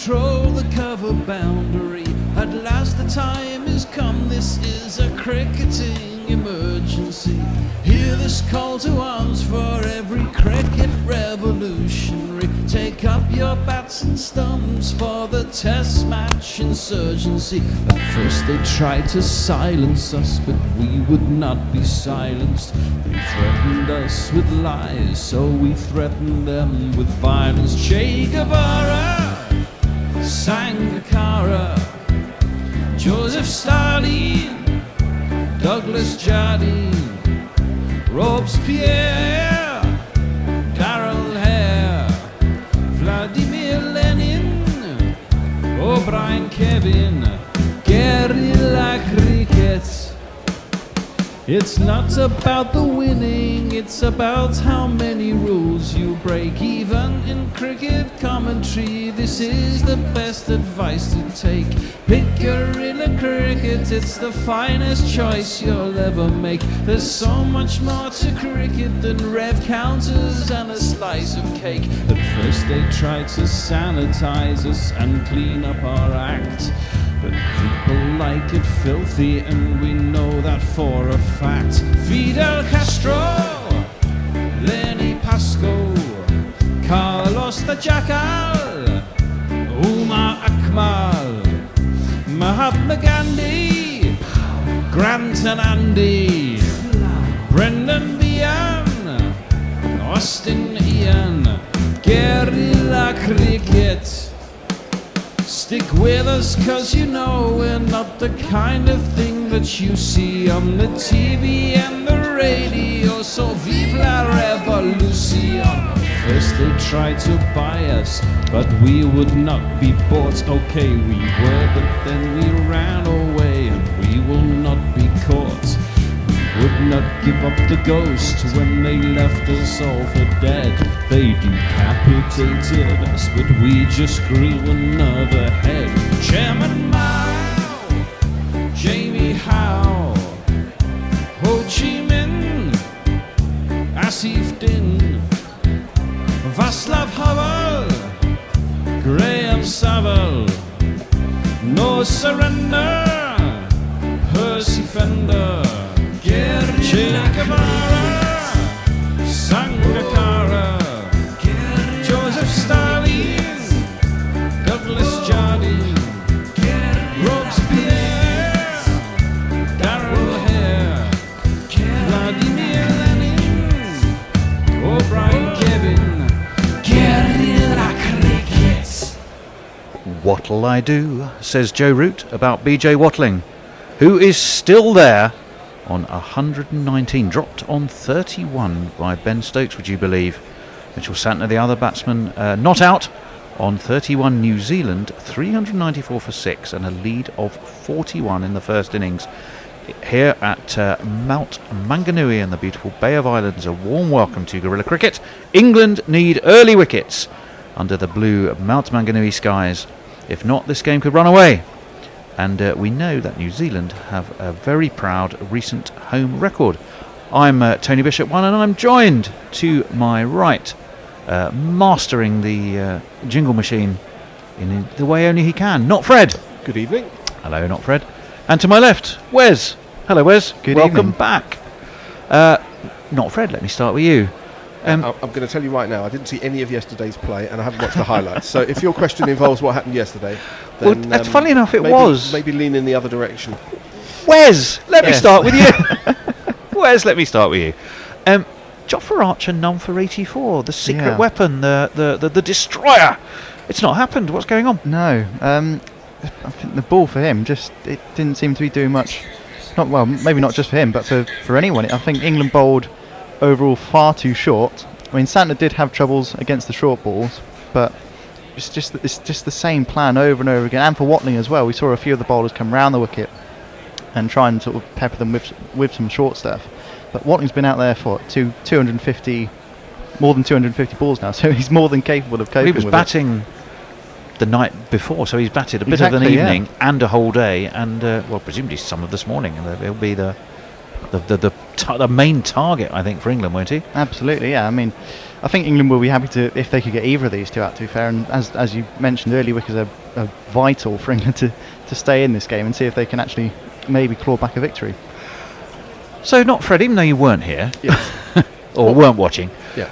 patrol the cover boundary. At last the time is come, this is a cricketing emergency. Hear this call to arms for every cricket revolutionary. Take up your bats and stumps for the test match insurgency. At first they tried to silence us, but we would not be silenced. They threatened us with lies, so we threatened them with violence. Che Guevara, Sangakkara, Joseph Stalin, Douglas Jardine, Robespierre, Darrell Hare, Vladimir Lenin, O'Brien Kevin, guerrilla cricket. It's not about the winning, it's about how many rules you break. Even in cricket commentary, this is the best advice to take. Pick guerrilla cricket, it's the finest choice you'll ever make. There's so much more to cricket than rev counters and a slice of cake. At first they tried to sanitize us and clean up our act, but people like it filthy, and we know that for a fact. Fidel Castro, Lenny Pasco, Carlos the Jackal, Umar Akmal, Mahatma Gandhi, Grant and Andy, Brendan Behan, Austin Ian, guerrilla cricket. Stick with us, cause you know we're not the kind of thing that you see on the TV and the radio. So vive la revolution. First they tried to buy us, but we would not be bought. Okay, we were, but then we ran away, and we will not be caught. We would not give up the ghost when they left us all for dead. They decapitated us, but we just grew another head. Chairman Mao, Jamie Howe, Ho Chi Minh, Asif Din, Václav Havel, Graham Saville, No Surrender, Percy Fender, Che Guevara, Sangakkara, Joseph Stalin, Douglas Jardine, Robespierre, Darrell Hare, Vladimir Lenin, O'Brien Kevin, guerrilla cricket. What'll I do, says Joe Root about BJ Watling, who is still there on 119, dropped on 31 by Ben Stokes, would you believe? Mitchell Santner, the other batsman, not out on 31. New Zealand, 394 for 6 and a lead of 41 in the first innings. Here at Mount Maunganui in the beautiful Bay of Islands, a warm welcome to guerrilla cricket. England need early wickets under the blue Mount Maunganui skies. If not, this game could run away. And we know that New Zealand have a very proud recent home record. I'm Tony Bishop One, and I'm joined to my right, mastering the jingle machine in the way only he can, Not Fred. Good evening. Hello, Not Fred. And to my left, Wes. Hello, Wes. Good Welcome evening. back. Not Fred, let me start with you. I'm going to tell you right now, I didn't see any of yesterday's play, and I haven't watched the highlights. So if your question involves what happened yesterday, then Well, funny enough, it maybe, was. Maybe lean in the other direction. Wes, let me Yes. start with you. Wes, let me start with you. Jofra Archer, none for 84, the secret Yeah. weapon, the destroyer. It's not happened. What's going on? No, I think the ball for him it didn't seem to be doing much. Maybe not just for him, but for anyone. I think England bowled overall far too short. I mean, Santner did have troubles against the short balls, but it's just the same plan over and over again. And for Watling as well, we saw a few of the bowlers come round the wicket and try and sort of pepper them with some short stuff. But Watling's been out there for 250, more than 250 balls now, so he's more than capable of coping He was with batting the night before, so he's batted a bit of Exactly, an yeah. evening and a whole day, and presumably some of this morning. And he'll be the the main target, I think, for England, won't he? Absolutely, yeah. I mean, I think England will be happy to if they could get either of these two out, to be fair. And as you mentioned earlier, Wickers are vital for England to stay in this game and see if they can actually maybe claw back a victory. So, not Fred, even though you weren't here, Yes. or weren't watching, Yeah.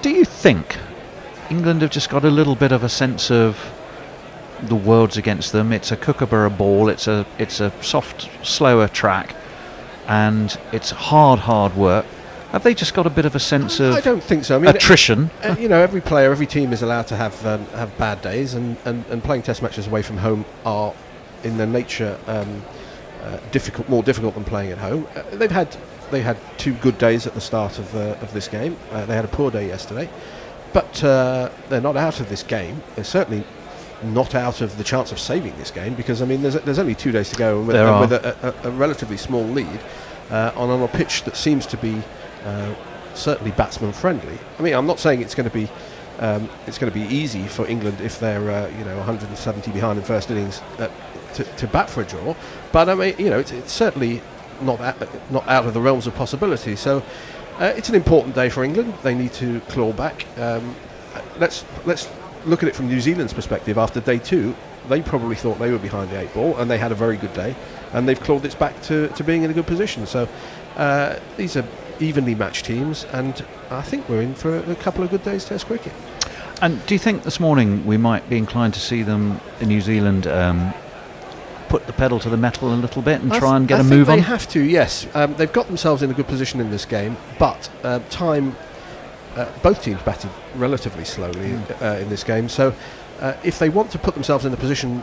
do you think England have just got a little bit of a sense of the world's against them? It's a kookaburra ball, it's a soft, slower track, and it's hard work. Have they just got a bit of a sense of I don't think so. I mean, attrition? every player, every team is allowed to have bad days, and playing Test matches away from home are, in their nature, more difficult than playing at home. They had 2 good days at the start of this game. They had a poor day yesterday, but they're not out of this game. They're certainly not out of the chance of saving this game, because I mean there's only 2 days to go, and with a relatively small lead on a pitch that seems to be certainly batsman friendly. I mean, I'm not saying it's going to be easy for England if they're 170 behind in first innings to bat for a draw, but I mean, it's certainly not out of the realms of possibility. So it's an important day for England. They need to claw back. Let's look at it from New Zealand's perspective. After day 2, they probably thought they were behind the 8 ball, and they had a very good day, and they've clawed this back to being in a good position. So these are evenly matched teams, and I think we're in for a couple of good days Test cricket. And do you think this morning we might be inclined to see them in New Zealand put the pedal to the metal a little bit and try and get a move on? They have to, yes. They've got themselves in a good position in this game, but both teams batted relatively slowly in this game. So if they want to put themselves in a position,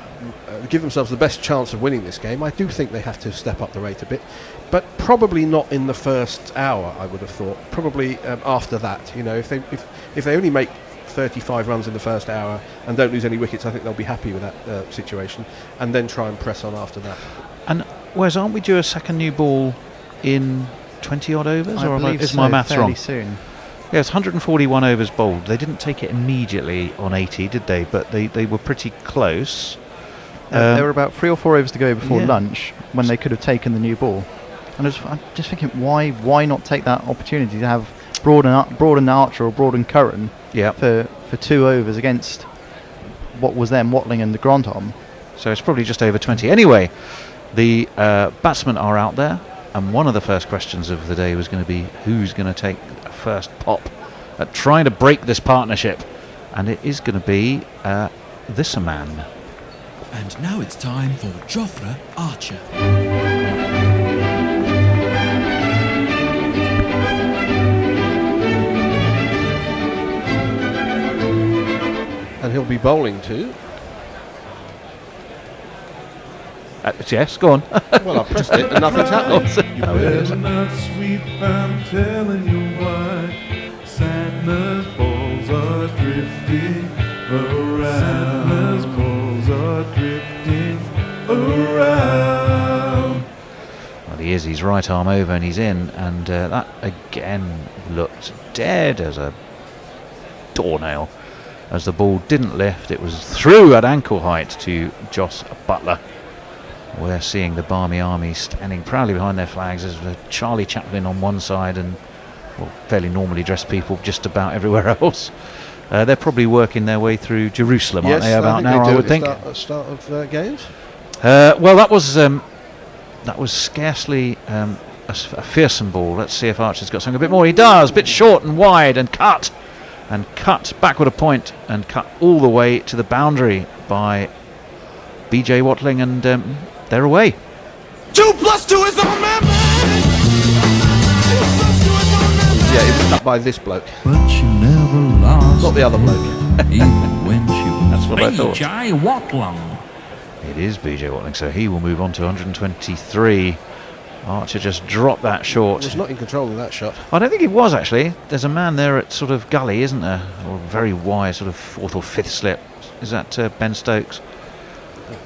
give themselves the best chance of winning this game, I do think they have to step up the rate a bit. But probably not in the first hour, I would have thought. Probably after that. If they only make 35 runs in the first hour and don't lose any wickets, I think they'll be happy with that situation, and then try and press on after that. And Wes, aren't we due a second new ball in 20 odd overs? I believe is so, my maths fairly wrong? soon. Yeah, it's 141 overs bowled. They didn't take it immediately on 80, did they? But they were pretty close. There were about 3 or 4 overs to go before Yeah. lunch when they could have taken the new ball. And I'm just thinking, why not take that opportunity to have Broad and Archer or Broad and Curran for 2 overs against what was then Watling and the Grantham? So it's probably just over 20. Anyway, the batsmen are out there, and one of the first questions of the day was going to be who's going to take a first pop at trying to break this partnership, and it is going to be this man. And now it's time for Jofra Archer. And he'll be bowling too. Yes, go on. Well, I pressed it and nothing's happening. You better not sweep, I'm telling you why. Sadness balls are drifting around. Sadness balls are drifting around. Well, he is. He's right arm over and he's in, and that again looked dead as a doornail. As the ball didn't lift, it was through at ankle height to Jos Buttler. We're seeing the Barmy Army standing proudly behind their flags as Charlie Chaplin on one side and fairly normally dressed people just about everywhere else. They're probably working their way through Jerusalem, aren't they? About now, I would think. Start of games. Well, that was scarcely a fearsome ball. Let's see if Archer's got something a bit more. He does. Bit short and wide and cut backward a point and cut all the way to the boundary by BJ Watling, and they're away. 2 + 2 is a man. Yeah, it was cut by this bloke, But she never lost. not the other bloke. Even when she was That's what I thought. BJ Watling. It is BJ Watling, so he will move on to 123. Archer just dropped that short. Was not in control of that shot. I don't think he was, actually. There's a man there at sort of gully, isn't there? Or very wide, sort of 4th or 5th slip. Is that Ben Stokes?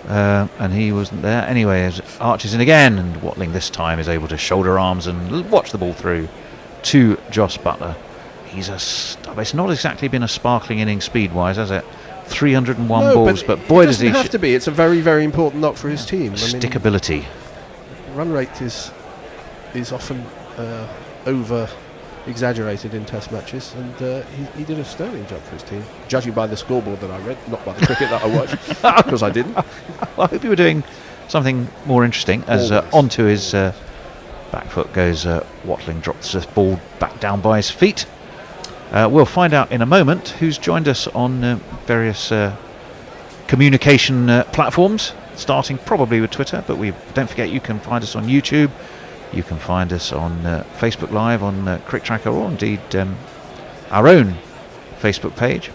And he wasn't there. Anyway, as Archer's in again, and Watling this time is able to shoulder arms and watch the ball through to Jos Buttler. It's not exactly been a sparkling inning speed-wise, has it? 301 balls, but boy does he... It doesn't have to be. It's a very, very important knock for his team. Stickability. Run rate is is often over exaggerated in Test matches, and he did a sterling job for his team, judging by the scoreboard that I read, not by the cricket that I watched, because I didn't. Well, I hope you were doing something more interesting as onto his back foot goes Watling, drops the ball back down by his feet. We'll find out in a moment who's joined us on various communication platforms, starting probably with Twitter, but don't forget you can find us on YouTube, you can find us on Facebook Live, on Crick Tracker, or indeed our own Facebook page,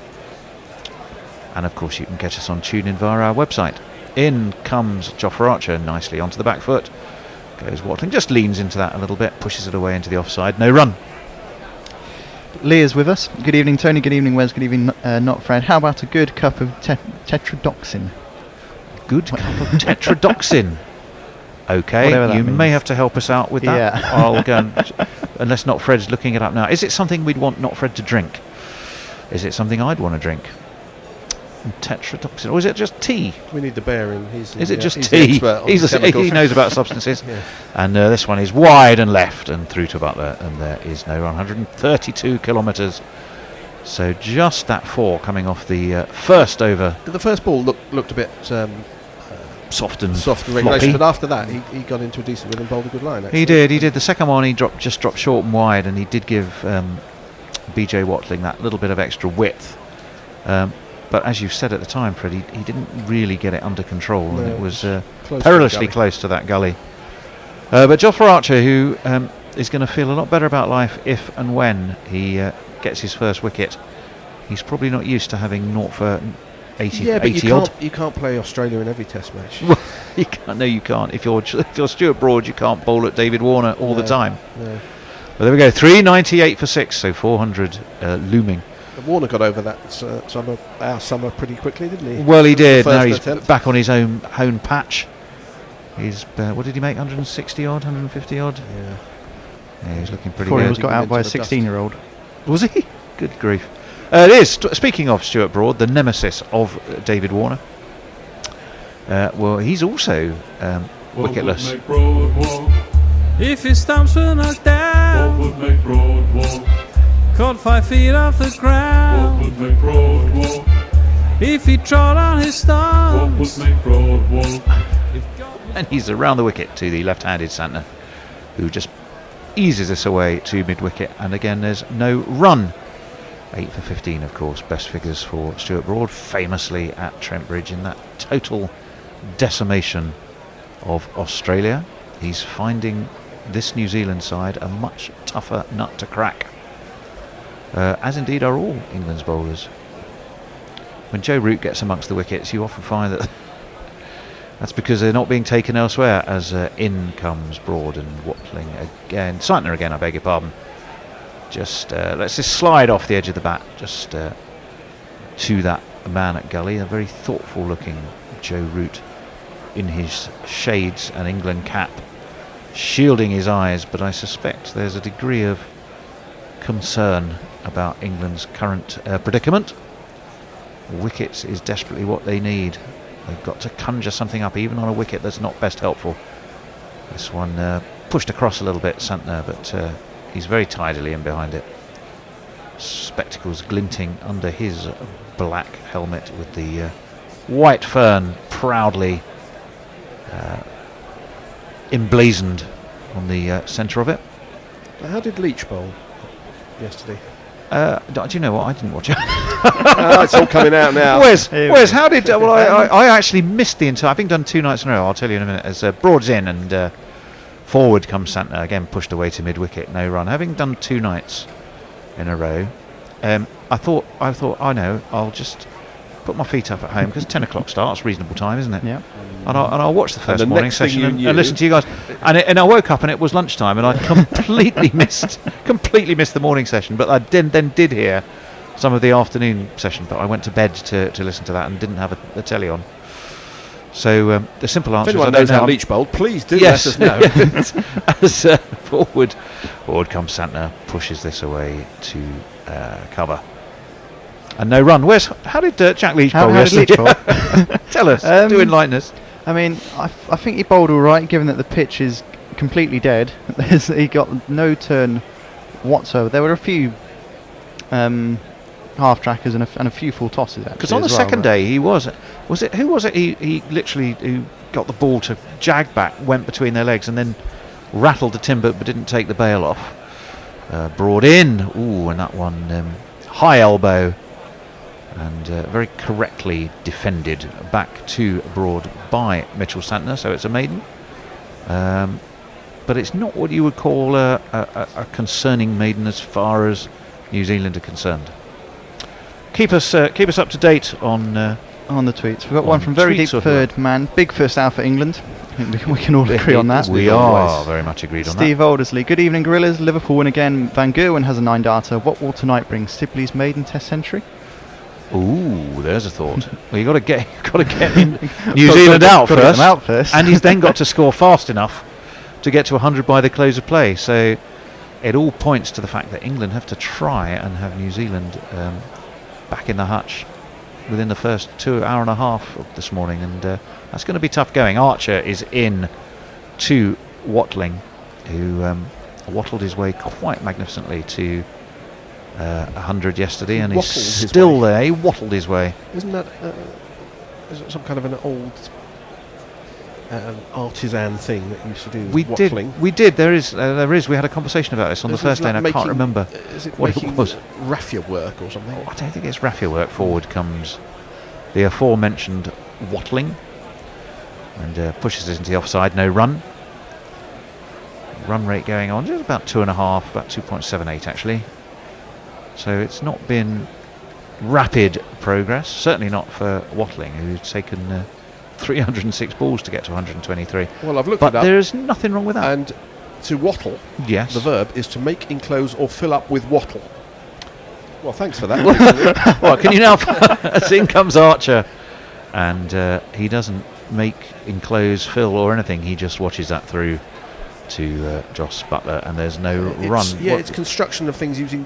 and of course you can get us on TuneIn via our website. In comes Jofra Archer nicely onto the back foot, goes Watling, just leans into that a little bit, pushes it away into the offside, no run. Leah's with us. Good evening, Tony. Good evening, Wes. Good evening, not Fred. How about a good cup of tetrodotoxin? Good cup of tetrodotoxin. Okay, you may have to help us out with that. Yeah. I'll go unless Not Fred's looking it up now. Is it something we'd want Not Fred to drink? Is it something I'd want to drink? Tetrodotoxin, or is it just tea? We need the bear in. Is it just he's tea? the expert on He knows about substances. Yeah. And this one is wide and left and through to Butler, and there is no run. 132 kilometres. So just that 4 coming off the first over. The first ball looked a bit Soft and soft in regulation, but after that he got into a decent rhythm, bowled a good line. Actually. He did. The second one he just dropped short and wide, and he did give BJ Watling that little bit of extra width. But as you said at the time, Fred, he didn't really get it under control, and it was perilously close to that gully. But Jofra Archer, who is going to feel a lot better about life if and when he gets his first wicket. He's probably not used to having 0 for 80, yeah, but 80 odd. you can't play Australia in every Test match. You can't. No, you can't. If you're Stuart Broad, you can't bowl at David Warner all the time. No. But there we go. 398 for 6, so 400 looming. Warner got over that our summer pretty quickly, didn't he? Well, he did. Now he's attempt. back on his own home patch. He's what did he make? 160 odd, 150 odd. Yeah, he's looking pretty Before good. he was got out by a 16-year-old. Was he? Good grief. It is. Speaking of Stuart Broad, the nemesis of David Warner. Well, he's also wicketless. If his stumps were knocked down, What would make Broad walk? caught 5 feet off the What ground, would make Broad walk? if he trod on his What would stumps, make Broad walk? And he's around the wicket to the left-handed Santner, who just eases this away to mid-wicket. And again, there's no run. 8 for 15, of course. Best figures for Stuart Broad, famously at Trent Bridge in that total decimation of Australia. He's finding this New Zealand side a much tougher nut to crack, as indeed are all England's bowlers. When Joe Root gets amongst the wickets, you often find that that's because they're not being taken elsewhere, as in comes Broad and Watling again. Santner again, I beg your pardon. Just let's just slide off the edge of the bat, just to that man at gully. A very thoughtful looking Joe Root in his shades and England cap, shielding his eyes, but I suspect there's a degree of concern about England's current predicament. Wickets is desperately what they need. They've got to conjure something up, even on a wicket that's not best helpful. This one pushed across a little bit, Santner, but he's very tidily in behind it. Spectacles glinting under his black helmet with the white fern proudly emblazoned on the centre of it. How did Leach bowl yesterday? Do you know what? I didn't watch it. It's all coming out now. Wes, how did... well, I actually missed the entire... Having done 2 nights in a row, I'll tell you in a minute, as Broad's in and forward comes Santner, again pushed away to mid-wicket, no run. Having done 2 nights in a row, I thought, I know, I'll just put my feet up at home, because 10 o'clock starts, reasonable time, isn't it? Yeah. And I'll watch the first the morning next thing session you and knew- listen to you guys. And I woke up and it was lunchtime, and I completely missed the morning session. But I then did hear some of the afternoon session. But I went to bed to listen to that and didn't have a telly on. So the simple If answer is I anyone don't knows know. how Leach bowled, please do Yes. let us know. As forward comes Santner, pushes this away to cover. And no run. How did Jack Leach bowl How did yesterday? Leach bowl? Tell us. Do enlighten us. I mean, I think he bowled all right, given that the pitch is completely dead. He got no turn whatsoever. There were a few half trackers and a few full tosses. Because on the second day he was it who was it? He literally who got the ball to jag back, went between their legs, and then rattled the timber but didn't take the bail off. Broad in, and that one high elbow, and very correctly defended back to Broad by Mitchell Santner. So it's a maiden, but it's not what you would call a concerning maiden as far as New Zealand are concerned. Keep us up to date on the tweets. We've got one from Very Deep Third Man. Big first out for England. I think we can all agree on that. We are very much agreed on that. Steve Aldersley. Good evening, Gorillas. Liverpool win again. Van Gerwen has a 9-darter. What will tonight bring Sibley's maiden Test century? Ooh, there's a thought. Well, you got to get New Zealand out first, and he's then got to score fast enough to get to 100 by the close of play. So it all points to the fact that England have to try and have New Zealand back in the hutch within the first 2 hour and a half of this morning, and that's going to be tough going. Archer is in to Watling, who wattled his way quite magnificently to 100 yesterday, and he's still there. He wattled his way. Isn't that is it some kind of an old artisan thing that you used to do? We did. There is. We had a conversation about this on the first day, and I can't remember what it was. Raffia work or something? I don't think it's raffia work. Forward comes the aforementioned Watling, and pushes it into the offside. No run. Run rate going on just about 2.5, about 2.78 actually. So it's not been rapid progress. Certainly not for Watling, who's taken 306 balls to get to 123. Well, I've looked but it up. there's nothing wrong with that. And to wattle, yes, the verb is to make, enclose, or fill up with wattle. Well, thanks for that. Well, can you now? In comes Archer, and he doesn't make, enclose, fill, or anything. He just watches that through to Joss Butler, and there's no run. Yeah, it's construction of things using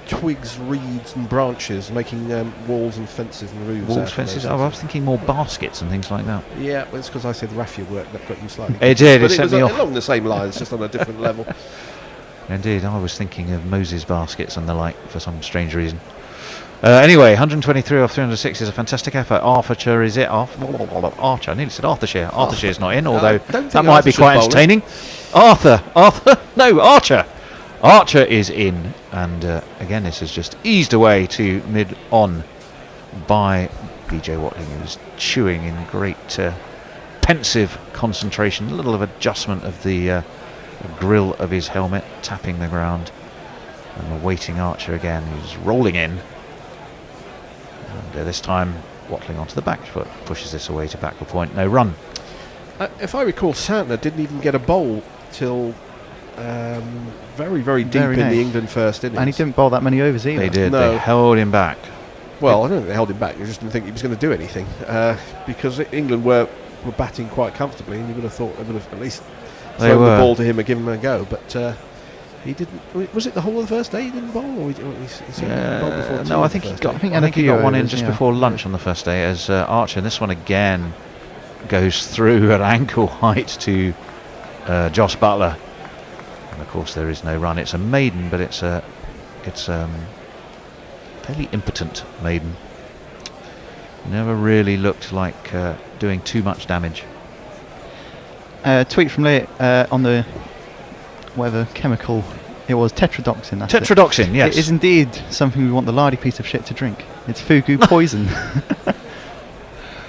twigs, reeds, and branches, making walls and fences and roofs. Walls, fences. Oh, I was thinking more baskets and things like that. Yeah, well, it's because I said raffia work that got you slightly. It did. But it sent me off along the same lines, just on a different level. Indeed, I was thinking of Moses baskets and the like for some strange reason. Anyway, 123 off 306 is a fantastic effort. Archer is it? Archer. I nearly said Arthurshire. Arthurshire not in, although that might be quite entertaining. Arthur. No, Archer. Archer is in, and again, this has just eased away to mid-on by BJ Watling, who's chewing in great pensive concentration. A little of adjustment of the grill of his helmet, tapping the ground, and awaiting Archer again, who's rolling in. And this time, Watling onto the back foot, pushes this away to backward point. No run. If I recall, Santner didn't even get a bowl till very, very deep in the England first innings. And he didn't bowl that many overs either. They did. No. They held him back. Well, I don't think they held him back. They just didn't think he was going to do anything because England were batting quite comfortably, and you would have thought they would have at least thrown the ball to him and given him a go. But he didn't. Was it the whole of the first day he didn't bowl, or he bowled before? No, I think he got. I think he got one in just before lunch on the first day as Archer. And this one again goes through at ankle height to Joss Butler. And of course there is no run. It's a maiden, but it's fairly impotent maiden. Never really looked like doing too much damage. Tweet from Lee on the whatever chemical it was, tetrodotoxin. Tetrodotoxin, yes. It is indeed something we want the lardy piece of shit to drink. It's fugu poison.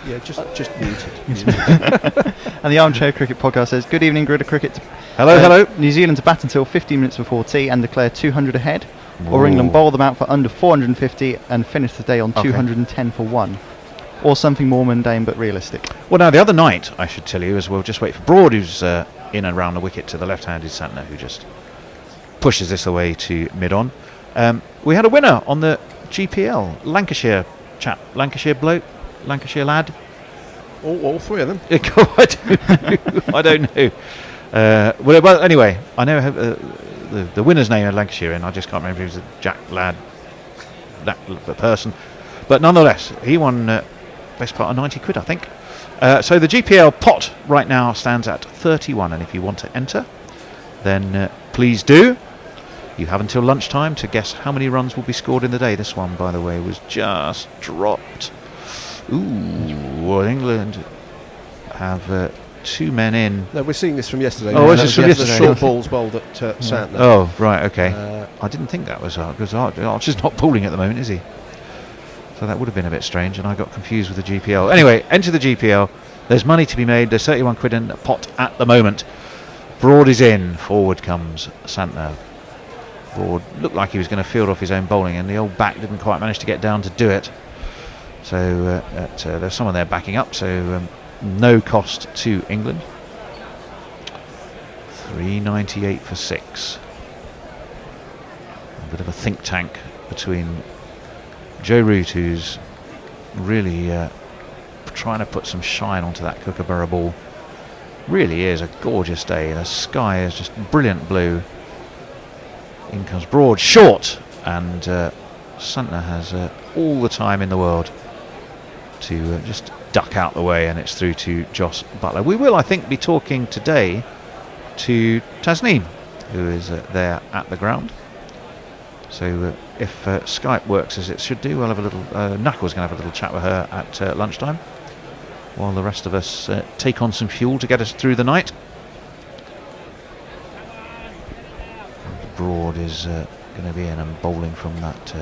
Yeah, just muted. And the Armchair Cricket Podcast says, good evening, Grid of Cricket. Hello. New Zealand to bat until 15 minutes before tea and declare 200 ahead. Or England bowl them out for under 450 and finish the day on 210 for 1. Or something more mundane but realistic. Well, now, the other night, I should tell you, as we'll just wait for Broad, who's in and around the wicket to the left-handed Santner, who just pushes this away to mid-on. We had a winner on the GPL, Lancashire chap, Lancashire bloke, Lancashire lad. All three of them. I don't know. Well, anyway, I know the winner's name in Lancashire, and I just can't remember if he was a Jack lad, that person. But nonetheless, he won best part of 90 quid, I think. So the GPL pot right now stands at 31, and if you want to enter, then please do. You have until lunchtime to guess how many runs will be scored in the day. This one, by the way, was just dropped. Ooh, well, England have 2 men in. No, we're seeing this from yesterday. Oh, That is this was from the yesterday? short balls bowled at Santner. Oh, right, okay. I didn't think that was because Archer's not bowling at the moment, is he? So that would have been a bit strange, and I got confused with the GPL. Anyway, enter the GPL. There's money to be made. There's 31 quid in the pot at the moment. Broad is in. Forward comes Santner. Broad looked like he was going to field off his own bowling, and the old back didn't quite manage to get down to do it. So there's someone there backing up, so no cost to England. 398 for 6. A bit of a think tank between Joe Root, who's really trying to put some shine onto that Kookaburra ball. Really is a gorgeous day. The sky is just brilliant blue. In comes Broad, short, and Santner has all the time in the world to just duck out the way, and it's through to Joss Butler. We will, I think, be talking today to Tasneem, who is there at the ground. So if Skype works as it should do, we'll have a little. Knuckles going to have a little chat with her at lunchtime, while the rest of us take on some fuel to get us through the night. Broad is going to be in and bowling from that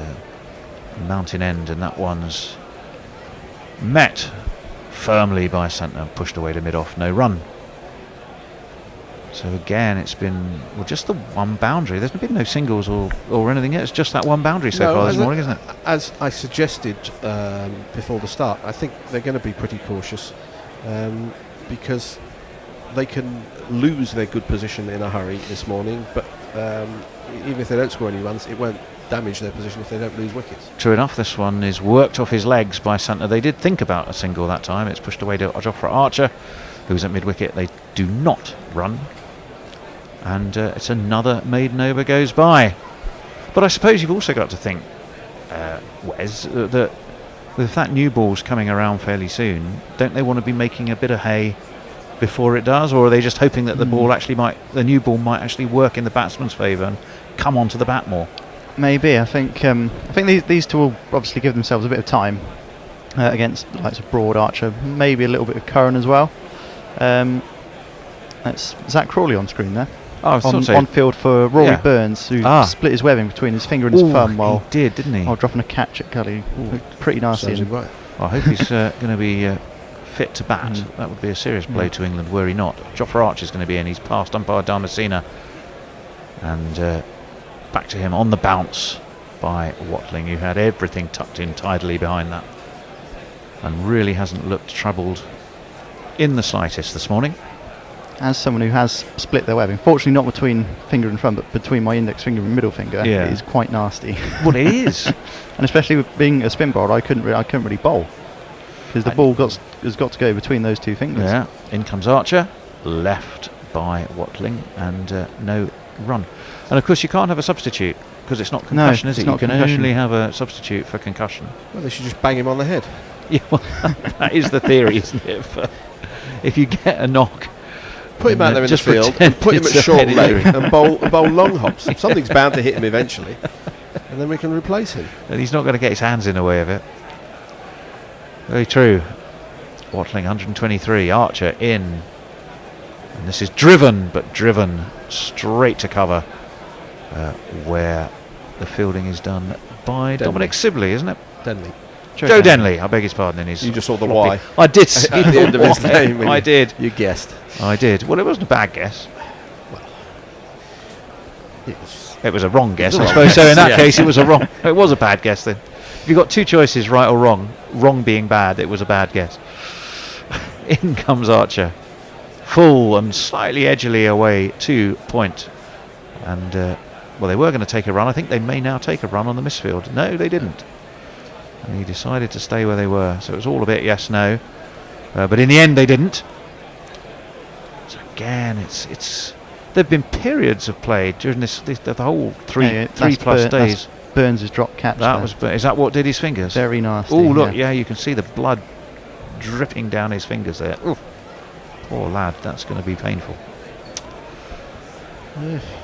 mountain end, and that one's met firmly by Santner, pushed away to mid-off, no run. So again, it's been just the one boundary. There's been no singles or anything yet. It's just that one boundary so far this morning, isn't it? As I suggested before the start, I think they're going to be pretty cautious because they can lose their good position in a hurry this morning, but even if they don't score any runs, it won't damage their position if they don't lose wickets. True enough, this one is worked off his legs by Santner. They did think about a single that time. It's pushed away to Jofra Archer, who's at mid-wicket. They do not run. And it's another maiden over goes by. But I suppose you've also got to think, Wes, that with that new ball's coming around fairly soon, don't they want to be making a bit of hay before it does, or are they just hoping that the the new ball might actually work in the batsman's favour and come onto the bat more? Maybe. I think these two will obviously give themselves a bit of time against the likes of Broad, Archer, maybe a little bit of Curran as well. That's Zach Crawley on screen there. Oh, on field for Rory Yeah. Burns, who split his webbing between his finger and his thumb while he did, didn't he? while dropping a catch at Gully. Pretty nasty. Sounds right. Well, I hope he's going to be fit to bat. That would be a serious blow to England were he not. Jofra Archer's going to be in. He's past umpire Dharmasena, and back to him on the bounce by Watling, who had everything tucked in tidily behind that and really hasn't looked troubled in the slightest this morning. As someone who has split their webbing, fortunately not between finger and thumb, but between my index finger and middle finger, Yeah. it is quite nasty. Well, it is. And especially with being a spin bowler, I couldn't really bowl because the ball has got to go between those two fingers. Yeah, in comes Archer, left by Watling, and no run. And of course, you can't have a substitute because it's not concussion, is it's it? not You can concussion. only have a substitute for concussion. Well, they should just bang him on the head. Yeah, well, that is the theory, isn't it? If you get a knock, Put him out there in the just field pretend and put him it's at a short head leg injury. and bowl long hops. Something's bound to hit him eventually, and then we can replace him. and he's not going to get his hands in the way of it. Very true. Watling 123, Archer in, and this is driven straight to cover, where the fielding is done by Dominic Sibley, isn't it? Denley. Joe Denley, I beg his pardon. You just saw the floppy. Y I did see at the end of his Y. name. I did. You guessed. I did. Well, it wasn't a bad guess. It was a wrong guess, I wrong suppose. So in that Yeah. case, it was a bad guess then. If you got two choices, right or wrong being bad, it was a bad guess. In comes Archer, full and slightly edgily away to point, and well, they were going to take a run. I think they may now take a run on the misfield. No, they didn't. And he decided to stay where they were. So it was all a bit yes, no, but in the end, they didn't. So again, it's. There've been periods of play during the whole three plus days. Burns' drop catch. Is that what did his fingers? Very nasty. Oh look, yeah, you can see the blood dripping down his fingers there. Oof. Poor lad, that's going to be painful.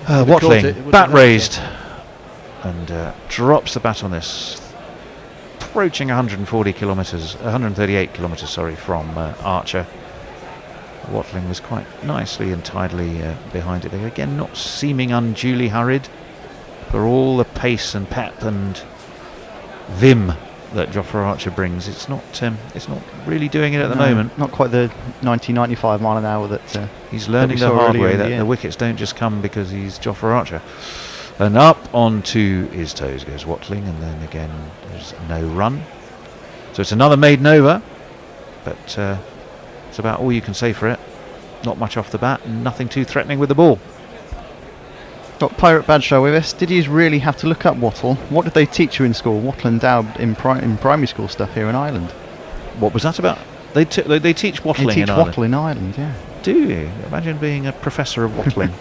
Watling, bat raised, and drops the bat on this. Approaching 138 kilometres, sorry, from Archer. Watling was quite nicely and tidily behind it. Again, not seeming unduly hurried for all the pace and pep and vim that Jofra Archer brings. It's not really doing it at the moment. Not quite the 90-95 mile an hour that he's learning the hard way that the wickets don't just come because he's Jofra Archer. And up onto his toes goes Watling, and then again there's no run. So it's another maiden over, but it's about all you can say for it. Not much off the bat, and nothing too threatening with the ball. Got Pirate Badshaw with us. Did you really have to look up wattle? What did they teach you in school? Wattle and Dowd in primary school stuff here in Ireland. What was that about? They teach wattling They teach in Ireland. wattle in Ireland, yeah. Do you? Imagine being a professor of wattling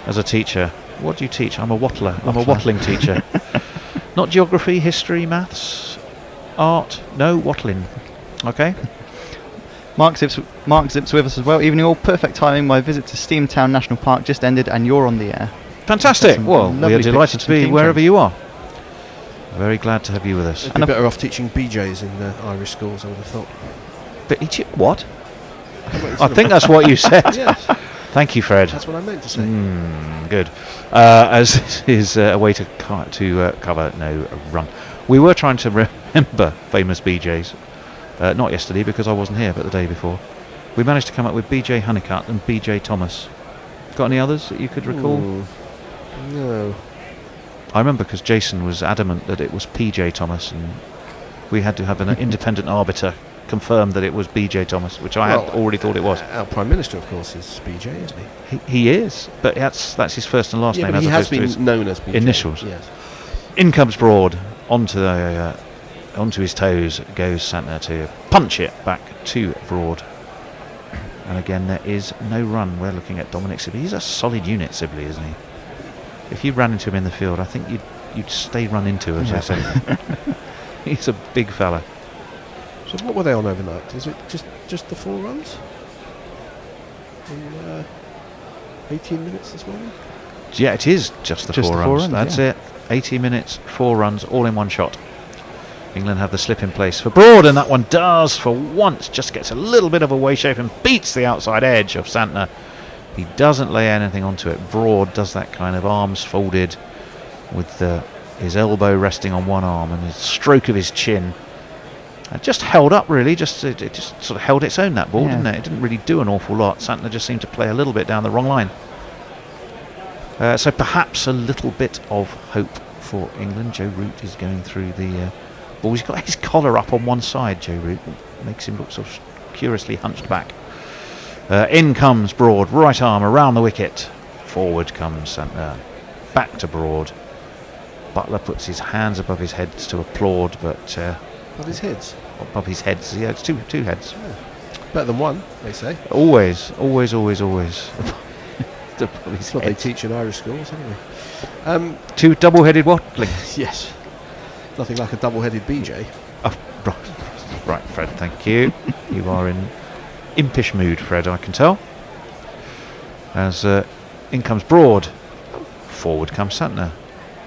as a teacher. What do you teach? I'm a wattler. I'm a wattling teacher. Not geography, history, maths, art. No, wattling. Okay. Mark Zips with us as well. Even your perfect timing. My visit to Steamtown National Park just ended, and you're on the air. Fantastic. Well, we are delighted to be wherever you. you are. Very glad to have you with us. They'd be better off teaching BJs in Irish schools, I would have thought. But what? I think that's what you said. Yes, Thank you, Fred. that's what I meant to say. Good. As this is a way to cover no run. We were trying to remember famous BJs. Not yesterday because I wasn't here, but the day before. We managed to come up with BJ Honeycutt and BJ Thomas. Got any others that you could recall? No. I remember because Jason was adamant that it was PJ Thomas, and we had to have an independent arbiter confirm that it was BJ Thomas, which I had already thought it was. Our Prime Minister, of course, is BJ, isn't he? He is, but that's his first and last name. But as he has opposed to his been known as BJ. initials. Yes. In comes Broad onto his toes goes Santner to punch it back to Broad. And again, there is no run. We're looking at Dominic Sibley. He's a solid unit, Sibley, isn't he? If you ran into him in the field, I think you'd stay run into, as I say. He's a big fella. So what were they on overnight? Is it just the 4 runs? In 18 minutes this morning? Yeah, it is just the 4 runs. That's it. 80 minutes, 4 runs, all in one shot. England have the slip in place for Broad, and that one does for once. Just gets a little bit of a way shape and beats the outside edge of Santner. He doesn't lay anything onto it. Broad does that kind of arms folded with his elbow resting on one arm and his stroke of his chin. It just held up, really. It just sort of held its own, that ball, didn't it? It didn't really do an awful lot. Santner just seemed to play a little bit down the wrong line. So perhaps a little bit of hope for England. Joe Root is going through the ball. He's got his collar up on one side, Joe Root. Makes him look sort of curiously hunched back. In comes Broad, right arm around the wicket. Forward comes Santner. Back to Broad. Butler puts his hands above his head to applaud, but... Above his heads? Above his heads. Yeah, it's two heads. Yeah. Better than one, they say. Always. Above his That's what they teach in Irish schools, anyway. 2 double-headed wattling. Yes. Nothing like a double-headed BJ. Oh, right, Fred, thank you. You are in impish mood, Fred, I can tell. As in comes Broad. Forward comes Santner.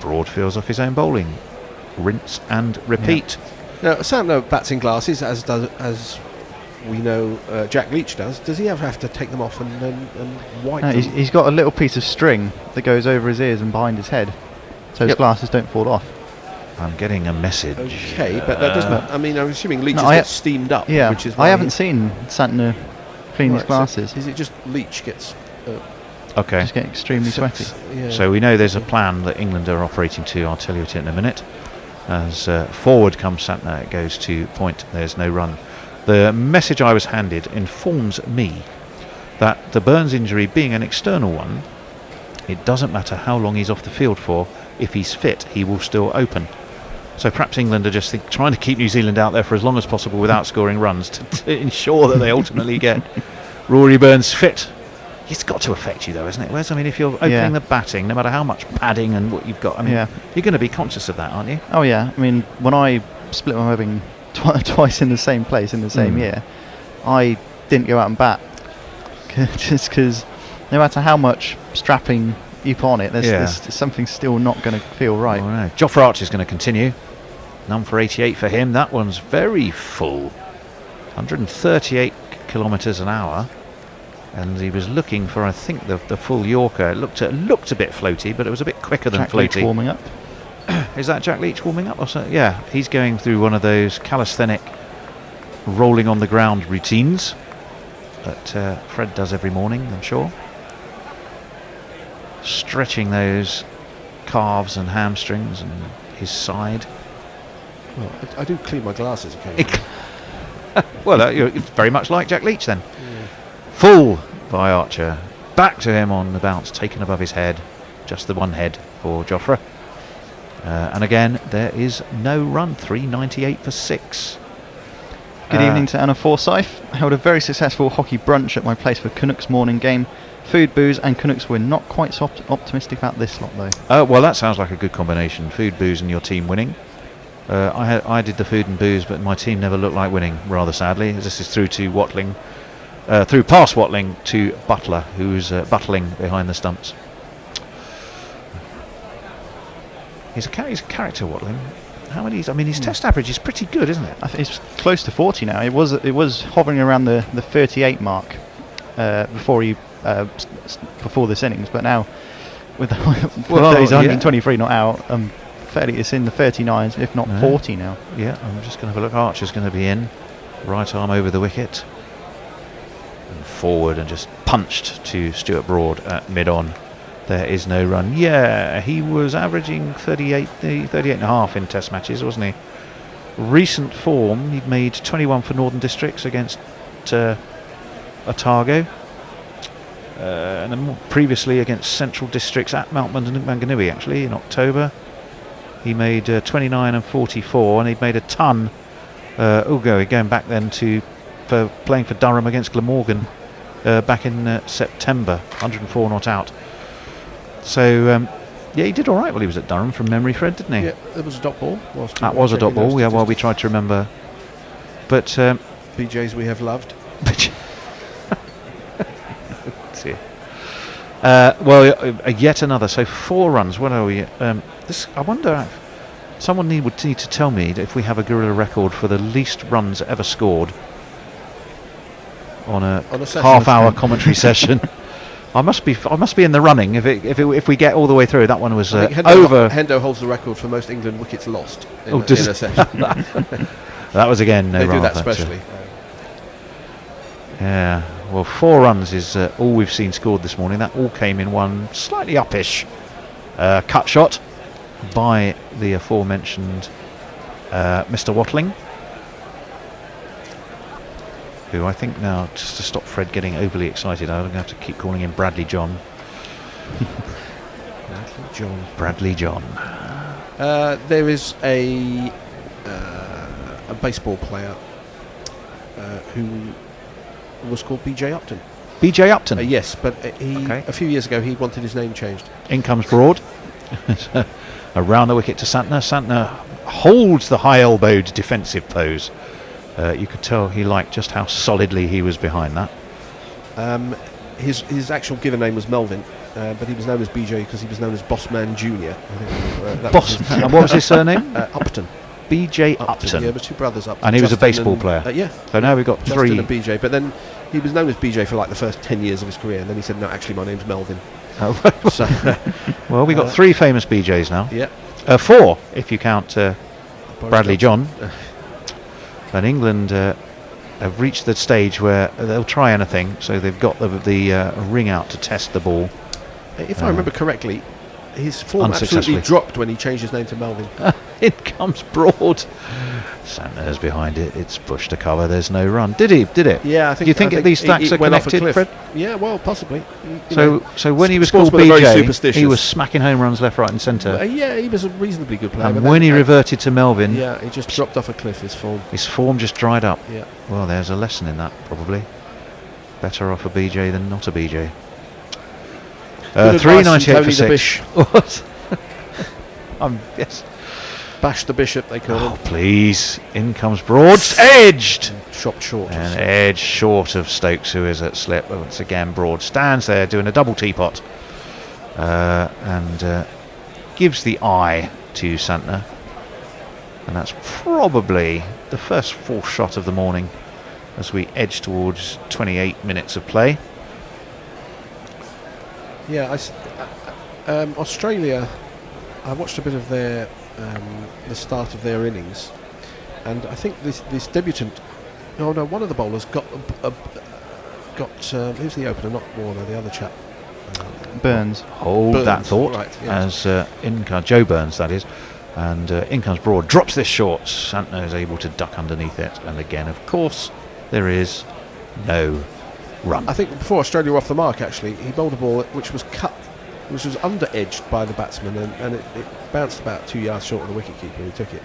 Broad feels off his own bowling. Rinse and repeat. Yeah. Now, Santner bats in glasses, as we know Jack Leach does. Does he ever have to take them off and wipe them? He's got a little piece of string that goes over his ears and behind his head, so his glasses don't fall off. I'm getting a message. Okay, but that doesn't... I mean, I'm assuming Leach gets steamed up. Yeah, which is I haven't seen Santner clean his so glasses. is it just Leach gets... Okay. Just getting extremely sweaty. Yeah. So we know there's a plan that England are operating to. I'll tell you it in a minute. As forward comes Santner, it goes to point. There's no run. The message I was handed informs me that the Burns injury being an external one, it doesn't matter how long he's off the field for. If he's fit, he will still open. So perhaps England are just trying to keep New Zealand out there for as long as possible without scoring runs to ensure that they ultimately get Rory Burns fit. It's got to affect you, though, isn't it, Wes? I mean, if you're opening the batting, no matter how much padding and what you've got, I mean, you're going to be conscious of that, aren't you? Oh, yeah. I mean, when I split my webbing twice in the same place in the same year, I didn't go out and bat. Just because no matter how much strapping you put on it, there's something still not going to feel right. Oh, no. Jofra Archer's going to continue. None for 88 for him. That one's very full. 138 kilometres an hour. And he was looking for, I think, the full Yorker. It looked a bit floaty, but it was a bit quicker than Jack Leach floaty. warming up. Is that Jack Leach warming up? Or so? Yeah, he's going through one of those calisthenic rolling on the ground routines that Fred does every morning, I'm sure. Stretching those calves and hamstrings and his side. Well, I do clean my glasses occasionally. Well, it's very much like Jack Leach then. Full by Archer. Back to him on the bounce, taken above his head. Just the one head for Jofra. And again, there is no run. 398 for 6. Good evening to Anna Forsyth. I held a very successful hockey brunch at my place for Canucks morning game. Food, booze and Canucks win. Not quite so optimistic about this lot though. Well, that sounds like a good combination. Food, booze and your team winning. I did the food and booze, but my team never looked like winning, rather sadly. This is through to Watling. Through past Watling to Butler, who's buttling behind the stumps. He's a character, Watling. How many? I mean, his test average is pretty good, isn't it? I think it's close to 40 now. It was hovering around the 38 mark before this innings, but now with those 123 not out, it's in the 39s, if not 40 now. Yeah, I'm just going to have a look. Archer's going to be in, right arm over the wicket, and forward, and just punched to Stuart Broad at mid-on. There is no run. Yeah, he was averaging 38 and a half in test matches, wasn't he? Recent form, he'd made 21 for Northern Districts against Otago. And then previously against Central Districts at Maunganui, actually, in October. He made 29 and 44, and he'd made a ton. Going back then for playing for Durham against Glamorgan back in September. 104 not out. So, he did all right while he was at Durham, from memory, Fred, didn't he? Yeah, there was a dot ball. That was a dot ball, yeah, while we tried to remember. But BJs we have loved. Yet another. So 4 runs. What are we? I wonder if someone would need to tell me if we have a guerrilla record for the least runs ever scored on a half-hour commentary session. I must be in the running if we get all the way through. That one was over. Hendo holds the record for most England wickets lost in a session. That was again no. They do rather, that specially. Yeah. Well, 4 runs is all we've seen scored this morning. That all came in one slightly uppish cut shot by the aforementioned Mr. Watling, who I think now, just to stop Fred getting overly excited, I'm going to have to keep calling him Bradley John. Bradley John. There is a baseball player who was called B.J. Upton. B.J. Upton? Yes, but a few years ago he wanted his name changed. In comes Broad. Around the wicket to Santner. Santner holds the high-elbowed defensive pose. You could tell he liked just how solidly he was behind that. His actual given name was Melvin, but he was known as BJ because he was known as Bossman Jr. Bossman. And what was his surname? Upton. B.J. Upton. Yeah, there were 2 brothers Upton. And he was a Justin baseball player. Yeah. So now we've got Justin 3. and BJ. But then he was known as BJ for like the first 10 years of his career, and then he said, "No, actually, my name's Melvin." So, well, we've got 3 famous BJs now. Yeah. 4 if you count Bradley John. And England have reached the stage where they'll try anything, so they've got the ring out to test the ball. If I remember correctly, his form absolutely dropped when he changed his name to Melvin. In comes Broad. Santner's behind it. It's bush to cover. There's no run. Did it? Yeah, I think. Do you think these stacks are connected, Fred? Yeah, well, possibly. So when he was called BJ, he was smacking home runs left, right, and centre. Yeah, he was a reasonably good player. And when he reverted to Melvin, he just dropped off a cliff. His form just dried up. Yeah. Well, there's a lesson in that, probably. Better off a BJ than not a BJ. 398 for 6. Yes. Bash the bishop, they call Oh, him. please. In comes Broad. Edged! Chopped short. And edge short of Stokes, who is at slip. Once again, Broad stands there doing a double teapot. And gives the eye to Santner. And that's probably the first full shot of the morning as we edge towards 28 minutes of play. Yeah, Australia, I watched a bit of their the start of their innings, and I think this debutant, one of the bowlers got who's the opener, not Warner, the other chap, Burns. Hold Burns, that thought, right, yes. as in comes Joe Burns, that is, and in comes Broad, drops this short. Santner is able to duck underneath it, and again, of course, there is no run. I think before Australia were off the mark, actually, he bowled a ball which was cut, which was under-edged by the batsman, and it bounced about 2 yards short of the wicketkeeper who took it.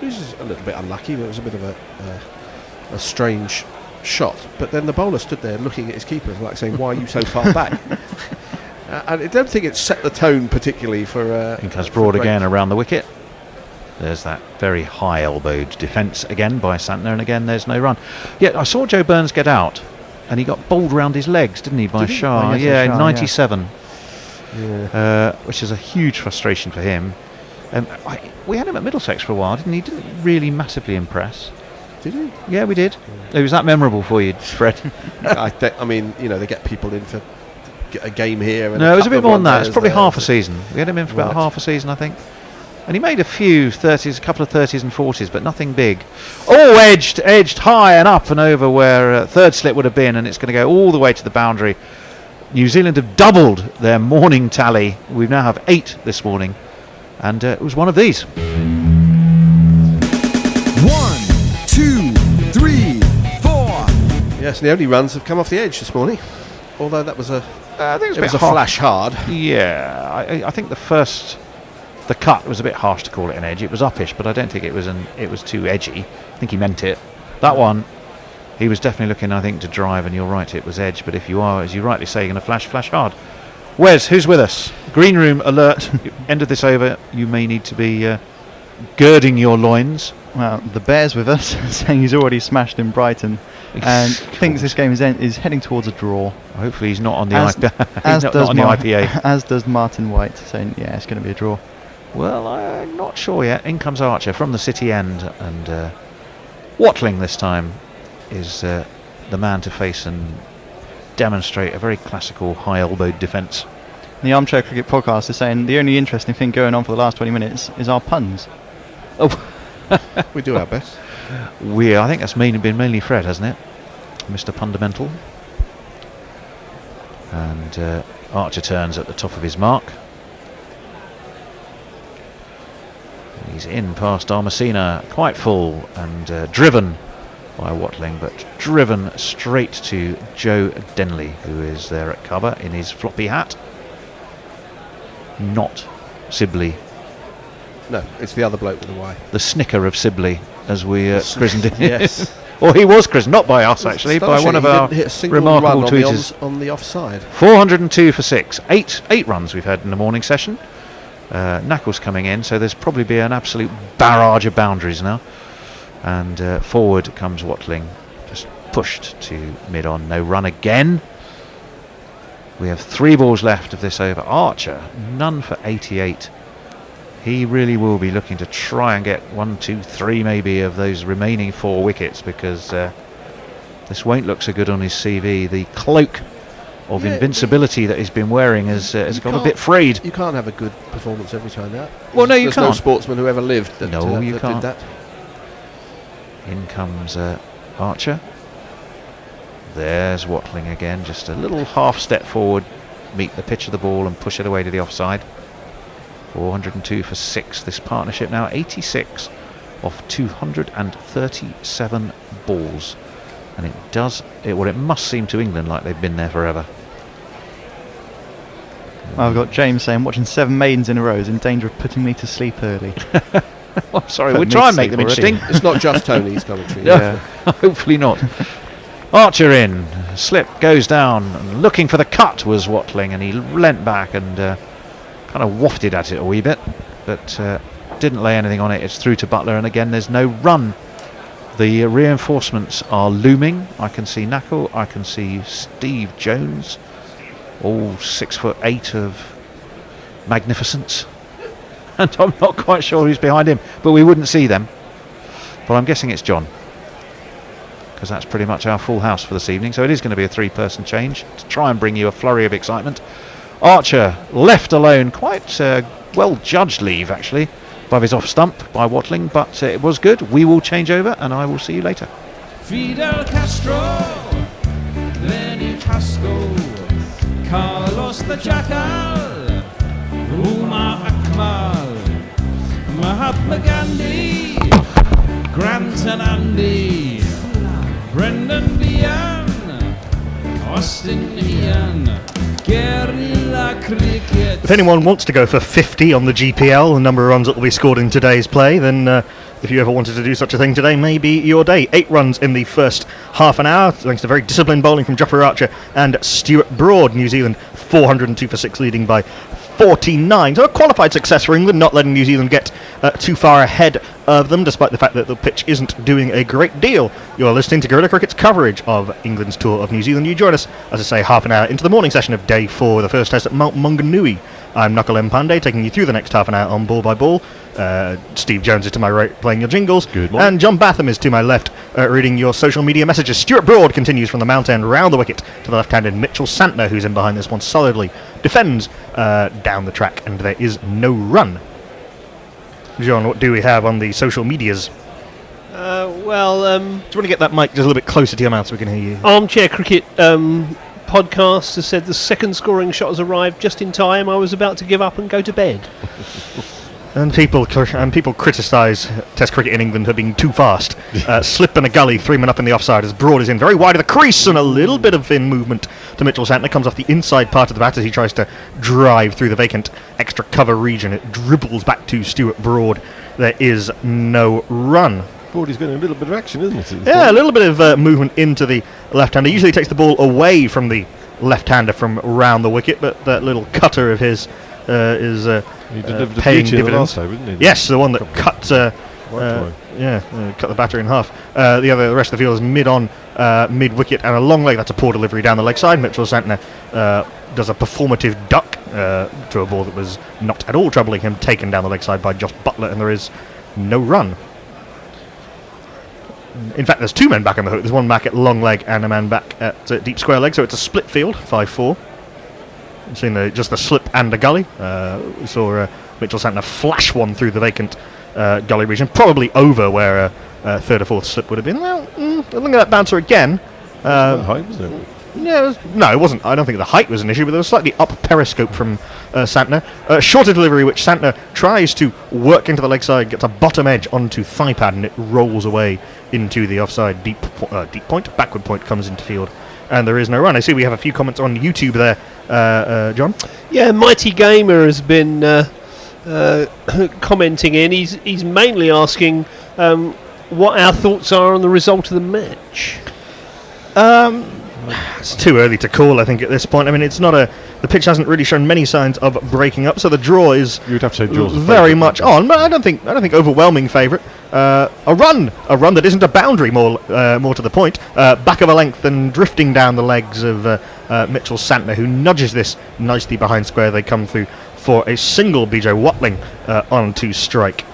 Which is a little bit unlucky, but it was a bit of a strange shot. But then the bowler stood there looking at his keeper, like saying, "Why are you so far back?" And I don't think it set the tone particularly for. In comes for Broad break. again around the wicket. There's that very high elbowed defence again by Santner, and again there's no run. Yet I saw Joe Burns get out, and he got bowled round his legs, didn't he, by Did he? Shah? Oh, yes, Yeah, Shah, in 97, Yeah. which is a huge frustration for him. We had him at Middlesex for a while, didn't he? Didn't really massively impress. Did he? Yeah, we did. It was that memorable for you, Fred? I mean, they get people in for a game here. And No, it was a couple bit of more than that. one-dayers It's probably there. half a season. We had him in for about Right. half a season, I think. And he made a few 30s, a couple of 30s and 40s, but nothing big. Oh, edged high and up and over where third slip would have been, and it's going to go all the way to the boundary. New Zealand have doubled their morning tally. We now have 8 this morning, and it was one of these. 1, 2, 3, 4. Yes, and the only runs have come off the edge this morning. Although that was I think it was a flash hard. Yeah, I think the cut was a bit harsh to call it an edge. It was uppish, but I don't think it was too edgy. I think he meant it. That one, he was definitely looking, I think, to drive, and you're right, it was edge. But if you are, as you rightly say, going to flash hard. Wes, who's with us? Green room alert. End of this over. You may need to be girding your loins. Well, the Bears with us, saying he's already smashed in Brighton and thinks this game is heading towards a draw. Hopefully he's not on the As- he's not on the IPA. As does Martin White, saying, yeah, it's going to be a draw. Well, I'm not sure yet. In comes Archer from the city end, and Watling this time is the man to face and demonstrate a very classical high-elbowed defence. The Armchair Cricket Podcast is saying the only interesting thing going on for the last 20 minutes is our puns. Oh, We do our best. I think that's been mainly Fred, hasn't it, Mr. Fundamental? And Archer turns at the top of his mark. He's in past Armacina, quite full and driven by Watling, but driven straight to Joe Denley, who is there at cover in his floppy hat. Not Sibley, No, it's the other bloke with the Y. the snicker of Sibley, as we christened him. Yes. Or he was christened, not by us actually, by one of He our didn't hit a single remarkable run tweeters. on the offside. 402 for 6. Eight runs we've had in the morning session. Knuckles coming in, so there's probably be an absolute barrage of boundaries now. And forward comes Watling, just pushed to mid-on. No run again. We have 3 balls left of this over. Archer, none for 88. He really will be looking to try and get 1, 2, 3 maybe of those remaining 4 wickets, because this won't look so good on his CV. The cloak of invincibility that he's been wearing has got a bit frayed. You can't have a good performance every time now. Well, no, you There's no can't. sportsman who ever lived that, No, you that can't. did that. In comes Archer. There's Watling again, just a little half step forward, meet the pitch of the ball and push it away to the offside. 402 for 6. This partnership now 86 off 237 balls, and it must seem to England like they've been there forever. I've got James saying watching 7 maidens in a row is in danger of putting me to sleep early. I'm sorry, Put we'll me try to and make sleep them already. interesting. It's not just Tony's commentary. Yeah. Hopefully not. Archer in, slip goes down, and looking for the cut was Watling, and he leant back and kind of wafted at it a wee bit, but didn't lay anything on it. It's through to Butler, and again there's no run. The reinforcements are looming. I can see Knackle, I can see Steve Jones, all 6'8" of magnificence. And I'm not quite sure who's behind him, but we wouldn't see them. But I'm guessing it's John, because that's pretty much our full house for this evening. So it is going to be a 3-person change to try and bring you a flurry of excitement. Archer left alone, quite well judged leave actually, above his off stump by Watling, but it was good. We will change over, and I will see you later. Fidel Castro, Lenny Casco, Carlos the Jackal, Umar Akmal, Mahatma Gandhi, Grant and Andy, Brendan Behan, Austin Ian, Guerrilla Cricket. If anyone wants to go for 50 on the GPL, the number of runs that will be scored in today's play, then if you ever wanted to do such a thing today, may be your day. 8 runs in the first half an hour, thanks to very disciplined bowling from Jofra Archer and Stuart Broad. New Zealand 402 for 6, leading by 49. So a qualified success for England, not letting New Zealand get too far ahead of them, despite the fact that the pitch isn't doing a great deal. You're listening to Guerrilla Cricket's coverage of England's tour of New Zealand. You join us, as I say, half an hour into the morning session of day 4, the first test at Mount Maunganui. I'm Knuckle Mpande, taking you through the next half an hour on Ball by Ball. Steve Jones is to my right, playing your jingles. Good morning. And John Batham is to my left, reading your social media messages. Stuart Broad continues from the mount end round the wicket to the left-handed Mitchell Santner, who's in behind this one solidly, defends down the track, and there is no run. John, what do we have on the social medias? Do you want to get that mic just a little bit closer to your mouth so we can hear you? Armchair Cricket podcast has said the second scoring shot has arrived just in time. I was about to give up and go to bed. And people criticise Test cricket in England for being too fast. Slip and a gully, 3 men up in the offside as Broad is in very wide of the crease, and a little bit of in movement to Mitchell Santner comes off the inside part of the bat as he tries to drive through the vacant extra cover region. It dribbles back to Stuart Broad. There is no run. Brody's getting a little bit of action, isn't it? Yeah, a little bit of movement into the left-hander. Usually takes the ball away from the left-hander from round the wicket, but that little cutter of his is He delivered a paying beauty the dividends. last time, didn't he? Yes, the one that cut cut the batter in half. The rest of the field is mid-wicket, and a long leg. That's a poor delivery down the leg side. Mitchell Santner does a performative duck to a ball that was not at all troubling him, taken down the leg side by Josh Butler, and there is no run. In fact, there's 2 men back on the hook. There's one back at long leg and a man back at deep square leg, so it's a split field, 5-4. We've seen just the slip and a gully. We saw Mitchell Santner flash one through the vacant gully region, probably over where a third or fourth slip would have been. Well, look at that bouncer again. Height, wasn't it? Yeah, no, it wasn't. I don't think the height was an issue, but there was slightly up periscope from Santner. Shorter delivery, which Santner tries to work into the leg side, gets a bottom edge onto thigh pad, and it rolls away into the offside deep point. Backward point comes into field, and there is no run. I see we have a few comments on YouTube there, John. Yeah, Mighty Gamer has been commenting in. He's mainly asking what our thoughts are on the result of the match. It's too early to call, I think, at this point. I mean, it's not the pitch hasn't really shown many signs of breaking up, so the draw is You'd have to say draw's a very favourite, much wouldn't on. But I don't think overwhelming favourite. A run that isn't a boundary, more to the point. Back of a length and drifting down the legs of Mitchell Santner, who nudges this nicely behind square. They come through for a single. BJ Watling on to strike.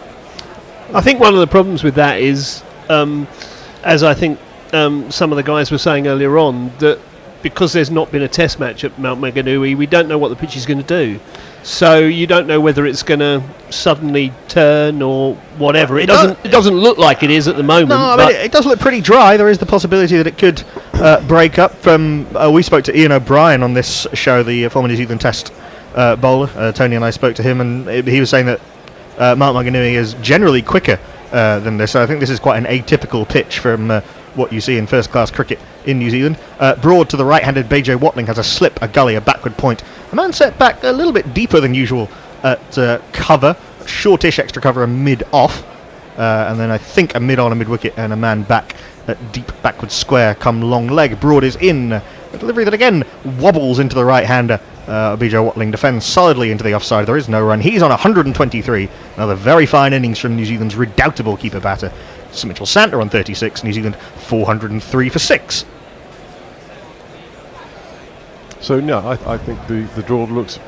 I think one of the problems with that is, as I think some of the guys were saying earlier on, that because there's not been a test match at Mount Maunganui, we don't know what the pitch is going to do. So you don't know whether it's going to suddenly turn or whatever. It doesn't look like it is at the moment. No, I mean, it does look pretty dry. There is the possibility that it could break up. We spoke to Ian O'Brien on this show, the former New Zealand Test bowler. Tony and I spoke to him, and he was saying that Mount Maunganui is generally quicker than this. So I think this is quite an atypical pitch from what you see in first-class cricket in New Zealand. Broad to the right-handed BJ Watling has a slip, a gully, a backward point. A man set back a little bit deeper than usual at cover, shortish extra cover, a mid-off, and then I think a mid-on, a mid-wicket, and a man back at deep backward square come long leg. Broad is in. A delivery that again wobbles into the right-hander BJ Watling defends solidly into the offside. There is no run. He's on 123. Another very fine innings from New Zealand's redoubtable keeper batter. Sir Mitchell Santner on 36. New Zealand 403 for 6. So, no, I think the draw looks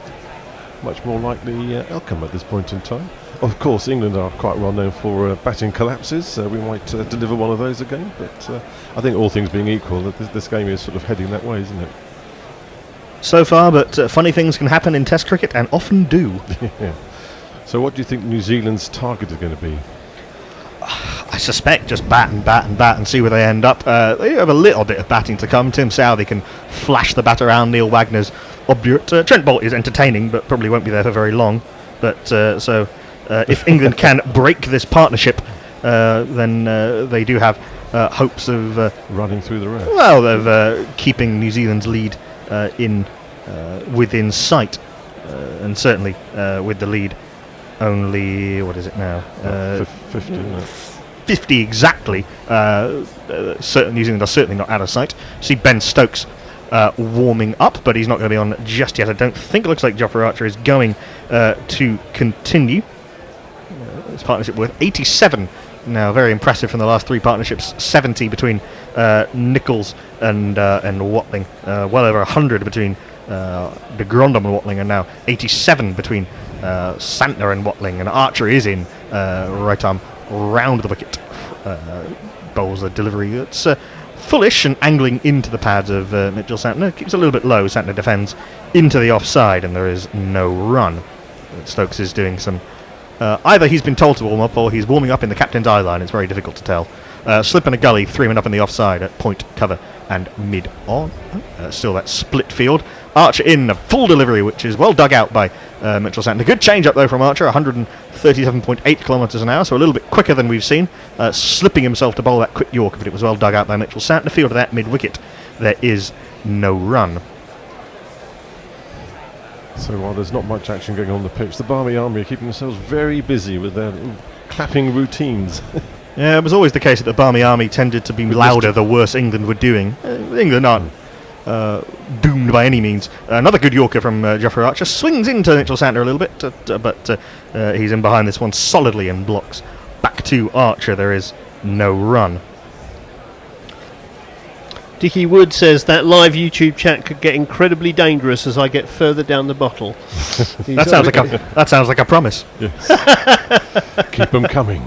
much more like the outcome at this point in time. Of course, England are quite well known for batting collapses. We might deliver one of those again, but I think all things being equal, this game is sort of heading that way, isn't it? So far, but funny things can happen in Test cricket, and often do. Yeah. So what do you think New Zealand's target is going to be? I suspect just bat and see where they end up. They have a little bit of batting to come. Tim Southey can flash the bat around Neil Wagner's obdurate. Trent Bolt is entertaining, but probably won't be there for very long. But if England can break this partnership, then they do have hopes of running through the rest. Well, of keeping New Zealand's lead within sight, and certainly with the lead only, what is it now? 50. 50 exactly. New Zealand are certainly not out of sight. See Ben Stokes warming up, but he's not going to be on just yet. I don't think it looks like Jofra Archer is going to continue. This partnership worth 87 now, very impressive from the last 3 partnerships. 70 between Nichols and Watling, well over 100 between de Grandom and Watling, and now 87 between Santner and Watling. And Archer is in right arm round the wicket, bowls a delivery that's fullish and angling into the pads of Mitchell Santner. Keeps a little bit low. Santner defends into the offside, and there is no run. Stokes is doing some either he's been told to warm up or he's warming up in the captain's eye line. It's very difficult to tell. Slip and a gully, 3 men up in the offside at point, cover and mid on. Still that split field. Archer in a full delivery, which is well dug out by Mitchell Santner. Good change up though from Archer, 137.8 kilometres an hour, so a little bit quicker than we've seen. Slipping himself to bowl that quick Yorker, but it was well dug out by Mitchell Santner. Field of that mid wicket. There is no run. So while there's not much action going on the pitch, the Barmy Army are keeping themselves very busy with their clapping routines. Yeah, it was always the case that the Barmy Army tended to be louder the worse England were doing. England aren't doomed by any means. Another good Yorker from Jofra Archer. Swings into Mitchell Santner a little bit, but he's in behind this one solidly and blocks. Back to Archer, there is no run. Dickie Wood says that live YouTube chat could get incredibly dangerous as I get further down the bottle. That sounds like a promise. Yes. Keep them coming.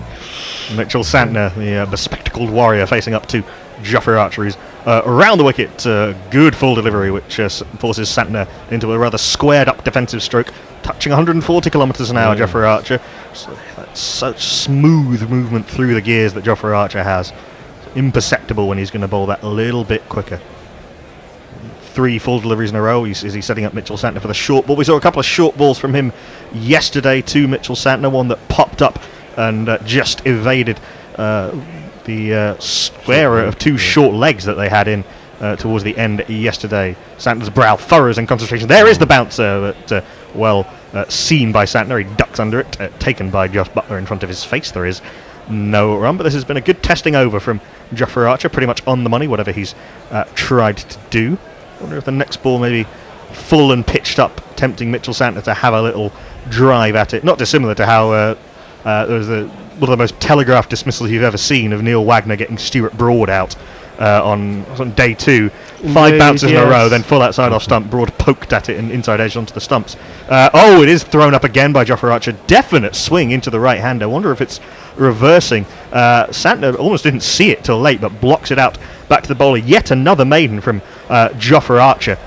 Mitchell Santner, the bespectacled warrior, facing up to Jofra Archer, who's around the wicket. Good full delivery, which forces Santner into a rather squared-up defensive stroke, touching 140 kilometres an hour. Jofra Archer, that's such smooth movement through the gears that Jofra Archer has. Imperceptible when he's going to bowl that a little bit quicker. 3 full deliveries in a row. Is he setting up Mitchell Santner for the short ball? We saw a couple of short balls from him yesterday to Mitchell Santner, one that popped up and just evaded the square of 2 short legs that they had in towards the end yesterday. Santner's brow furrows in concentration. There is the bouncer, but well seen by Santner. He ducks under it, taken by Josh Butler in front of his face. There is no run, but this has been a good testing over from Jofra Archer, pretty much on the money, whatever he's tried to do. I wonder if the next ball maybe full and pitched up, tempting Mitchell Santner to have a little drive at it. Not dissimilar to how there was one of the most telegraphed dismissals you've ever seen of Neil Wagner getting Stuart Broad out on day 2. 5 bounces in a row, then full outside off stump. Broad poked at it and inside edge onto the stumps. It is thrown up again by Jofra Archer. Definite swing into the right hand. I wonder if it's reversing. Santner almost didn't see it till late, but blocks it out back to the bowler. Yet another maiden from Jofra Archer.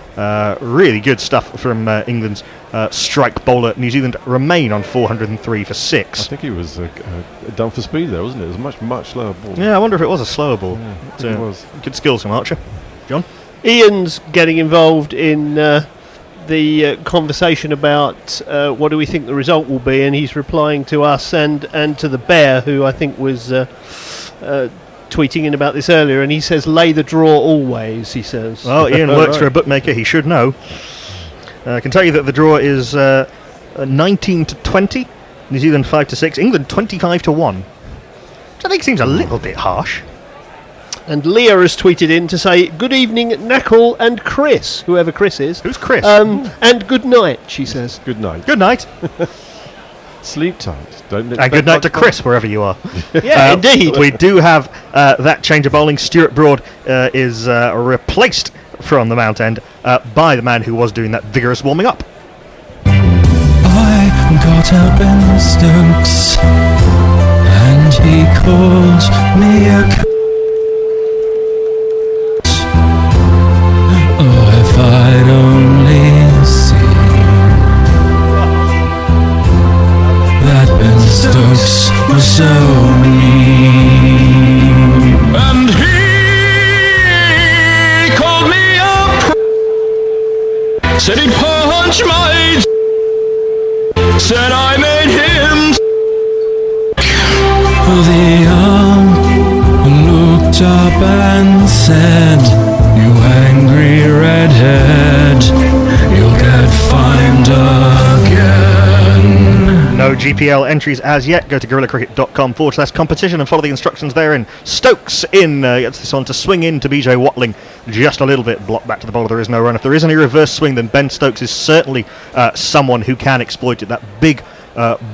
Really good stuff from England's strike bowler. New Zealand remain on 403 for 6. I think he was done for speed there, wasn't it? It was much slower ball. Yeah, I wonder if it was a slower ball. Yeah, it was. Good skills from Archer. John? Ian's getting involved in the conversation about what do we think the result will be, and he's replying to us and to the Bear, who I think was tweeting in about this earlier, and he says lay the draw always, he says. Well, Ian works for a bookmaker, he should know. I can tell you that the draw is 19 to 20, New Zealand 5 to 6, England 25 to 1, which I think seems a little bit harsh. And Leah has tweeted in to say, good evening, Knackle and Chris, whoever Chris is. Who's Chris? And good night, she says. Good night. Good night. Sleep tight. Don't let And good night to Chris, wherever you are. Yeah, indeed. We do have that change of bowling. Stuart Broad is replaced from the Mount End by the man who was doing that vigorous warming up. I got up in Stokes, and he called me a oh, if I'd only seen that Ben Stokes was so mean. And he called me up, said he'd punch my said I made him. The young looked up and said, you angry redhead, you'll get fined again. No GPL entries as yet. Go to guerrillacricket.com/competition and follow the instructions there. And Stokes in gets this on to swing in to BJ Watling just a little bit. Block back to the bowler. There is no run. If there is any reverse swing, then Ben Stokes is certainly someone who can exploit it. That big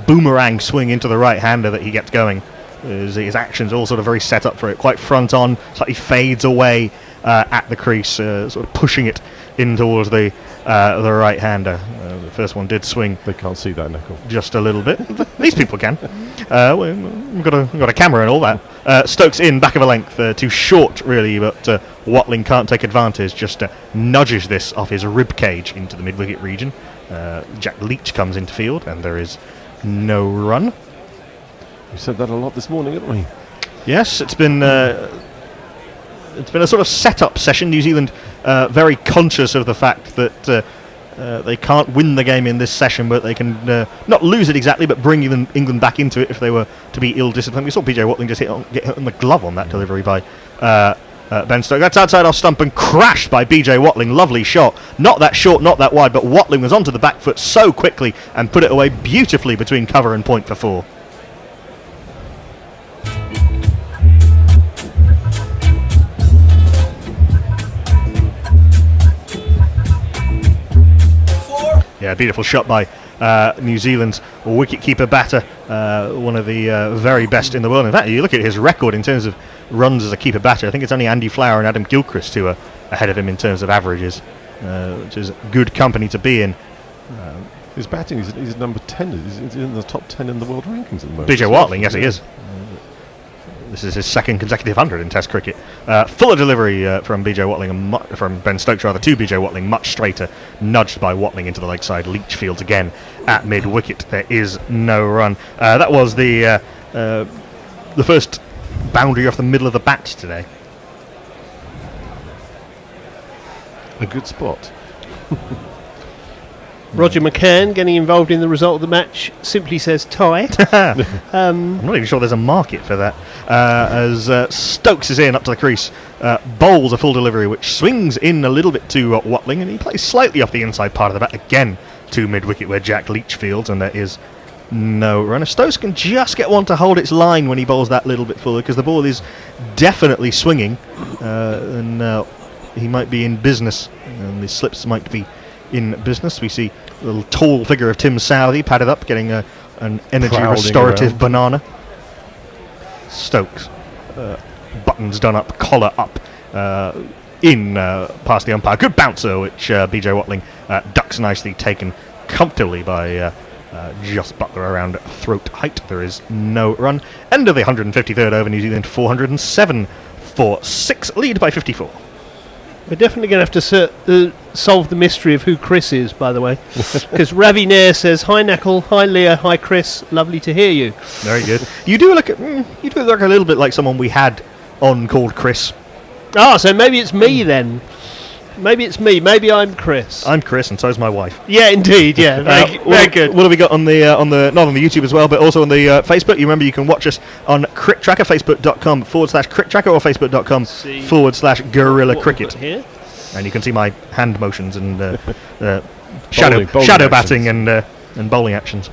boomerang swing into the right-hander that he gets going. His actions all sort of very set up for it. Quite front on, slightly fades away at the crease, sort of pushing it in towards the right-hander. The first one did swing. They can't see that, Nickel. Just a little bit. These people can. We've got a camera and all that. Stokes in, back of a length, too short really, but Watling can't take advantage. Just nudges this off his rib cage into the mid-wicket region. Jack Leach comes into field, and there is no run. We said that a lot this morning, haven't we? Yes, it's been a sort of set-up session. New Zealand very conscious of the fact that they can't win the game in this session, but they can not lose it exactly, but bring England back into it if they were to be ill-disciplined. We saw BJ Watling just get hit on the glove on that delivery by Ben Stokes. That's outside off stump and crashed by BJ Watling. Lovely shot. Not that short, not that wide, but Watling was onto the back foot so quickly and put it away beautifully between cover and point for 4. Yeah, beautiful shot by New Zealand's wicket-keeper batter, one of the very best in the world. In fact, you look at his record in terms of runs as a keeper batter, I think it's only Andy Flower and Adam Gilchrist who are ahead of him in terms of averages, which is good company to be in. His batting, he's number 10, he's in the top 10 in the world rankings at the moment. BJ Watling, yes he is. This is his second consecutive 100 in Test cricket. Fuller delivery from BJ Watling, from Ben Stokes rather, to BJ Watling, much straighter, nudged by Watling into the leg side. Leach fields again at mid-wicket. There is no run. That was the first boundary off the middle of the bat today. A good spot. Roger McCann getting involved in the result of the match simply says tie. I'm not even sure there's a market for that. As Stokes is in up to the crease, bowls a full delivery which swings in a little bit to Watling, and he plays slightly off the inside part of the bat again to mid-wicket where Jack Leach fields, and there is no run. If Stokes can just get one to hold its line when he bowls that little bit fuller, because the ball is definitely swinging, and he might be in business, and the slips might be in business. We see a little tall figure of Tim Southey padded up, getting an energy Prowling restorative around. banana. Stokes, buttons done up, collar up, in past the umpire. Good bouncer, which BJ Watling ducks nicely, taken comfortably by Joss Butler around throat height. There is no run. End of the 153rd over. New Zealand 407 for 6, lead by 54. We're definitely going to have to solve the mystery of who Chris is, by the way. Because Ravi Nair says, hi Knackle, hi Leah, hi Chris, lovely to hear you. Very good. You do look a little bit like someone we had on called Chris. Ah, so maybe it's me then. Maybe it's me. Maybe I'm Chris. I'm Chris, and so is my wife. Yeah, indeed. Yeah, very good. What have we got on the not on the YouTube as well, but also on the Facebook? You remember you can watch us on Crick Tracker, facebook.com/Crick Tracker, or facebook.com/Guerrilla Cricket. Here. And you can see my hand motions and Bowling shadow actions. batting and bowling actions.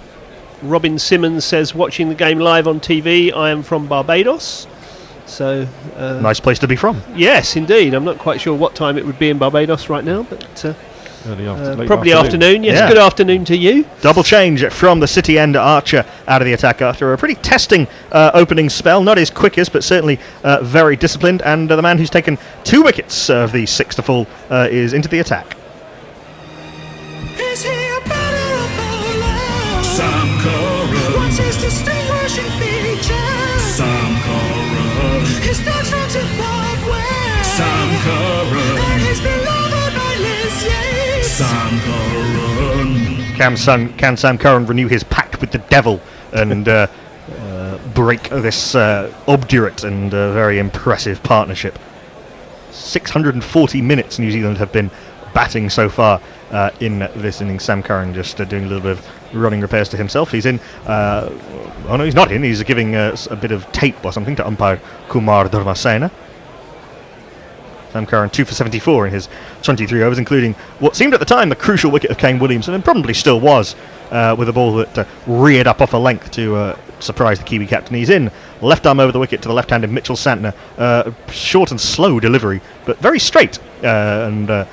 Robin Simmons says, watching the game live on TV. I am from Barbados. So Nice place to be from. yes, indeed. I'm not quite sure what time it would be in Barbados right now, but Late probably afternoon. Yes, Yeah. good afternoon to you. Double change from the City end. Archer out of the attack after a pretty testing opening spell. Not his quickest, but certainly very disciplined. And the man who's taken 2 wickets of the 6 to fall is into the attack. Is he a batter or bowler? Sam Curran. What's his distinguishing feature? Sam Curran. His dad's from Zimbabwe. Sam Curran. And he's beloved by Liz Yates. Sam Curran. Can Sam Curran renew his pact with the devil and break this obdurate and very impressive partnership? 640 minutes New Zealand have been batting so far in this innings. Sam Curran just doing a little bit of running repairs to himself. He's in. Oh no, he's not in. He's giving a bit of tape or something to umpire Kumar Dharmasena. Sam Curran 2 for 74 in his 23 overs, including what seemed at the time the crucial wicket of Kane Williamson, and probably still was, with a ball that reared up off a length to surprise the Kiwi captain. He's in. Left arm over the wicket to the left-handed Mitchell Santner. Short and slow delivery, but very straight. Mitchell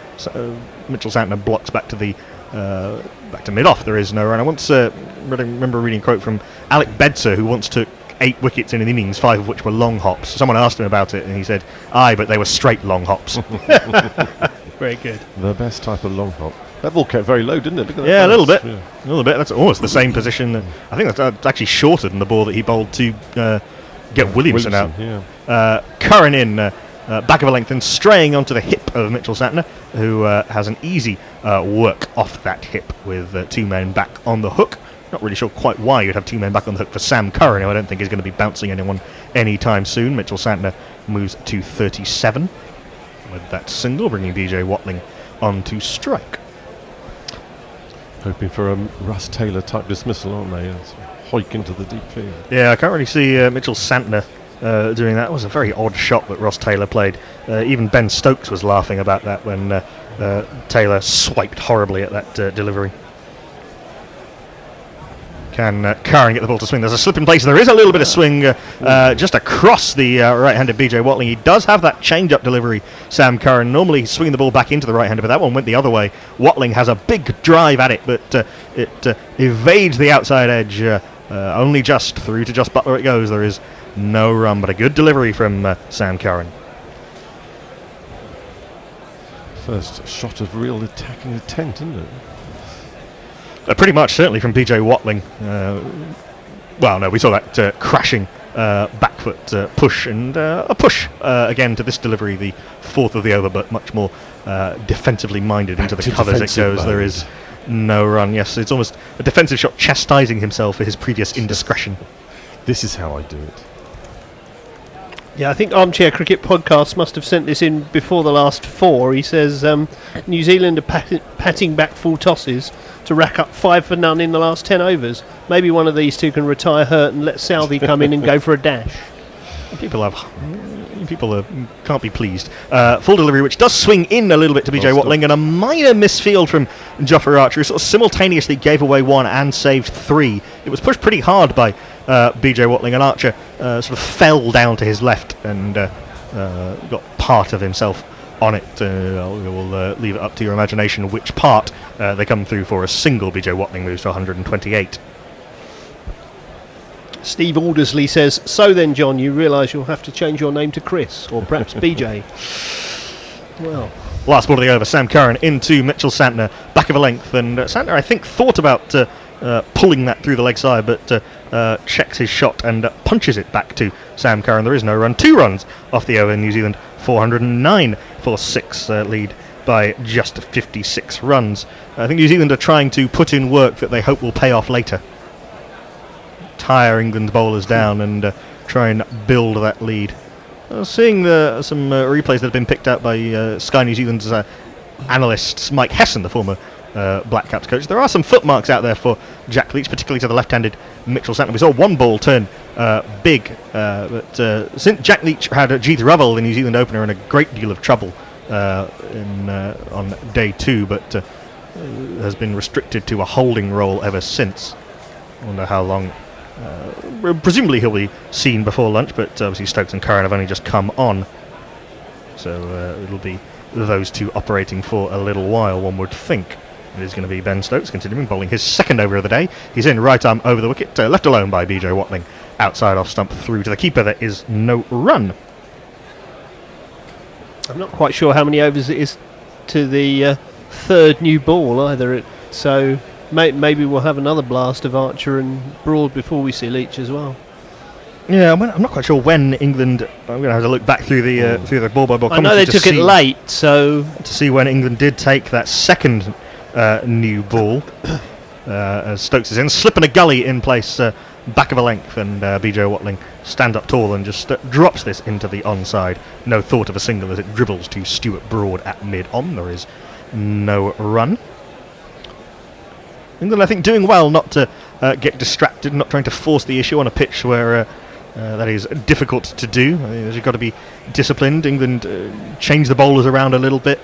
Santner blocks back to the back to mid-off. There is no run. I once remember reading a quote from Alec Bedser, who once took 8 wickets in an innings, 5 of which were long hops. Someone asked him about it, and he said, "Aye, but they were straight long hops." Very good. The best type of long hop. That ball kept very low, didn't it? Look at that Yeah, a little bounce. bit. A little bit. That's almost the same position. I think that's actually shorter than the ball that he bowled to get Williamson out. Yeah. Curran in, back of a length and straying onto the hip of Mitchell Santner, who has an easy work off that hip with 2 men back on the hook. Not really sure quite why you'd have 2 men back on the hook for Sam Curran, who I don't think is going to be bouncing anyone anytime soon. Mitchell Santner moves to 37 with that single, bringing BJ Watling on to strike. Hoping for a Russ Taylor type dismissal, aren't they? Hoik into the deep field. Yeah, I can't really see Mitchell Santner doing that. It was a very odd shot that Ross Taylor played. Even Ben Stokes was laughing about that when Taylor swiped horribly at that delivery. Can Curran get the ball to swing? There's a slip in place. There is a little bit of swing just across the right-handed BJ Watling. He does have that change-up delivery, Sam Curran. Normally he's swinging the ball back into the right-hander, but that one went the other way. Watling has a big drive at it, but it evades the outside edge. Only just through to Just Butler it goes. There is no run, but a good delivery from Sam Curran. First shot of real attacking intent, isn't it? Pretty much, certainly from BJ Watling. Well, no, we saw that crashing back foot push, and a push again to this delivery, the 4th of the over, but much more defensively minded into the covers it goes. mode. There is no run. Yes, it's almost a defensive shot chastising himself for his previous indiscretion. This is how I do it. Yeah, I think Armchair Cricket Podcast must have sent this in before the last 4. He says New Zealand are patting back full tosses to rack up 5 for none in the last 10 overs. Maybe one of these two can retire hurt and let Southey come in and go for a dash. People can't be pleased. Full delivery, which does swing in a little bit to BJ Watling, and a minor misfield from Jofra Archer, who sort of simultaneously gave away 1 and saved 3. It was pushed pretty hard by BJ Watling, and Archer sort of fell down to his left and got part of himself on it. We'll leave it up to your imagination which part they come through for. A single. BJ Watling moves to 128. Steve Aldersley says, so then, John, you realise you'll have to change your name to Chris, or perhaps BJ. Well, last ball of the over, Sam Curran into Mitchell Santner, back of a length, and Santner, I think, thought about pulling that through the leg side, but checks his shot and punches it back to Sam Curran. There is no run. 2 runs off the over. New Zealand 409 for 6, lead by just 56 runs. I think New Zealand are trying to put in work that they hope will pay off later. Tire England's bowlers down and try and build that lead. Seeing some replays that have been picked out by Sky New Zealand's analyst Mike Hesson, the former Black Caps coach, there are some footmarks out there for Jack Leach, particularly to the left-handed Mitchell Santner. We saw one ball turn big, but since Jack Leach had Jeet Raval, the New Zealand opener, in a great deal of trouble on day 2, but has been restricted to a holding role ever since. I wonder how long Presumably he'll be seen before lunch, but obviously Stokes and Curran have only just come on. So it'll be those two operating for a little while, one would think. It is going to be Ben Stokes continuing bowling his second over of the day. He's in, right arm over the wicket, left alone by BJ Watling. Outside off stump through to the keeper. There is no run. I'm not quite sure how many overs it is to the third new ball either. So maybe we'll have another blast of Archer and Broad before we see Leach as well. Yeah, I'm not quite sure when England. I'm going to have to look back through the ball by ball. I know they took it late, so to see when England did take that second new ball. As Stokes is in, slipping a gully in place, back of a length, and BJ Watling stands up tall and just drops this into the onside. No thought of a single as it dribbles to Stuart Broad at mid-on. There is no run. England, I think, doing well not to get distracted, not trying to force the issue on a pitch where that is difficult to do. I think you've got to be disciplined. England change the bowlers around a little bit,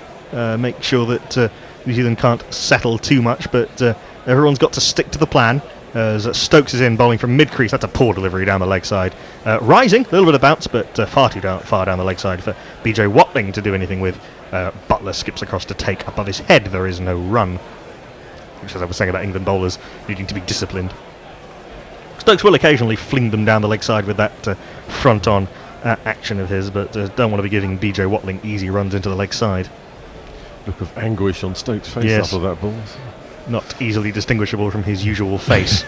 make sure that New Zealand can't settle too much, but everyone's got to stick to the plan. As Stokes is in, bowling from mid-crease. That's a poor delivery down the leg side. Rising, a little bit of bounce, but far down the leg side for BJ Watling to do anything with. Butler skips across to take above his head. There is no run. Which, as I was saying about England bowlers needing to be disciplined. Stokes will occasionally fling them down the leg side with that front-on action of his, but don't want to be giving BJ Watling easy runs into the leg side. Look of anguish on Stokes' face Yes. after that ball. Not easily distinguishable from his usual face.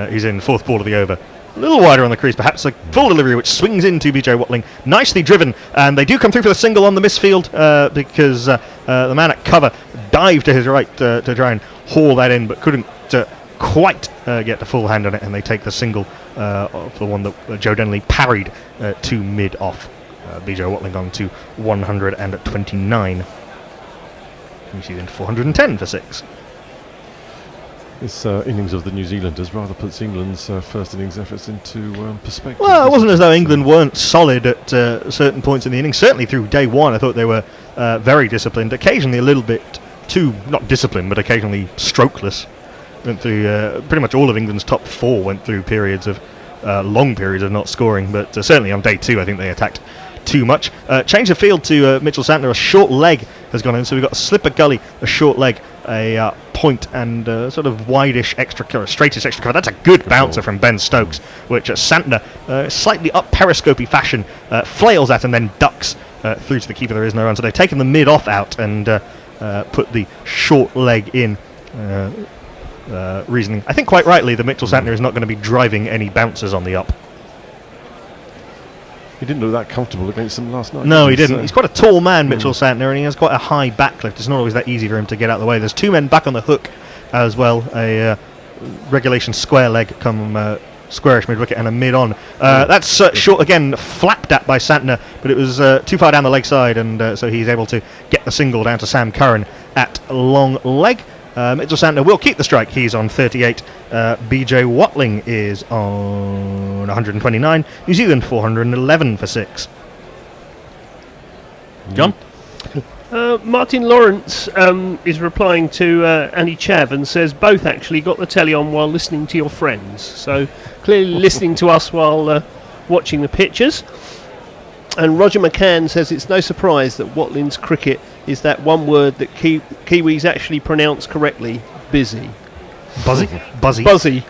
He's in, fourth ball of the over. A little wider on the crease, perhaps a full delivery which swings into BJ Watling. Nicely driven, and they do come through for the single on the misfield because the man at cover dived to his right to try and haul that in, but couldn't quite get the full hand on it, and they take the single of the one that Joe Denley parried to mid-off. BJ Watling on to 129. You see then 410 for 6. This innings of the New Zealanders rather puts England's first innings efforts into perspective. Well, it wasn't as though England weren't solid at certain points in the innings. Certainly through day one, I thought they were very disciplined. Occasionally a little bit too, not disciplined, but occasionally strokeless. Went through pretty much all of England's top four went through periods of long periods of not scoring. But certainly on day two, I think they attacked too much. Change of field to Mitchell Santner. A short leg has gone in, so we've got a slipper gully, a short leg, a point, and sort of wideish extra cover, straightish extra cover. That's a good bouncer from Ben Stokes, which Santner, slightly up periscopy fashion, flails at and then ducks through to the keeper. There is no run, so they've taken the mid-off out and put the short leg in. Reasoning, I think quite rightly, that Mitchell Santner is not going to be driving any bouncers on the up. He didn't look that comfortable against them last night. No, he didn't. He's quite a tall man, Mitchell Santner, and he has quite a high backlift. It's not always that easy for him to get out of the way. There's two men back on the hook as well. A regulation square leg come squarish mid-wicket and a mid-on. That's short again, flapped at by Santner, but it was too far down the leg side, and so he's able to get the single down to Sam Curran at long leg. Mitchell Santner will keep the strike. He's on 38. BJ Watling is on 129. New Zealand 411 for 6. John? Martin Lawrence is replying to Andy Chav and says both actually got the telly on while listening to your friends. So clearly listening to us while watching the pictures. And Roger McCann says it's no surprise that Watling's cricket is that one word that Kiwis actually pronounce correctly: busy. Buzzy? Buzzy.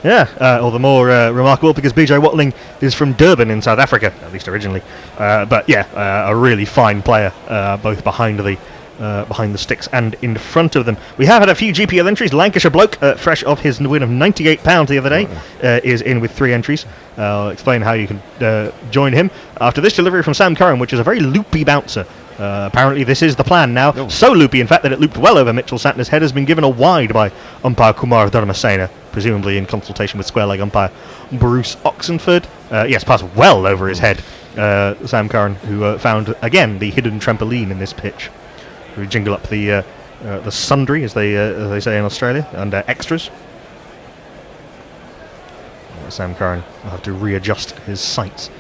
Yeah, all the more remarkable because BJ Watling is from Durban in South Africa, at least originally. But yeah, a really fine player, both behind the sticks and in front of them. We have had a few GPL entries. Lancashire bloke, fresh off his win of £98 the other day, is in with 3 entries. I'll explain how you can join him after this delivery from Sam Curran, which is a very loopy bouncer. Apparently this is the plan now. Oh. So loopy, in fact, that it looped well over Mitchell Santner's head. Has been given a wide by umpire Kumar Dharmasena, presumably in consultation with square leg umpire Bruce Oxenford. Yes, passed well over his head. Sam Curran, who found again the hidden trampoline in this pitch. We jingle up the sundry, as they say in Australia, under extras. Sam Curran will have to readjust his sights.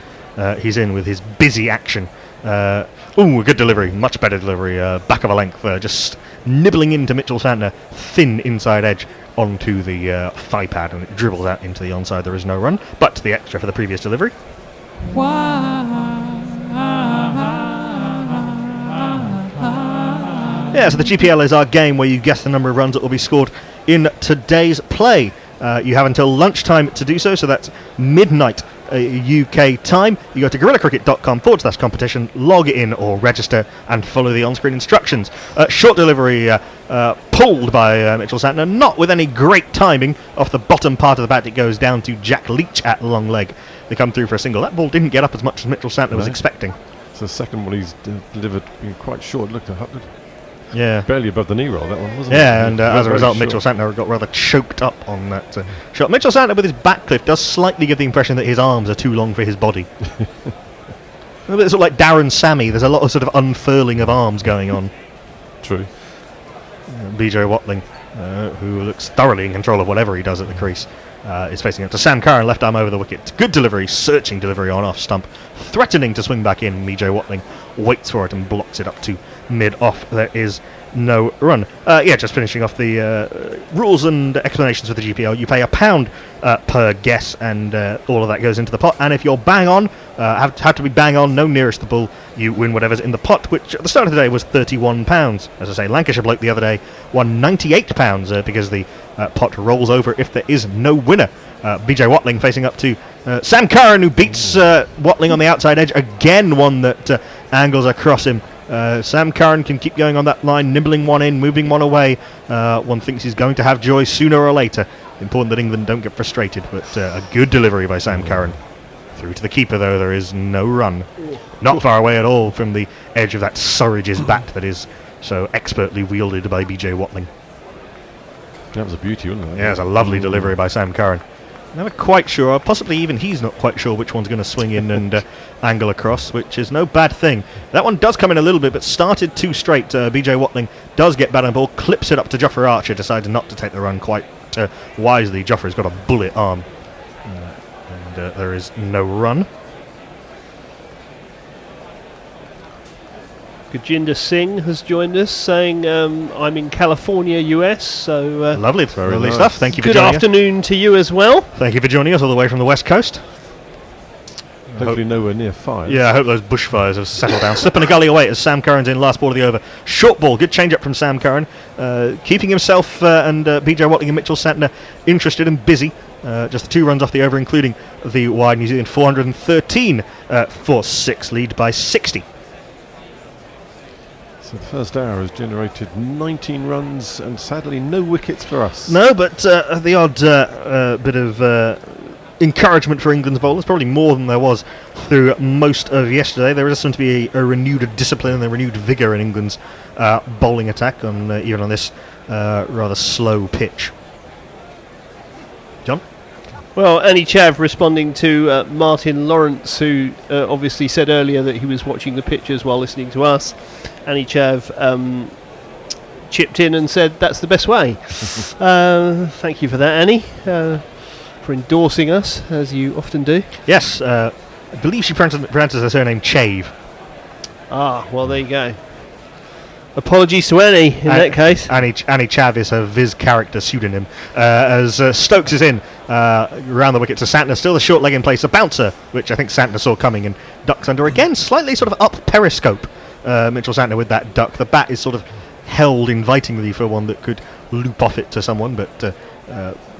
He's in with his busy action. A good delivery, much better delivery. Back of a length, just nibbling into Mitchell Santner, thin inside edge. onto the thigh pad, and it dribbles out into the onside. There is no run, but the extra for the previous delivery. Yeah, so the GPL is our game where you guess the number of runs that will be scored in today's play. You have until lunchtime to do so that's midnight UK time. You go to gorillacricket.com/competition, log in or register, and follow the on-screen instructions. Short delivery pulled by Mitchell Santner, not with any great timing. Off the bottom part of the bat, it goes down to Jack Leach at long leg. They come through for a single. That ball didn't get up as much as Mitchell Santner was expecting. So the second one he's delivered quite short. Looked at Yeah. barely above the knee roll, that one, wasn't it? Yeah, and as a Very result, short. Mitchell Santner got rather choked up on that shot. Mitchell Santner with his back cliff does slightly give the impression that his arms are too long for his body. A bit sort of like Darren Sammy. There's a lot of sort of unfurling of arms going on. True. BJ Watling, who looks thoroughly in control of whatever he does at the crease, is facing up to Sam Curran, left arm over the wicket. Good delivery, searching delivery on off stump, threatening to swing back in. BJ Watling waits for it and blocks it up to mid-off. There is no run. Just finishing off the rules and explanations for the GPL. You pay £1 per guess, and all of that goes into the pot. And if you're bang on, have to be bang on, no nearest the bull, you win whatever's in the pot, which at the start of the day was £31. As I say, Lancashire bloke the other day won £98 because the pot rolls over if there is no winner. BJ Watling facing up to Sam Curran, who beats Watling on the outside edge. Again, one that angles across him. Sam Curran can keep going on that line, nibbling one in, moving one away. One thinks he's going to have joy sooner or later. Important that England don't get frustrated, but a good delivery by Sam Curran. Through to the keeper, though, there is no run. Not far away at all from the edge of that Surridge's bat that is so expertly wielded by BJ Watling. That was a beauty, wasn't it? Yeah, it's a lovely delivery by Sam Curran. Never quite sure, possibly even he's not quite sure which one's going to swing in and angle across, which is no bad thing. That one does come in a little bit, but started too straight. BJ Watling does get bat on the ball, clips it up to Jofra Archer, decides not to take the run quite wisely. Jofra's got a bullet arm, and there is no run. Gajinder Singh has joined us, saying I'm in California, US. So lovely nice. stuff. Thank you for good joining afternoon to you as well. Thank you for joining us all the way from the west coast. Hopefully nowhere near fires. Yeah, I hope those bushfires have settled down. Slipping a gully away as Sam Curran's in, last ball of the over. Short ball, good change up from Sam Curran. Keeping himself and BJ Watling and Mitchell Santner interested and busy. Just the 2 runs off the over, including the wide. New Zealand 413 for 6, lead by 60. So the first hour has generated 19 runs and sadly no wickets for us. No, but the odd bit of encouragement for England's bowlers, probably more than there was through most of yesterday. There does seem to be a renewed discipline and a renewed vigour in England's bowling attack, even on this rather slow pitch. John? Well, Annie Chav responding to Martin Lawrence, who obviously said earlier that he was watching the pictures while listening to us. Annie Chav chipped in and said that's the best way. Thank you for that, Annie, for endorsing us, as you often do. Yes, I believe she pronounces her surname Chave. Ah, well, there you go. Apologies to Annie in that case. Annie Chav is her Viz character pseudonym. As Stokes is in around the wicket to Santner, still the short leg in place, a bouncer, which I think Santner saw coming and ducks under again, slightly sort of up periscope. Mitchell Santner with that duck. The bat is sort of held invitingly for one that could loop off it to someone, but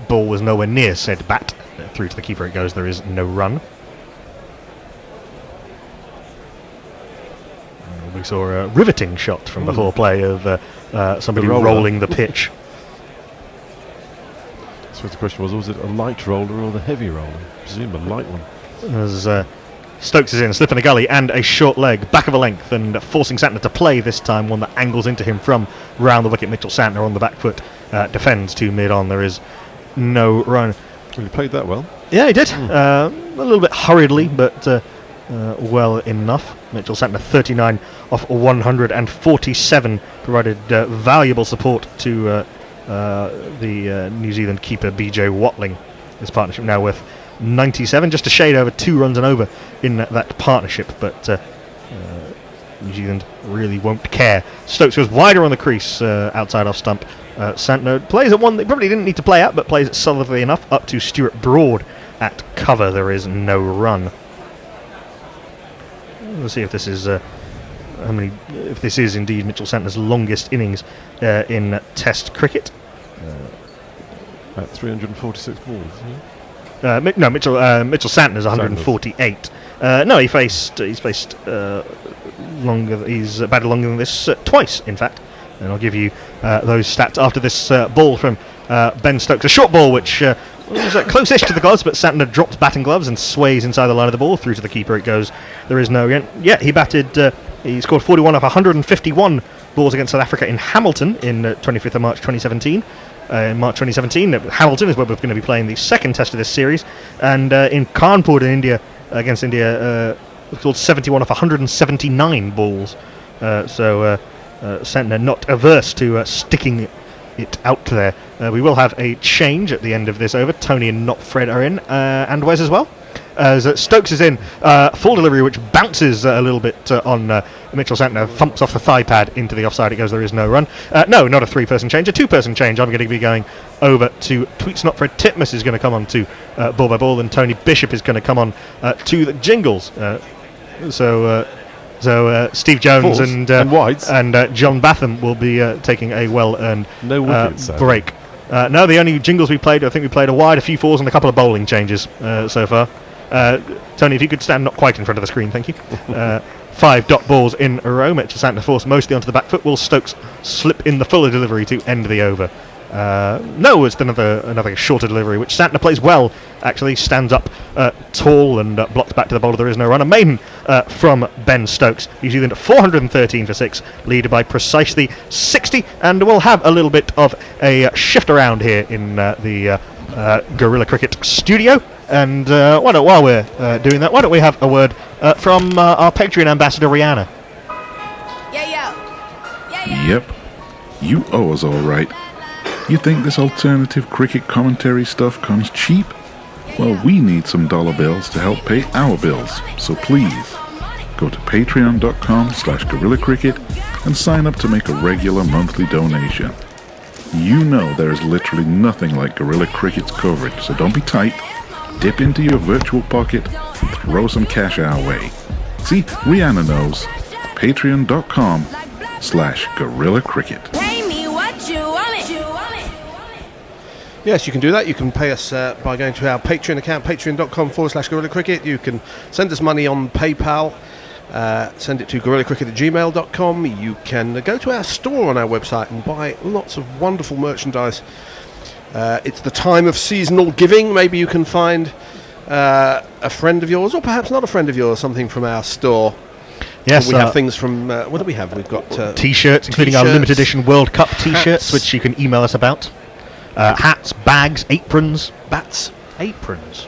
ball was nowhere near said bat. Through to the keeper it goes. There is no run. We saw a riveting shot from the foreplay of somebody rolling the pitch. So the question was it a light roller or the heavy roller? I presume a light one. As Stokes is in, slip in a gully and a short leg, back of a length, and forcing Santner to play this time, one that angles into him from round the wicket. Mitchell Santner on the back foot defends to mid-on. There is no run. Well, he played that well. Yeah, he did. A little bit hurriedly, but well enough. Mitchell Santner 39 off 147, provided valuable support to the New Zealand keeper BJ Watling. This partnership now worth 97, just a shade over 2 runs and over in that partnership, but New Zealand really won't care. Stokes goes wider on the crease outside off stump, Santner plays at one they probably didn't need to play at, but plays it solidly enough up to Stuart Broad at cover. There is no run. We'll see if this is if this is indeed Mitchell Santner's longest innings in Test cricket. About 346 balls. No, Mitchell Santner's 148. No, he's faced longer. He's batted longer than this twice, in fact. And I'll give you those stats after this ball from Ben Stokes. A short ball which was close-ish to the gloves, but Santner drops batting gloves and sways inside the line of the ball. Through to the keeper it goes. There is no... Yeah, he batted... he scored 41 of 151 balls against South Africa in Hamilton in 25th of March 2017. In March 2017, Hamilton is where we're going to be playing the second test of this series. And in Kanpur in India, against India, scored 71 of 179 balls. Santner not averse to sticking it out there. We will have a change at the end of this over. Tony and not Fred are in, and Wes as well. As Stokes is in, full delivery which bounces a little bit on Mitchell Santner, thumps off the thigh pad into the offside. It goes, there is no run. No, not a three-person change, a two-person change. I'm going to be going over to Tweets Not Fred. Titmus is going to come on to Ball by Ball, and Tony Bishop is going to come on to the Jingles. So Steve Jones and Whites and John Batham will be taking a well-earned no wickets, break. No, the only Jingles we played, I think we played a wide, a few fours, and a couple of bowling changes so far. Tony, if you could stand not quite in front of the screen, thank you. 5 dot balls in a row. Mitchell Santner forced mostly onto the back foot. Will Stokes slip in the fuller delivery to end the over? No, it's another shorter delivery, which Santner plays well. Actually, stands up tall and blocks back to the bowler. There is no run. A maiden from Ben Stokes. New Zealand at 413 for 6, leaded by precisely 60. And we'll have a little bit of a shift around here in the Gorilla Cricket studio. And while we're doing that, why don't we have a word from our Patreon ambassador, Rihanna? Yep, you owe us all right. You think this alternative cricket commentary stuff comes cheap? Well, we need some dollar bills to help pay our bills, so please go to patreon.com/GorillaCricket and sign up to make a regular monthly donation. You know there is literally nothing like Gorilla Cricket's coverage, so don't be tight. Dip into your virtual pocket and throw some cash our way. See, Rihanna knows. Patreon.com/GorillaCricket. Yes, you can do that. You can pay us by going to our Patreon account, patreon.com/GorillaCricket. You can send us money on PayPal. Send it to gorillacricket@gmail.com. You can go to our store on our website and buy lots of wonderful merchandise. It's the time of seasonal giving. Maybe you can find a friend of yours, or perhaps not a friend of yours, something from our store. Yes, we have things from... what do we have? We've got... T-shirts, including our limited edition World Cup T-shirts, which you can email us about. Hats, bags, aprons. Bats. Aprons.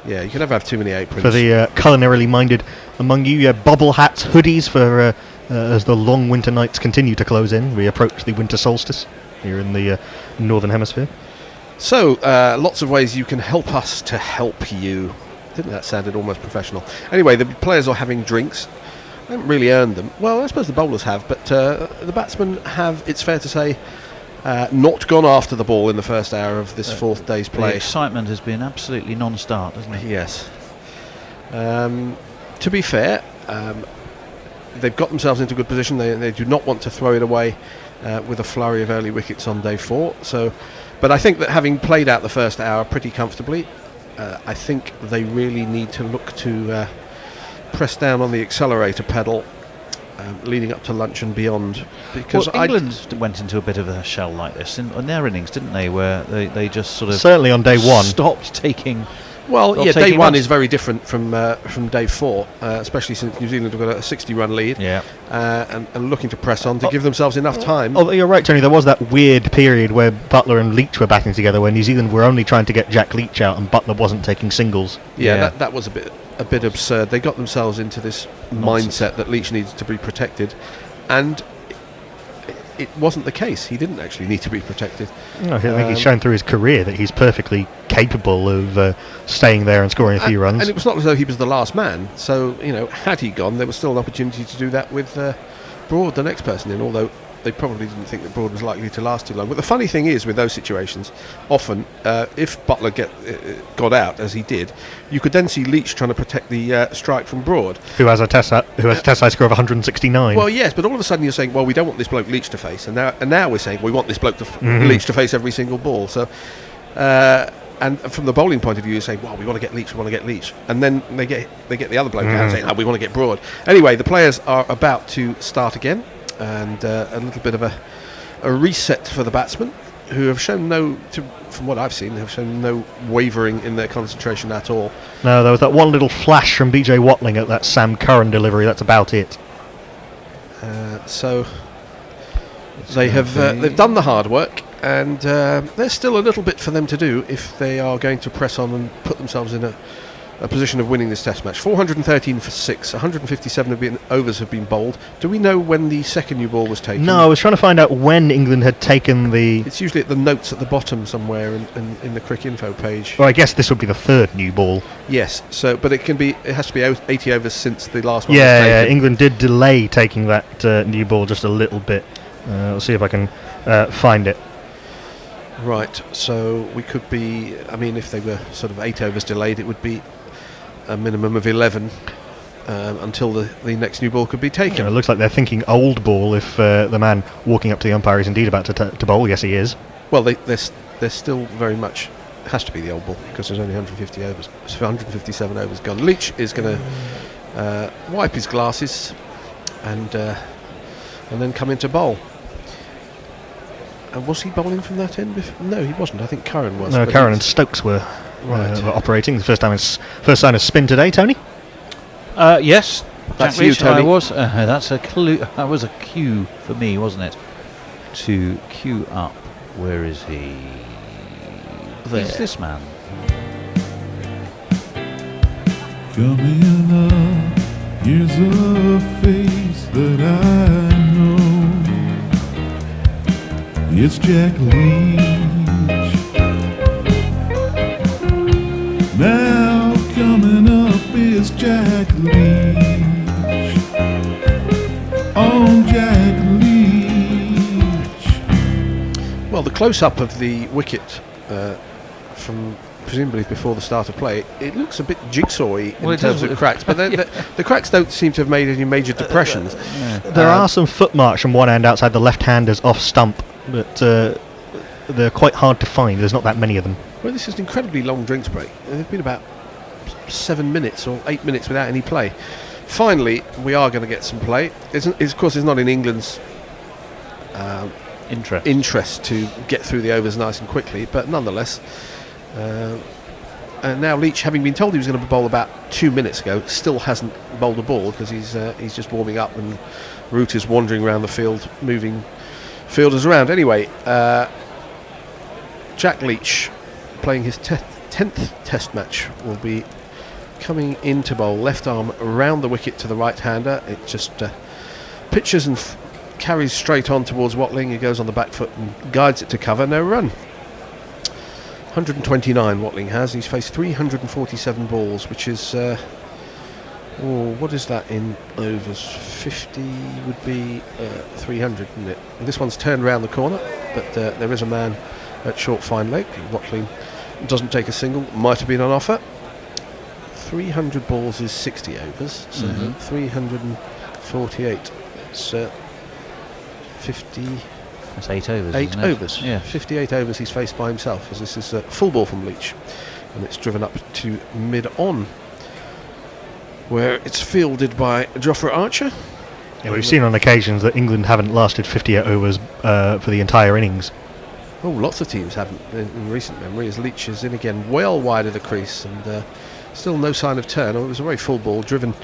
Yeah, you can never have too many aprons. For the culinarily minded among you, bobble hats, hoodies for as the long winter nights continue to close in. We approach the winter solstice here in the northern hemisphere. So, lots of ways you can help us to help you. Didn't that sounded almost professional? Anyway, the players are having drinks. They haven't really earned them. Well, I suppose the bowlers have, but the batsmen have, it's fair to say, not gone after the ball in the first hour of this fourth day's play. The excitement has been absolutely non-start, hasn't it? Yes. To be fair, they've got themselves into a good position. They do not want to throw it away with a flurry of early wickets on day 4. But I think that having played out the first hour pretty comfortably, I think they really need to look to press down on the accelerator pedal leading up to lunch and beyond. Because England went into a bit of a shell like this in their innings, didn't they? Where they just sort of certainly on day 1 stopped taking. Well, yeah, day 1 runs. is very different from day 4, especially since New Zealand have got a 60-run lead. Yeah, and looking to press on to give themselves enough time. Oh, you're right, Tony. There was that weird period where Butler and Leach were batting together, where New Zealand were only trying to get Jack Leach out, and Butler wasn't taking singles. Yeah. That was a bit absurd. They got themselves into this mindset that Leach needed to be protected, and it wasn't the case. He didn't actually need to be protected. No, I think he's shown through his career that he's perfectly capable of staying there and scoring a few runs. And it was not as though he was the last man. So, had he gone, there was still an opportunity to do that with Broad, the next person in, although they probably didn't think that Broad was likely to last too long. But the funny thing is, with those situations, often if Butler got out as he did, you could then see Leach trying to protect the strike from Broad, who has a test size score of 169. Well, yes, but all of a sudden you're saying, well, we don't want this bloke Leach to face, and now we're saying we want this bloke to Leach to face every single ball. So. And from the bowling point of view, you say, well, we want to get Leach, and then they get the other bloke out saying, we want to get Broad. Anyway, the players are about to start again, and a little bit of a reset for the batsmen, who have shown from what I've seen, have shown no wavering in their concentration at all. No, there was that one little flash from BJ Watling at that Sam Curran delivery. That's about it. So they've done the hard work. And there's still a little bit for them to do if they are going to press on and put themselves in a position of winning this test match. 413 for 6, 157 overs have been bowled. Do we know when the second new ball was taken? No, I was trying to find out when England had taken the... It's usually at the notes at the bottom somewhere in the Crick Info page. Well, I guess this would be the third new ball. Yes, but it has to be 80 overs since the last one was taken. Yeah, taken. England did delay taking that new ball just a little bit. I'll see if I can find it. Right, so we could be, if they were sort of 8 overs delayed, it would be a minimum of 11 until the next new ball could be taken. Yeah, it looks like they're thinking old ball if the man walking up to the umpire is indeed about to bowl. Yes, he is. Well, they're still very much, it has to be the old ball, because there's only 150 overs, so 157 overs gone. Leach is going to wipe his glasses and then come into bowl. And was he bowling from that end? No, he wasn't. I think Curran was. No, Curran and Stokes were operating. The first sign of spin today, Tony. Yes, that's you, Tony. I was. That's a clue. That was a cue for me, wasn't it? To cue up. Where is he? There. Who's this man? Coming up, here's a face that I know. It's Jack Leach. Now coming up is Jack Leach. Oh, Jack Leach. Well, the close-up of the wicket from presumably before the start of play, it looks a bit jigsaw-y in terms of cracks, but the cracks don't seem to have made any major depressions. There are some footmarks from one end outside the left-handers off stump, but they're quite hard to find. There's not that many of them. Well, this is an incredibly long drinks break. They've been about 7 minutes or 8 minutes without any play. Finally, we are going to get some play. Of course, it's not in England's interest to get through the overs nice and quickly, but nonetheless. And now Leach, having been told he was going to bowl about 2 minutes ago, still hasn't bowled a ball because he's just warming up, and Root is wandering around the field, moving fielders around. Anyway, Jack Leach, playing his 10th test match, will be coming into bowl, left arm round the wicket to the right-hander. It just pitches and carries straight on towards Watling. He goes on the back foot and guides it to cover. No run. 129 Watling has. He's faced 347 balls, which is what is that in overs? 50 would be 300, wouldn't it? And this one's turned round the corner, but there is a man at short fine leg. Watling doesn't take a single. Might have been on offer. 300 balls is 60 overs, so 348. It's 50. That's 8 overs. 8 isn't it? overs. Yeah. 58 overs he's faced by himself, as this is a full ball from Leach, and it's driven up to mid-on, where it's fielded by Jofra Archer. Yeah, we've seen on occasions that England haven't lasted 58 overs for the entire innings. Oh, lots of teams haven't in recent memory, as Leach is in again, well wide of the crease, and still no sign of turn. It was a very full ball, driven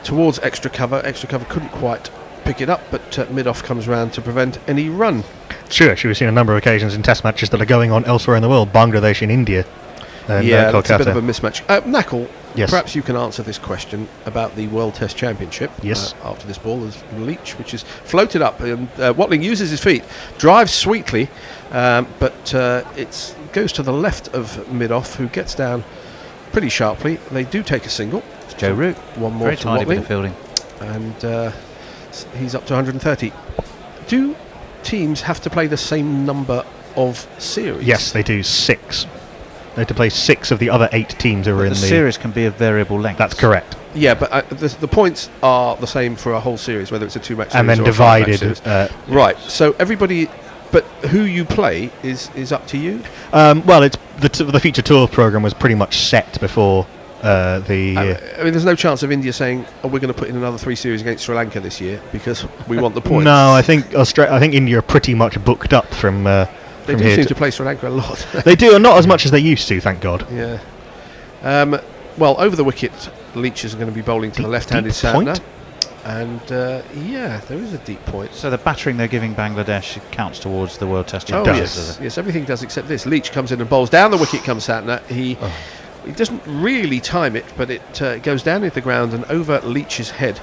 towards extra cover. Extra cover couldn't quite pick it up, but mid-off comes round to prevent any run. Sure, we've seen a number of occasions in test matches that are going on elsewhere in the world, Bangladesh and India. And that's a bit of a mismatch. Knuckle, yes. Perhaps you can answer this question about the World Test Championship. Yes. After this ball is Leach, which is floated up, and Watling uses his feet, drives sweetly, but it goes to the left of mid-off, who gets down pretty sharply. They do take a single. It's Joe Root. One more Very to tidy Watling. bit of fielding. And he's up to 130. Do teams have to play the same number of series. Yes, they do 6. They have to play 6 of the other 8 teams who are in the series can be of variable length. That's correct. Yeah, but the points are the same for a whole series, whether it's a 2-match series And then or a 5-match divided. series. Right. So everybody, but who you play is up to you. Well, it's the feature tour program was pretty much set before I mean, there's no chance of India saying, "Oh, we're going to put in another 3 series against Sri Lanka this year because we want the points." No, I think India are pretty much booked up from. They do seem to play Sri Lanka a lot. They do, and not as much as they used to, thank God. Yeah. Well, over the wicket, Leach is going to be bowling to the left-handed Santner. And, yeah, there is a deep point. So the battering they're giving Bangladesh counts towards the World Test Championship. Championship. Yes, everything does except this. Leach comes in and bowls. Down the wicket comes Santner. He doesn't really time it, but it goes down into the ground and over Leach's head.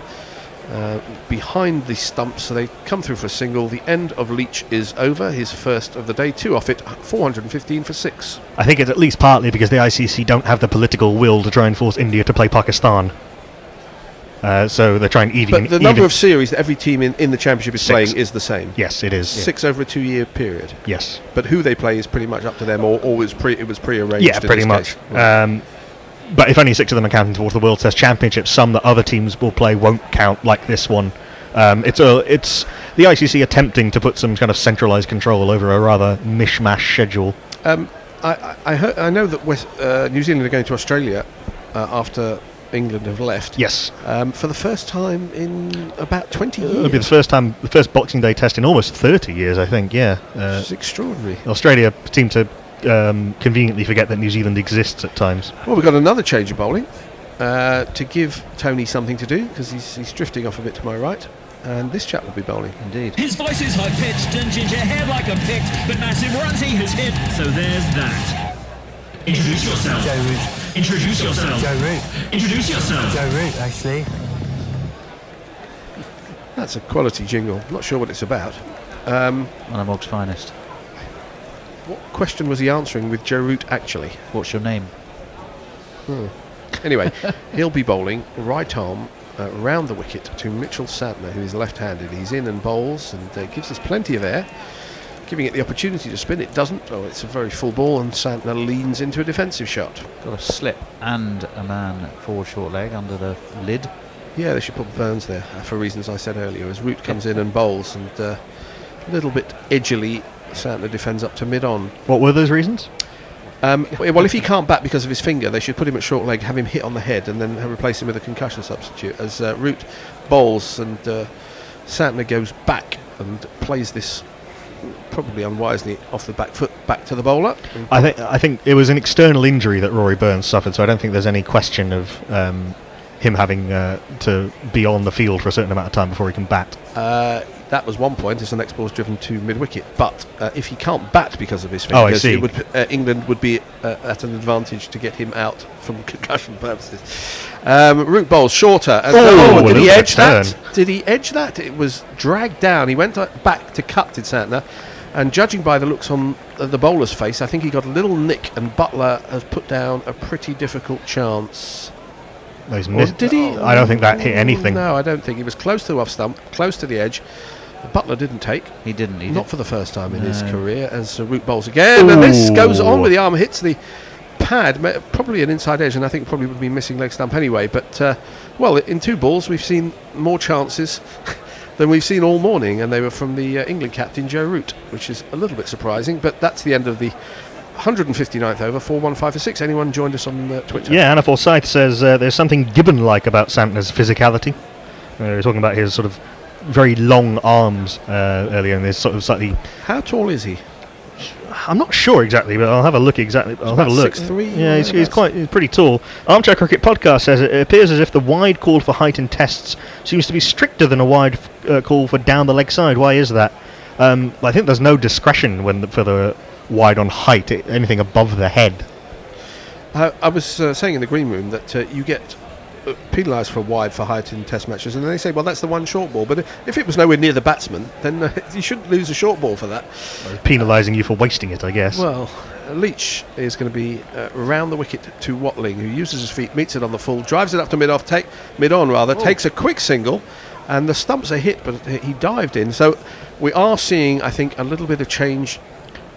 Behind the stumps, so they come through for a single. The end of Leach is over, his first of the day, 2 off it, 415 for 6. I think it's at least partly because the ICC don't have the political will to try and force India to play Pakistan. So they're trying even. But the number of series that every team in the championship is 6. playing is the same. Yes, it is. 6 over a 2-year period. Yes. But who they play is pretty much up to them, or it was pre-arranged. Yeah, pretty much. But if only 6 of them are counting towards the World Test Championship, some that other teams will play won't count, like this one. It's the ICC attempting to put some kind of centralised control over a rather mishmash schedule. I know that New Zealand are going to Australia after England have left. Yes. For the first time in about 20 years. It'll be the first Boxing Day test in almost 30 years, I think. Yeah. It's extraordinary. Australia seem to conveniently forget that New Zealand exists at times. Well, we've got another change of bowling to give Tony something to do because he's drifting off a bit to my right, and this chap will be bowling. Indeed. His voice is high-pitched and ginger hair like a pict, but massive runs he has hit, so there's that. Introduce yourself. Joe Root. Introduce yourself. Joe Root. Introduce yourself. Joe Root, actually. That's a quality jingle. Not sure what it's about. One of Mog's finest. What question was he answering with Joe Root actually? What's your name? Anyway, he'll be bowling right arm round the wicket to Mitchell Santner, who is left-handed. He's in and bowls and gives us plenty of air, giving it the opportunity to spin. It doesn't. Oh, it's a very full ball, and Santner leans into a defensive shot. Got a slip and a man forward short leg under the lid. Yeah, they should put Burns there for reasons I said earlier. As Root comes in and bowls, and a little bit edgily, Santner defends up to mid-on. What were those reasons? Well, if he can't bat because of his finger, they should put him at short leg, have him hit on the head, and then replace him with a concussion substitute. As Root bowls and Santner goes back and plays this probably unwisely off the back foot back to the bowler. I think it was an external injury that Rory Burns suffered, so I don't think there's any question of him having to be on the field for a certain amount of time before he can bat. That was one point, as the next ball is driven to mid-wicket. But if he can't bat because of his fingers, England would be at an advantage to get him out from concussion purposes. Root bowls shorter. And did he edge that? Did he edge that? It was dragged down. He went back to cut, did Santner. And judging by the looks on the bowler's face, I think he got a little nick, and Butler has put down a pretty difficult chance. Did he? I don't think that hit anything. No, I don't think. He was close to the off stump, close to the edge. Butler didn't take. He didn't. Not for the first time in his career, as Root bowls again. And this goes on with the arm, hits the pad, probably an inside edge, and I think probably would be missing leg stump anyway. But, well, in 2 balls, we've seen more chances than we've seen all morning, and they were from the England captain, Joe Root, which is a little bit surprising. But that's the end of the 159th over, 415 for 6. Anyone joined us on Twitter? Yeah, Anna Forsyth says there's something Gibbon-like about Santner's physicality. We're talking about his sort of very long arms earlier, and there's sort of slightly... How tall is he? I'm not sure exactly, but I'll have a look exactly. I'll have a look. 6'3". Yeah, he's pretty tall. Armchair Cricket Podcast says it appears as if the wide call for height in tests seems to be stricter than a wide call for down the leg side. Why is that? I think there's no discretion for the wide on height, anything above the head. I was saying in the green room that you get penalised for wide for height in test matches, and they say, well, that's the one short ball, but if it was nowhere near the batsman, then you shouldn't lose a short ball for that. Penalising you for wasting it, I guess. Well, Leach is going to be round the wicket to Watling, who uses his feet, meets it on the full, drives it up to mid-on, takes a quick single, and the stumps are hit, but he dived in. So we are seeing, I think, a little bit of change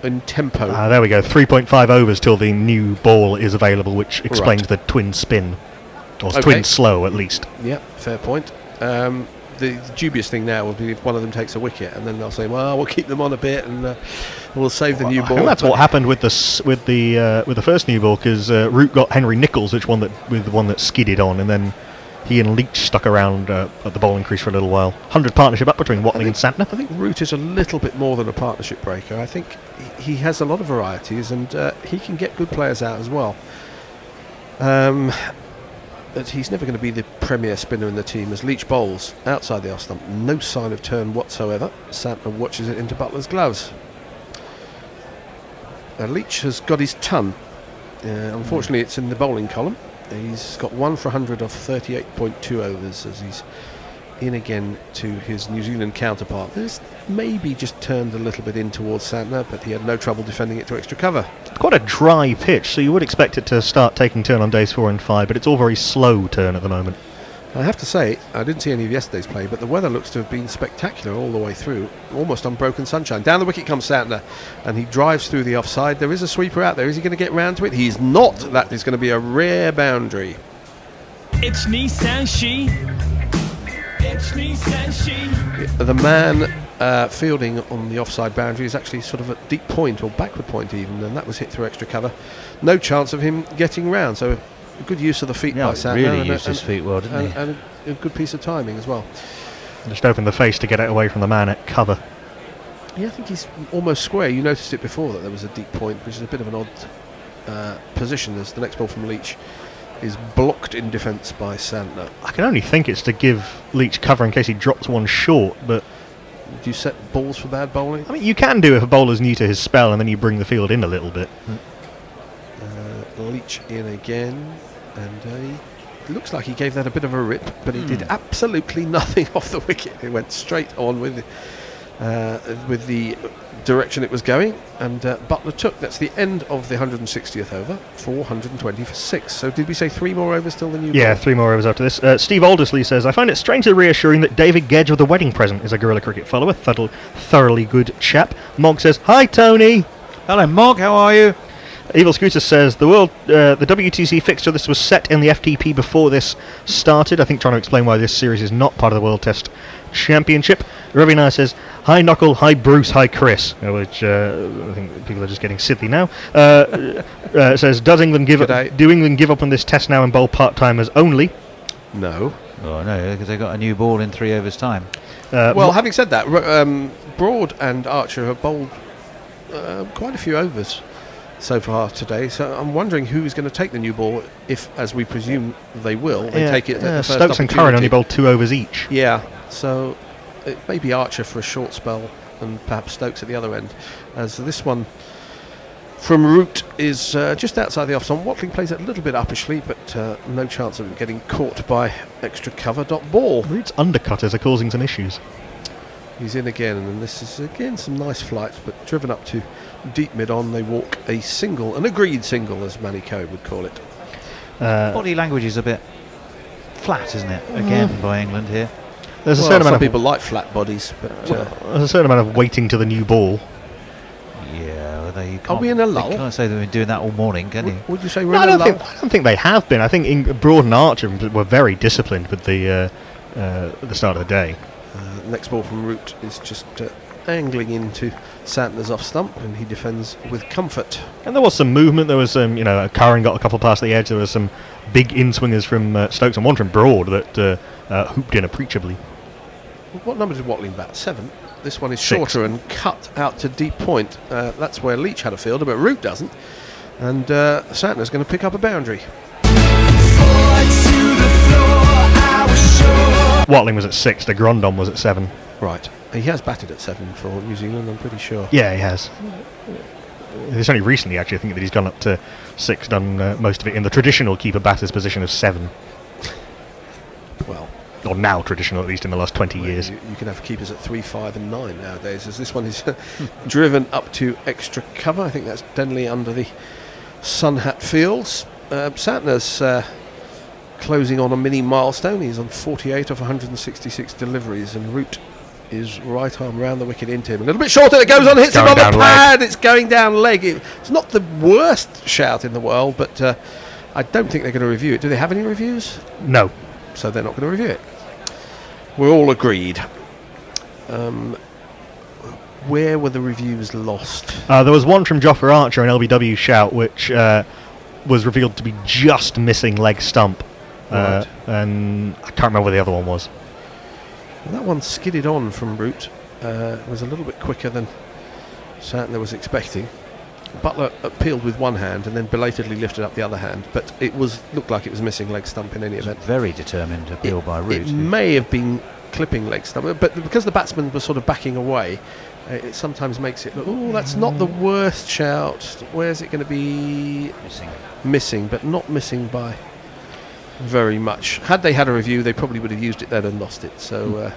in tempo. There we go. 3.5 overs till the new ball is available, which explains the twin spin, or twin slow at least. Yeah, fair point. The dubious thing now will be if one of them takes a wicket, and then they'll say, "Well, we'll keep them on a bit, and we'll save the new ball." That's what happened with the first new ball, because Root got Henry Nichols, with the one that skidded on, and then he and Leach stuck around at the bowling crease for a little while. 100 partnership up between Watling and Santner. I think Root is a little bit more than a partnership breaker. I think he has a lot of varieties, and he can get good players out as well. But he's never going to be the premier spinner in the team as Leach bowls outside the off stump. No sign of turn whatsoever. Santner watches it into Butler's gloves. Leach has got his ton. Unfortunately, it's in the bowling column. He's got 1 for 100 off 38.2 overs as he's in again to his New Zealand counterpart. This maybe just turned a little bit in towards Santner, but he had no trouble defending it to extra cover. It's quite a dry pitch, so you would expect it to start taking turn on days 4 and 5, but it's all very slow turn at the moment. I have to say, I didn't see any of yesterday's play, but the weather looks to have been spectacular all the way through. Almost unbroken sunshine. Down the wicket comes Santner, and he drives through the offside. There is a sweeper out there. Is he going to get round to it? He's not. That is going to be a rare boundary. It's Nissan Shi. It's Nissan Shi. The man fielding on the offside boundary is actually sort of at deep point, or backward point even, and that was hit through extra cover. No chance of him getting round, so a good use of the feet by Santner. Really used his feet well, didn't he? And a good piece of timing as well. Just opened the face to get it away from the man at cover. Yeah, I think he's almost square. You noticed it before that there was a deep point, which is a bit of an odd position as the next ball from Leach is blocked in defence by Santner. I can only think it's to give Leach cover in case he drops one short, but... Do you set balls for bad bowling? I mean, you can do if a bowler's new to his spell and then you bring the field in a little bit. Leach in again, and he looks like he gave that a bit of a rip, but he did absolutely nothing off the wicket. It went straight on with the direction it was going, and Butler took. That's the end of the 160th over, 420 for 6. So did we say 3 more overs till the new Yeah, ball? 3 more overs after this. Steve Aldersley says, I find it strangely reassuring that David Gedge of the Wedding Present is a Guerrilla Cricket follower, thoroughly good chap. Mog says, hi Tony! Hello Mog, how are you? Evil Scooter says, the WTC fixture, this was set in the FTP before this started. I think trying to explain why this series is not part of the World Test Championship. Ravina says, hi Knuckle, hi Bruce, hi Chris, which I think people are just getting silly now. Says, do England give up on this test now and bowl part-timers only? No. Oh no, because they got a new ball in 3 overs time. Well, having said that, Broad and Archer have bowled quite a few overs so far today, so I'm wondering who is going to take the new ball if, as we presume they will, they take it at the first Stokes and Curran only bowled 2 overs each. Yeah, so it may be Archer for a short spell and perhaps Stokes at the other end, as this one from Root is just outside the off-stump. Watling plays it a little bit uppishly, but no chance of it getting caught by extra cover. Ball. Root's undercutters are causing some issues. He's in again, and this is again some nice flight, but driven up to deep mid-on. They walk a single, an agreed single, as Manny Coe would call it. Body language is a bit flat, isn't it? Again by England here. There's a certain amount some of people like flat bodies, but there's a certain amount of waiting to the new ball. Yeah, well, you can't, are we in a lull? You can't say they've been doing that all morning, can you? Would you say we're No, in a lull? I don't think they have been. I think Broad and Archer were very disciplined with the start of the day. Next ball from Root is just angling into Santner's off stump, and he defends with comfort. And there was some movement. There was some, Curran got a couple past the edge. There was some big in-swingers from Stokes and one from Broad that hooped in appreciably. What number did Watling bat? 7. This one is 6. shorter and cut out to deep point. That's where Leach had a fielder, but Root doesn't. And Santner's going to pick up a boundary. Watling was at 6. De Grandon was at 7. Right. He has batted at 7 for New Zealand, I'm pretty sure. Yeah, he has. It's only recently, actually, I think, that he's gone up to 6, done most of it in the traditional keeper-batter's position of 7. Well, or now traditional, at least in the last 20 years. You can have keepers at 3, 5 and 9 nowadays, as this one is driven up to extra cover. I think that's Denley under the Sun Hat Fields. Santner's closing on a mini milestone. He's on 48 of 166 deliveries, and Root is right arm round the wicket into him. A little bit shorter, it goes on, hits him on the pad. It's going down leg. It's not the worst shout in the world, but I don't think they're going to review it. Do they have any reviews? No. So they're not going to review it. We're all agreed. Where were the reviews lost? There was one from Jofra Archer, an LBW shout, which was revealed to be just missing leg stump. Right. And I can't remember where the other one was. Well, that one skidded on from Root. It was a little bit quicker than Santner was expecting. Butler appealed with one hand and then belatedly lifted up the other hand, but looked like it was missing leg stump in any event. Very determined appeal by Root. It may have been clipping leg stump, but because the batsman was sort of backing away, it sometimes makes it look, oh, that's not the worst shout. Where's it going to be? Missing, but not missing by very much. Had they had a review, they probably would have used it then and lost it. So,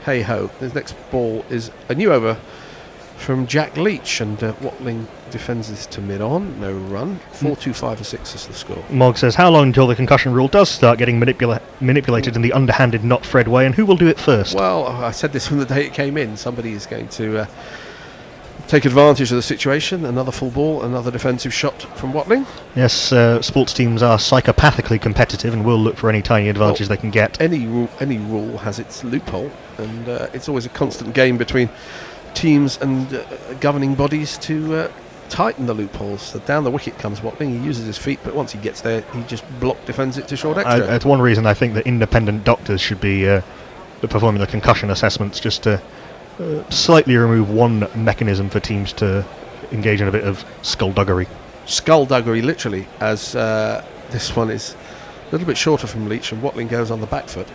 hey ho. The next ball is a new over from Jack Leach, and Watling defends this to mid-on. No run. 4-2-5 for 6 is the score. Mog says, how long until the concussion rule does start getting manipulated in the underhanded, not Fred way, and who will do it first? Well, I said this from the day it came in. Somebody is going to take advantage of the situation. Another full ball, another defensive shot from Watling. Yes, sports teams are psychopathically competitive and will look for any tiny advantage they can get. Any rule has its loophole, and it's always a constant game between teams and governing bodies to tighten the loopholes. So down the wicket comes Watling. He uses his feet, but once he gets there, he just defends it to short extra. It's one reason I think that independent doctors should be performing the concussion assessments, just to slightly remove one mechanism for teams to engage in a bit of skullduggery. Skullduggery, literally, as this one is a little bit shorter from Leach, and Watling goes on the back foot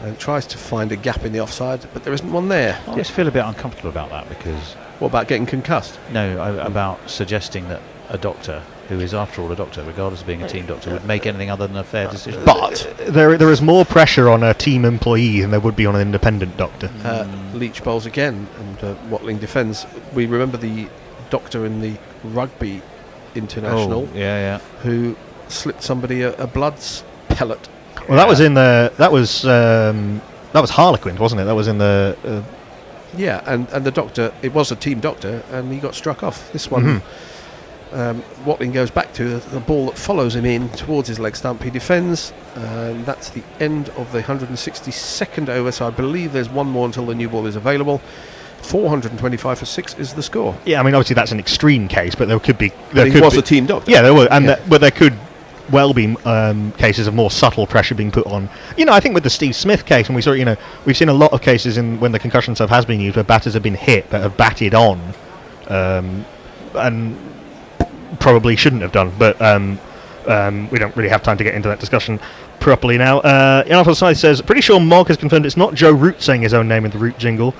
and tries to find a gap in the offside, but there isn't one there. I just feel a bit uncomfortable about that, because... What about getting concussed? No, about suggesting that a doctor, who is after all a doctor, regardless of being a team doctor, would make anything other than a fair decision. But there is more pressure on a team employee than there would be on an independent doctor. Leach bowls again, and Watling defends. We remember the doctor in the rugby international, who slipped somebody a blood pellet. Well, that was in the that was Harlequin, wasn't it? That was in the and the doctor. It was a team doctor, and he got struck off. This one, Watling goes back to the ball that follows him in towards his leg stump. He defends, and that's the end of the 162nd over. So I believe there's one more until the new ball is available. 425 for 6 is the score. Yeah, I mean, obviously that's an extreme case, but there could be. He was a team doctor. Yeah, there were, but there could well be cases of more subtle pressure being put on. I think with the Steve Smith case, and we've seen a lot of cases when the concussion stuff has been used, where batters have been hit but have batted on, and probably shouldn't have done. But we don't really have time to get into that discussion properly now. Alpha Scythe says, pretty sure Mog has confirmed it's not Joe Root saying his own name in the Root jingle.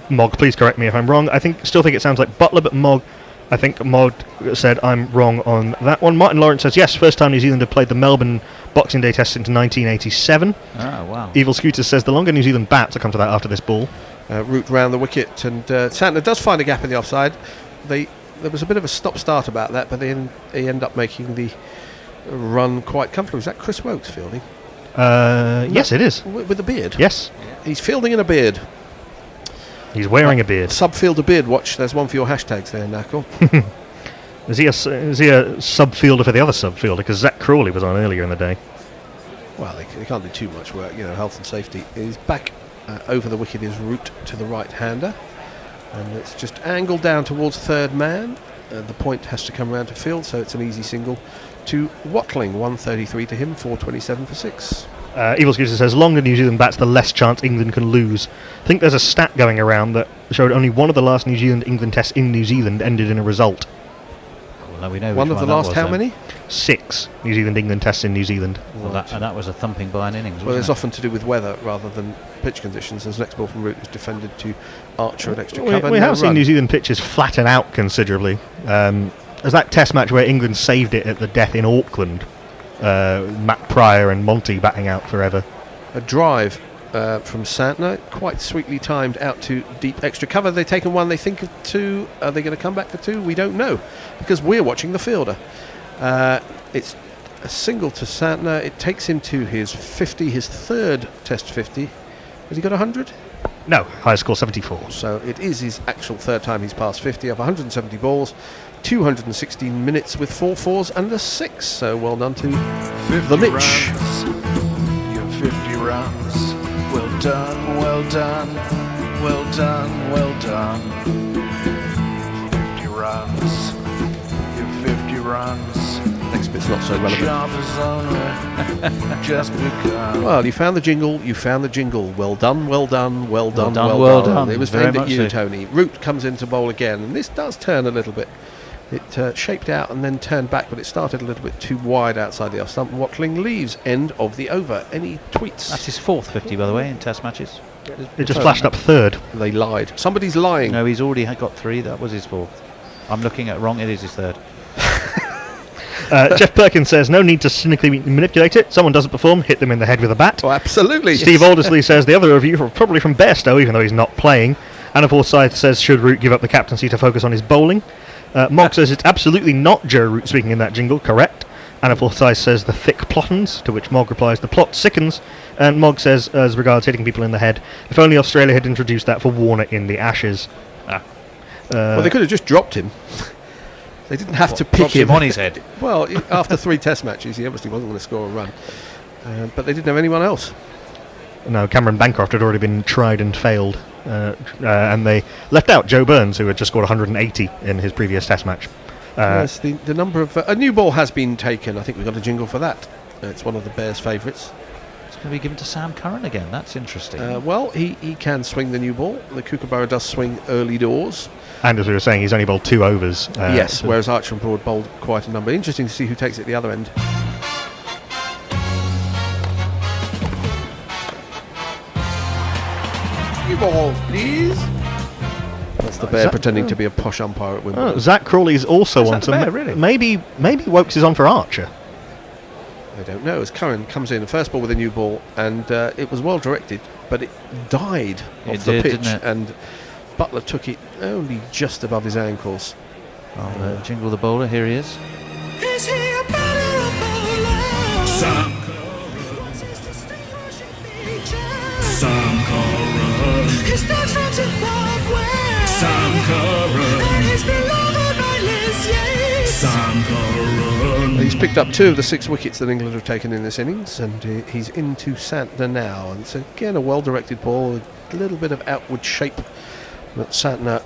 Mog, please correct me if I'm wrong. Still think it sounds like Butler, but I think Mod said I'm wrong on that one. Martin Lawrence says, yes, first time New Zealand have played the Melbourne Boxing Day Test since 1987. Oh, wow. Evil Scooter says, the longer New Zealand bats, I'll come to that after this ball. Root round the wicket, and Santner does find a gap in the offside. There was a bit of a stop-start about that, but then they end up making the run quite comfortable. Is that Chris Wokes fielding? Yes, it is. With a beard? Yes. He's fielding in a beard. He's wearing a beard. Subfielder beard watch. There's one for your hashtags there, Knuckle. Is he a subfielder for the other subfielder? Because Zach Crawley was on earlier in the day. Well, they can't do too much work, health and safety. He's back over the wicket is Root to the right-hander. And it's just angled down towards third man. The point has to come round to field, so it's an easy single to Watling. 133 to him, 427 for 6. Evil Scooter says, longer New Zealand bats, the less chance England can lose. I think there's a stat going around that showed only one of the last New Zealand-England tests in New Zealand ended in a result. Well, we know one of the last how many? 6 New Zealand-England tests in New Zealand. Well, that was a thumping by an innings, well, it's it? often to do with weather rather than pitch conditions. As next ball from Root is defended to Archer at extra cover. We have seen New Zealand pitches flatten out considerably. There's that test match where England saved it at the death in Auckland. Matt Pryor and Monty batting out forever. A drive from Santner, quite sweetly timed out to deep extra cover. They've taken one, they think of 2. Are they going to come back for 2? We don't know, because we're watching the fielder. It's A single to Santner. It takes him to his 50, his third Test 50. Has he got 100? No, highest score 74. So it is his actual third time he's passed 50 of 170 balls, 216 minutes with 4 fours and a 6. So well done to the Mitch. Your 50 runs. Well done, well done, well done, well done. 50 runs. Your 50 runs. Next bit's not so relevant. Job is only just begun. Well, you found the jingle, you found the jingle. Well done, well done, well done, well done. It was Very aimed at much you, so. Tony. Root comes into bowl again, and this does turn a little bit. It shaped out and then turned back, but it started a little bit too wide outside the off stump. Watling leaves end of the over. Any tweets? That's his 4th 50, by the way, in Test matches. It just flashed up third. They lied. Somebody's lying. No, he's already got 3. That was his 4th. I'm looking at wrong. It is his 3rd. Jeff Perkins says, no need to cynically manipulate it. Someone doesn't perform, hit them in the head with a bat. Oh, absolutely. Steve Aldersley says, the other review are probably from Bairstow, even though he's not playing. Anna Forsyth says, should Root give up the captaincy to focus on his bowling? Mog says, it's absolutely not Joe Root speaking in that jingle. Correct. Anna Forsyth says, the thick plottons, to which Mog replies, the plot sickens. And Mog says, as regards hitting people in the head, if only Australia had introduced that for Warner in the Ashes. Well, they could have just dropped him. They didn't have to pick Dropped him on his head. Well, after 3 Test matches, he obviously wasn't going to score a run. But they didn't have anyone else. No, Cameron Bancroft had already been tried and failed. And they left out Joe Burns, who had just scored 180 in his previous Test match. Yes, the number of... a new ball has been taken. I think we've got a jingle for that. It's one of the Bears' favourites. It's going to be given to Sam Curran again. That's interesting. Well, he can swing the new ball. The Kookaburra does swing early doors. And as we were saying, he's only bowled 2 overs. Yes, whereas Archer and Broad bowled quite a number. Interesting to see who takes it at the other end. New balls, please. That's the Bear pretending to be a posh umpire at Wimbledon. Zach Crawley's also on the some. Bear, really? Maybe Wokes is on for Archer. I don't know. As Curran comes in, the first ball with a new ball, and it was well directed, but it died off the pitch, and Butler took it only just above his ankles. I'll jingle the bowler. Here he is. Is he a batter or bowler? Sam Curran. He starts from Zimbabwe. Sam Curran. And he's beloved by Liz Yates. Sam Curran. He's picked up 2 of the 6 wickets that England have taken in this innings, and he's into Santner now. And it's again a well-directed ball, a little bit of outward shape. But Santner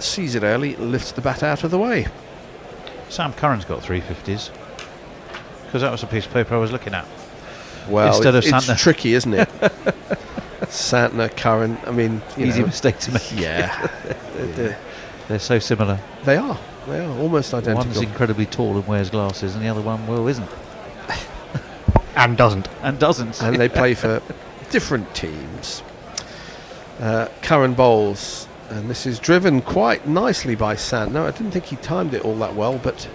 sees it early, lifts the bat out of the way. Sam Curran's got 3 50s. Because that was a piece of paper I was looking at. Well, Instead of it's Santner. tricky, isn't it? Santner, Curran, I mean... Easy mistake to make. Yeah. They're so similar. They are almost identical. One's incredibly tall and wears glasses, and the other one, well, isn't. And doesn't. And doesn't. And they play for different teams. Curran bowls, and this is driven quite nicely by Santner. I didn't think he timed it all that well, but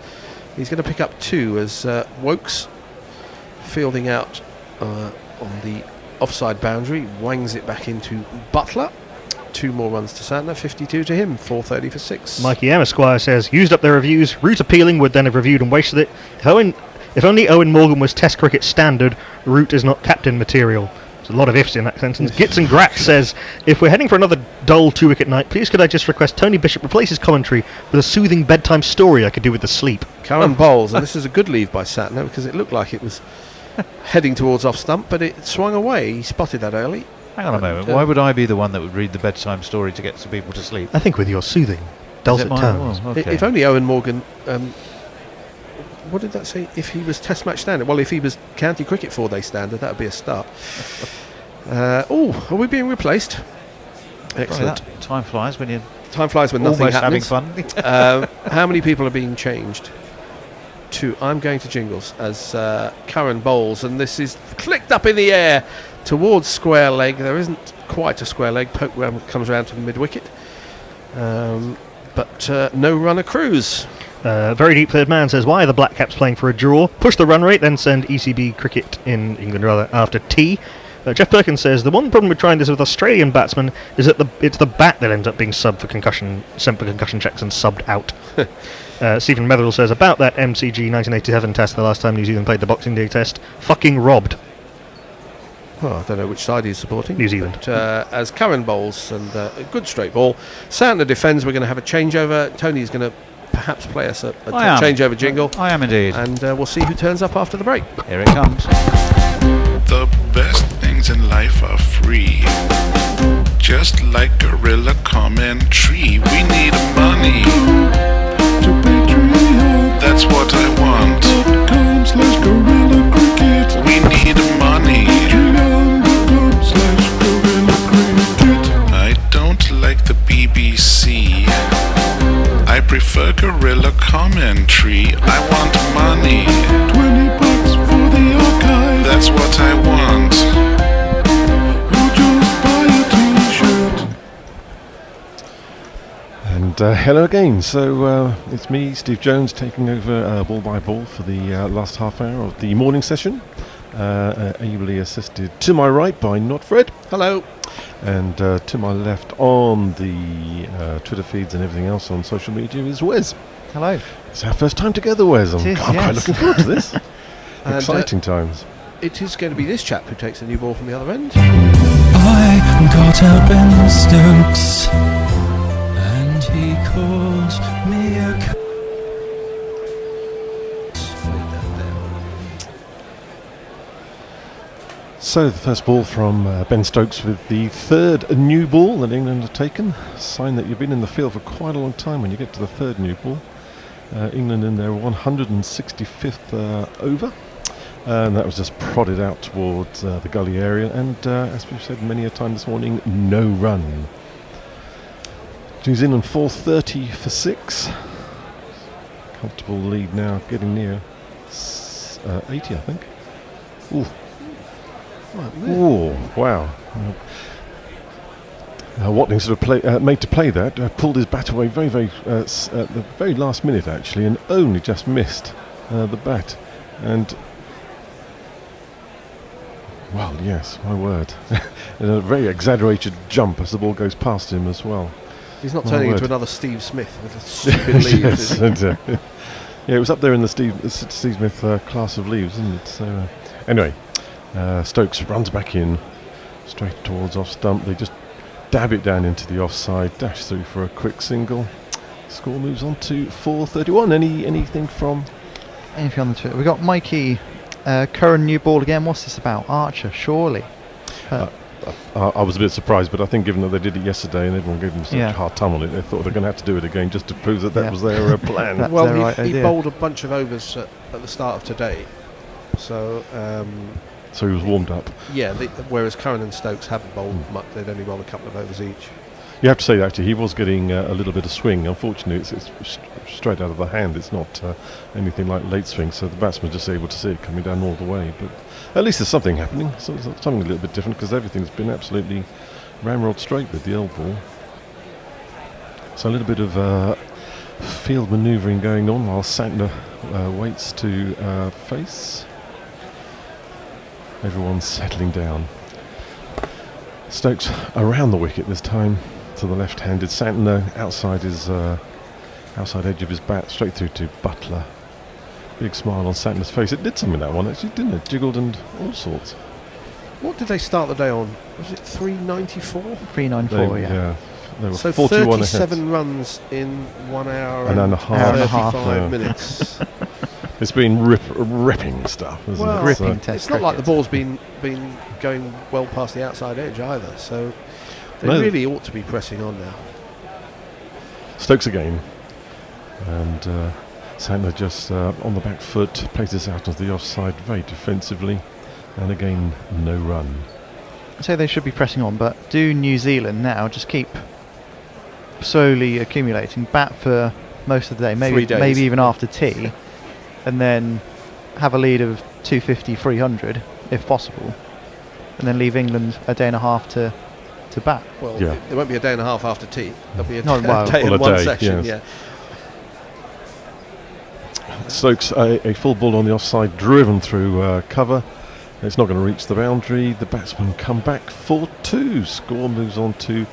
he's going to pick up 2 as Wokes fielding out on the offside boundary, wangs it back into Butler. 2 more runs to Santner, 52 to him, 430 for 6. Mikey M. Esquire says, used up their reviews. Root appealing would then have reviewed and wasted it. If only Owen Morgan was Test cricket standard, Root is not captain material. There's a lot of ifs in that sentence. Gitson Grax says, if we're heading for another dull 2-wicket night, please could I just request Tony Bishop replace his commentary with a soothing bedtime story I could do with the sleep. Curran bowls, and this is a good leave by Santner because it looked like it was heading towards off stump, but it swung away. He spotted that early. Hang on a moment. Why would I be the one that would read the bedtime story to get some people to sleep? I think with your soothing, dulcet tones. Oh, okay. If only Owen Morgan... what did that say? If he was Test match standard? Well, if he was county cricket 4-day standard, that would be a start. Are we being replaced? Excellent. Time flies when you're Time flies when nothing almost having happens. fun. How many people are being changed? 2. I'm going to jingles as Curran bowls, and this is clicked up in the air towards square leg. There isn't quite a square leg. Poke comes around to the mid-wicket. But no run accrues. Very deep third man says, why are the Black Caps playing for a draw? Push the run rate, then send ECB cricket in England rather after tea. Jeff Perkins says, the one problem with trying this with Australian batsmen is that it's the bat that ends up being sent for concussion checks and subbed out. Stephen Metherill says about that MCG 1987 test, the last time New Zealand played the Boxing Day test, fucking robbed. Well, I don't know which side he's supporting. New Zealand. But, as Curran bowls and a good straight ball, Santner defends. We're going to have a changeover. Tony's going to perhaps play us a changeover jingle. I am indeed. And we'll see who turns up after the break. Here it comes. The best things in life are free. Just like Gorilla Commentary, we need money. To Patreon. That's what I want. .com/Gorilla Cricket. We need money. Patreon.com/Gorilla Cricket. I don't like the BBC. I prefer Gorilla Commentary. I want money. $20 for the archive. That's what I want. Or just buy a t-shirt. And hello again. So it's me, Steve Jones, taking over ball by ball for the last half hour of the morning session. Ably assisted to my right by Not Fred. Hello. And to my left on the Twitter feeds and everything else on social media is Wes. Hello. It's our first time together, Wes. I'm quite looking forward to this. And, Exciting times. It is going to be this chap who takes the new ball from the other end. I got up in Stokes, and he called me a So the first ball from Ben Stokes with the third new ball that England have taken. Sign that you've been in the field for quite a long time when you get to the third new ball. England in their 165th over. And that was just prodded out towards the gully area. And as we've said many a time this morning, no run. New Zealand 430 for 6. Comfortable lead now, getting near 80, I think. Ooh. Oh, wow. Watling sort of made to play that, pulled his bat away very, very at the very last minute actually, and only just missed the bat. And well, yes, my word, and a very exaggerated jump as the ball goes past him as well. He's not turning into another Steve Smith with a stupid lead. Yes, and, yeah, it was up there in the Steve Smith class of leaves, isn't it? So anyway. Stokes runs back in, straight towards off stump. They just dab it down into the offside, dash through for a quick single. Score moves on to 431. Anything from? Anything on the Twitter? We got Mikey, Curran new ball again. What's this about? Archer, surely. I was a bit surprised, but I think given that they did it yesterday and everyone gave them such a hard time on it, they thought they're going to have to do it again just to prove that was their plan. Well, he bowled a bunch of overs at the start of today, so. So he was warmed up. Yeah, whereas Curran and Stokes haven't bowled much, they'd only bowled a couple of overs each. You have to say, actually, he was getting a little bit of swing. Unfortunately, it's straight out of the hand. It's not anything like late swing, so the batsman just able to see it coming down all the way. But at least there's something happening, something a little bit different, because everything's been absolutely ramrod straight with the L ball. So a little bit of field manoeuvring going on while Santner waits to face. Everyone's settling down. Stokes around the wicket this time to the left-handed. Santner outside his outside edge of his bat, straight through to Butler. Big smile on Santner's face. It did something, that one actually, didn't it? Jiggled and all sorts. What did they start the day on? Was it 394? 394, yeah. They were so 41 37 ahead. Runs in 1 hour and and a half. 35 minutes. It's been ripping stuff, isn't it? Ripping it's not like the ball's been going well past the outside edge either, so they really ought to be pressing on now. Stokes again, and Santner just on the back foot, plays this out onto the offside very defensively, and again no run. I'd say they should be pressing on, but do New Zealand now just keep slowly accumulating, bat for most of the day, maybe even after tea, and then have a lead of 250, 300 if possible, and then leave England a day and a half to bat. Well, there won't be a day and a half after tea. There'll be a day and one session. Yes. Stokes a full ball on the offside, driven through cover. It's not going to reach the boundary. The batsmen come back 4-2. Score moves on to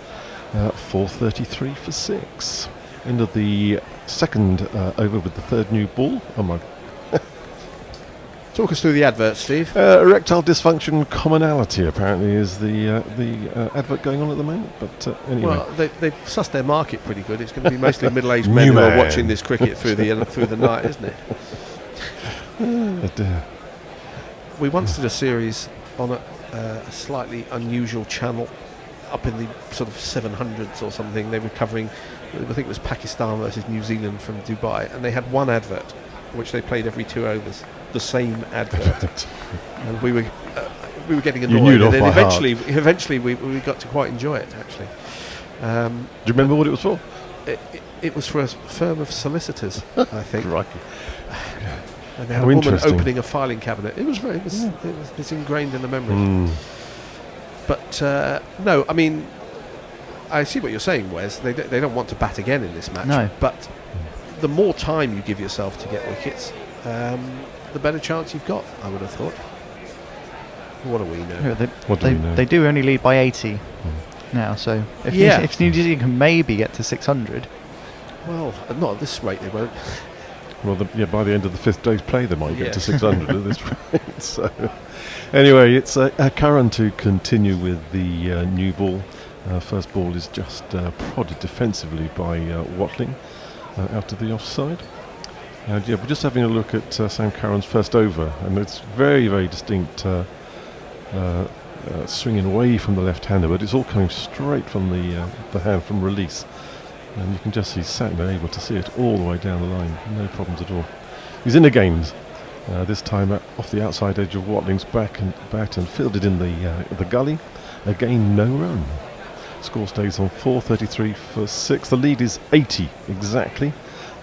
433 for 6. End of the second over with the third new ball. Oh my. Talk us through the advert, Steve. Erectile dysfunction commonality apparently is the advert going on at the moment. But anyway. Well, they've sussed their market pretty good. It's going to be mostly middle-aged men who are watching this cricket through the night, isn't it? We once did a series on a slightly unusual channel up in the sort of 700s or something. They were covering, I think it was Pakistan versus New Zealand from Dubai, and they had one advert which they played every 2 overs, the same advert. And we were getting annoyed, and then eventually we got to quite enjoy it, actually. Do you remember what it was for? It was for a firm of solicitors, I think. Right. And they had a woman opening a filing cabinet. It's ingrained in the memory. But no, I mean, I see what you're saying, Wes. They don't want to bat again in this match. No. But the more time you give yourself to get wickets, the better chance you've got, I would have thought. What do we know? They do only lead by 80 now, so if New Zealand can maybe get to 600. Well, not at this rate they won't. Well, by the end of the 5th day's play, they might get to 600 at this rate. So, anyway, it's Curran to continue with the new ball. First ball is just prodded defensively by Watling out to the offside. And we're just having a look at Sam Curran's first over, and it's very, very distinct swinging away from the left-hander, but it's all coming straight from the hand from release. And you can just see Satner able to see it all the way down the line, no problems at all. He's in the games, this time off the outside edge of Watling's bat and fielded in the gully. Again, no run. Score stays on 433 for 6. The lead is 80 exactly.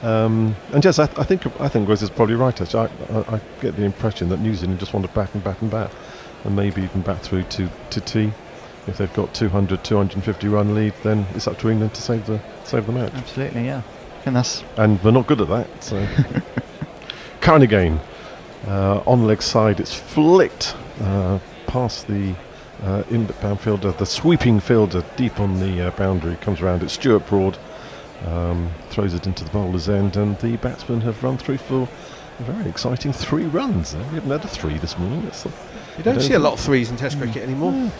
And yes, I think Wes is probably right. Actually, I get the impression that New Zealand just want to bat and bat and bat, and maybe even bat through to tea. If they've got 200, 250 run lead, then it's up to England to save the match. Absolutely, yeah. And we're not good at that. So Curran again, on leg side, it's flicked past the inbound fielder, the sweeping fielder deep on the boundary. Comes around. It's Stuart Broad, throws it into the bowler's end, and the batsmen have run through for a very exciting 3 runs. We haven't had a 3 this morning. You don't see a lot of 3s in Test cricket anymore. Yeah.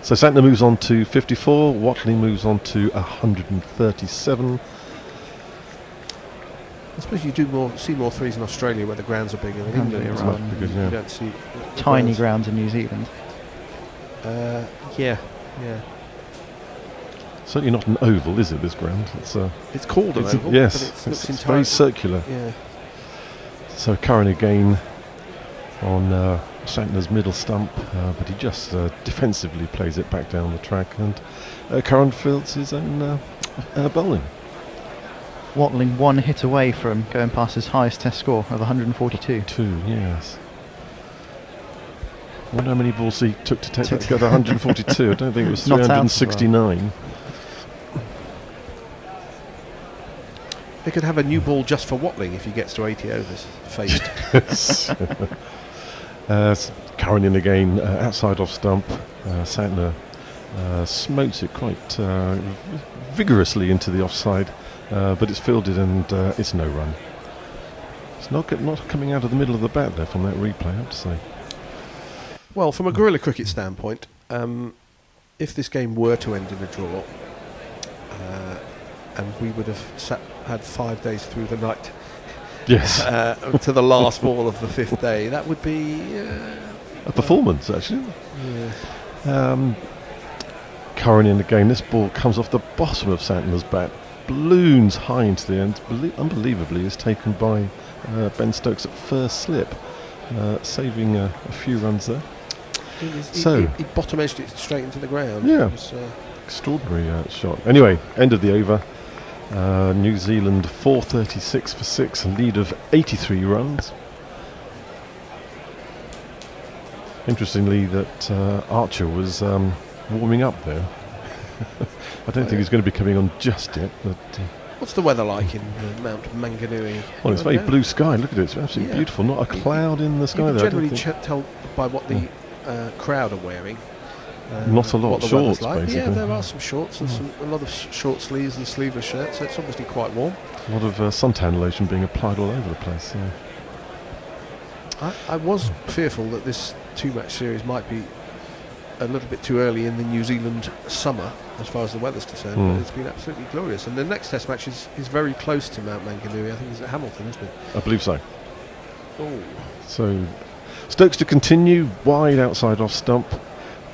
So Santner moves on to 54, Watling moves on to 137. I suppose you see more 3s in Australia where the grounds are bigger. In England, you don't see tiny grounds in New Zealand. Yeah. Certainly not an oval, is it? This ground. It's called an oval. Yes, but it's very circular. Yeah. So Curran again on Santner's middle stump, but he just defensively plays it back down the track, and Curran fields his own bowling. Watling 1 hit away from going past his highest Test score of 142. 2, yes. I wonder how many balls he took to take that to go to 142. I don't think it was 369. They could have a new ball just for Watling if he gets to 80 overs. Faced. Curran in again, outside off stump. Santner smokes it quite vigorously into the offside, but it's fielded and it's no run. It's not coming out of the middle of the bat there from that replay, I have to say. Well, from a guerrilla cricket standpoint, if this game were to end in a draw, and we would have had 5 days through the night, yes, to the last ball of the 5th day, that would be a performance, actually. Yeah. Curran in the game. This ball comes off the bottom of Santner's bat, balloons high into the end. Unbelievably, is taken by Ben Stokes at first slip, saving a few runs there. He bottom edged it straight into the ground. Yeah, extraordinary shot. Anyway, end of the over. New Zealand 436 for 6, a lead of 83 runs. Interestingly, that Archer was warming up there. I don't think he's going to be coming on just yet. But what's the weather like in Mount Maunganui? Well, it's very blue sky. Look at it; it's absolutely beautiful. Not a cloud in the sky. You can generally tell by what the crowd are wearing. Not a lot what of the weather's shorts, like. basically. Yeah, there are some shorts and a lot of short sleeves and sleeveless shirts, so it's obviously quite warm. A lot of suntan lotion being applied all over the place. I was fearful that this 2-match series might be a little bit too early in the New Zealand summer as far as the weather's concerned, but it's been absolutely glorious. And the next test match is very close to Mount Maunganui. I think it's at Hamilton, isn't it? I believe so. Oh. So Stokes to continue, wide outside off stump.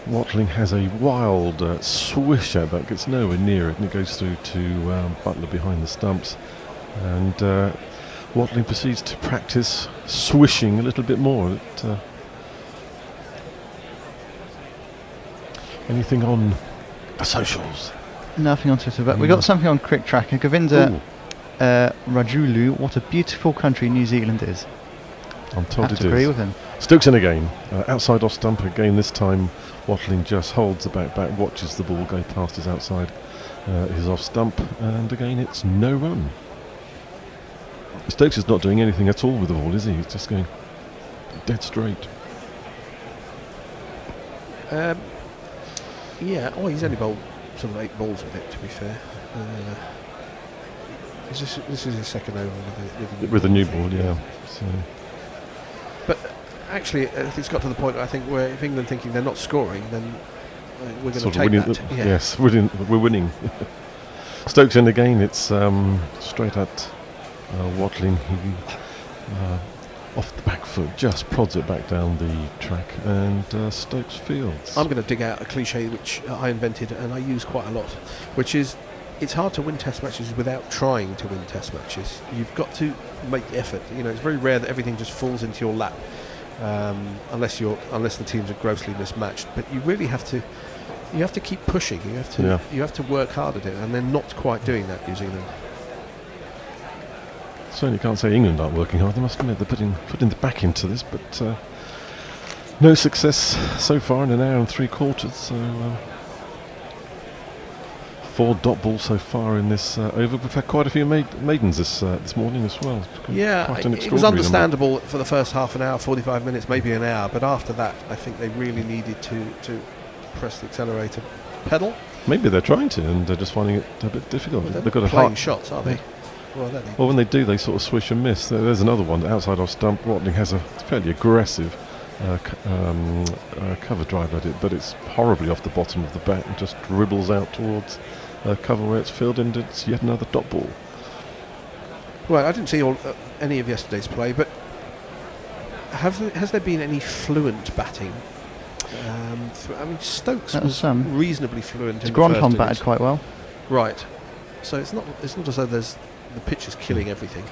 Watling has a wild swish at that, gets nowhere near it, and it goes through to Butler behind the stumps. And Watling proceeds to practice swishing a little bit more. Anything on the socials? Nothing on Twitter, but we got something on Crick Tracker. Govinda Rajulu, what a beautiful country New Zealand is. I'm told Have it to agree is. with him. Stokes in again, outside off stump again. This time Watling just holds the back, watches the ball go past his outside, his off stump, and again it's no run. Stokes is not doing anything at all with the ball, is he? He's just going dead straight. Yeah, he's only bowled sort of 8 balls with it, to be fair. This is his second over with the new ball, yeah. So. But actually, it's got to the point, I think, where if England thinking they're not scoring, then we're going to take that. Yeah. Yes, we're winning. Stokes in again. It's straight at Watling. He off the back foot just prods it back down the track, and Stokes fields. I'm going to dig out a cliche which I invented and I use quite a lot, which is it's hard to win test matches without trying to win test matches. You've got to make the effort. You know, it's very rare that everything just falls into your lap, unless the teams are grossly mismatched. But you really have to. You have to keep pushing. You have to work hard at it, and they're not quite doing that, New Zealand. Certainly can't say England aren't working hard. They must admit they're putting the back into this, but no success so far in an hour and 3/4. So 4 dot balls so far in this over. We've had quite a few maidens this morning as well. Yeah, it was understandable for the first half an hour, 45 minutes, maybe an hour. But after that, I think they really needed to press the accelerator pedal. Maybe they're trying to, and they're just finding it a bit difficult. Well, they've got playing shots, are they? Well, when they do, they sort of swish and miss. There's another one outside off stump. Watling has a fairly aggressive cover drive at it, but it's horribly off the bottom of the bat and just dribbles out towards cover where it's fielded, and it's yet another dot ball. Well, I didn't see any of yesterday's play, but has there been any fluent batting? I mean, Stokes was reasonably fluent. Grandhon batted quite well. Right. So it's not as though the pitch is killing everything.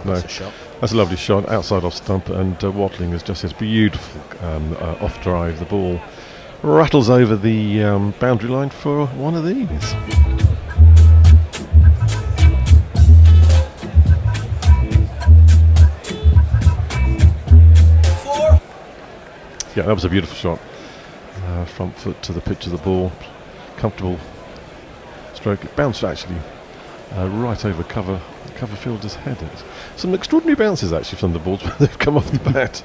No, that's a shot. That's a lovely shot outside off stump, and Watling has just his beautiful off drive. The ball rattles over the boundary line for one of these. Yeah, that was a beautiful shot. Front foot to the pitch of the ball, comfortable stroke. It bounced actually right over cover fielder's head. Some extraordinary bounces actually from the balls when they've come off the bat.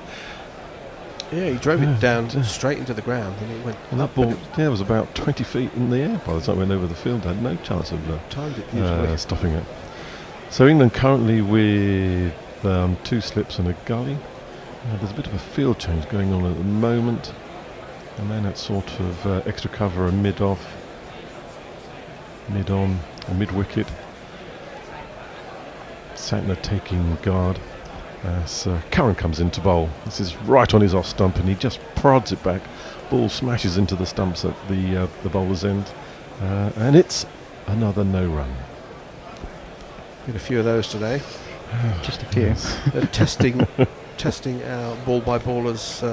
Yeah, he drove it down straight into the ground, and it went. And that ball, was about 20 feet in the air by the time it went over the field. Had no chance of timed it beautifully. stopping it. So England currently with 2 slips and a gully. There's a bit of a field change going on at the moment, and then it's sort of extra cover and mid-off, mid-on, or mid-wicket. Santner taking guard as Curran comes in to bowl. This is right on his off stump, and he just prods it back. Ball smashes into the stumps at the bowler's end, and it's another no run. Get a few of those today. Just a few. They're testing our ball by ballers'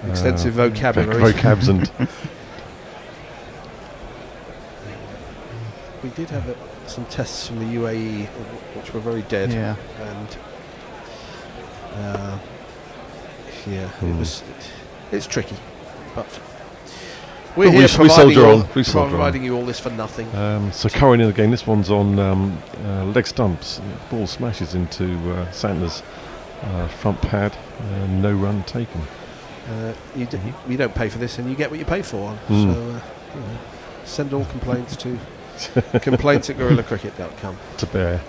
extensive vocabulary. Vocabs and we did have some tests from the UAE, which were very dead. Yeah. And it's tricky, but we're here providing you all this for nothing. So Curran in the game. This one's on leg stumps. Ball smashes into Santner's front pad. No run taken. You don't pay for this, and you get what you pay for. So send all complaints to complaints@guerillacricket.com. To Bear.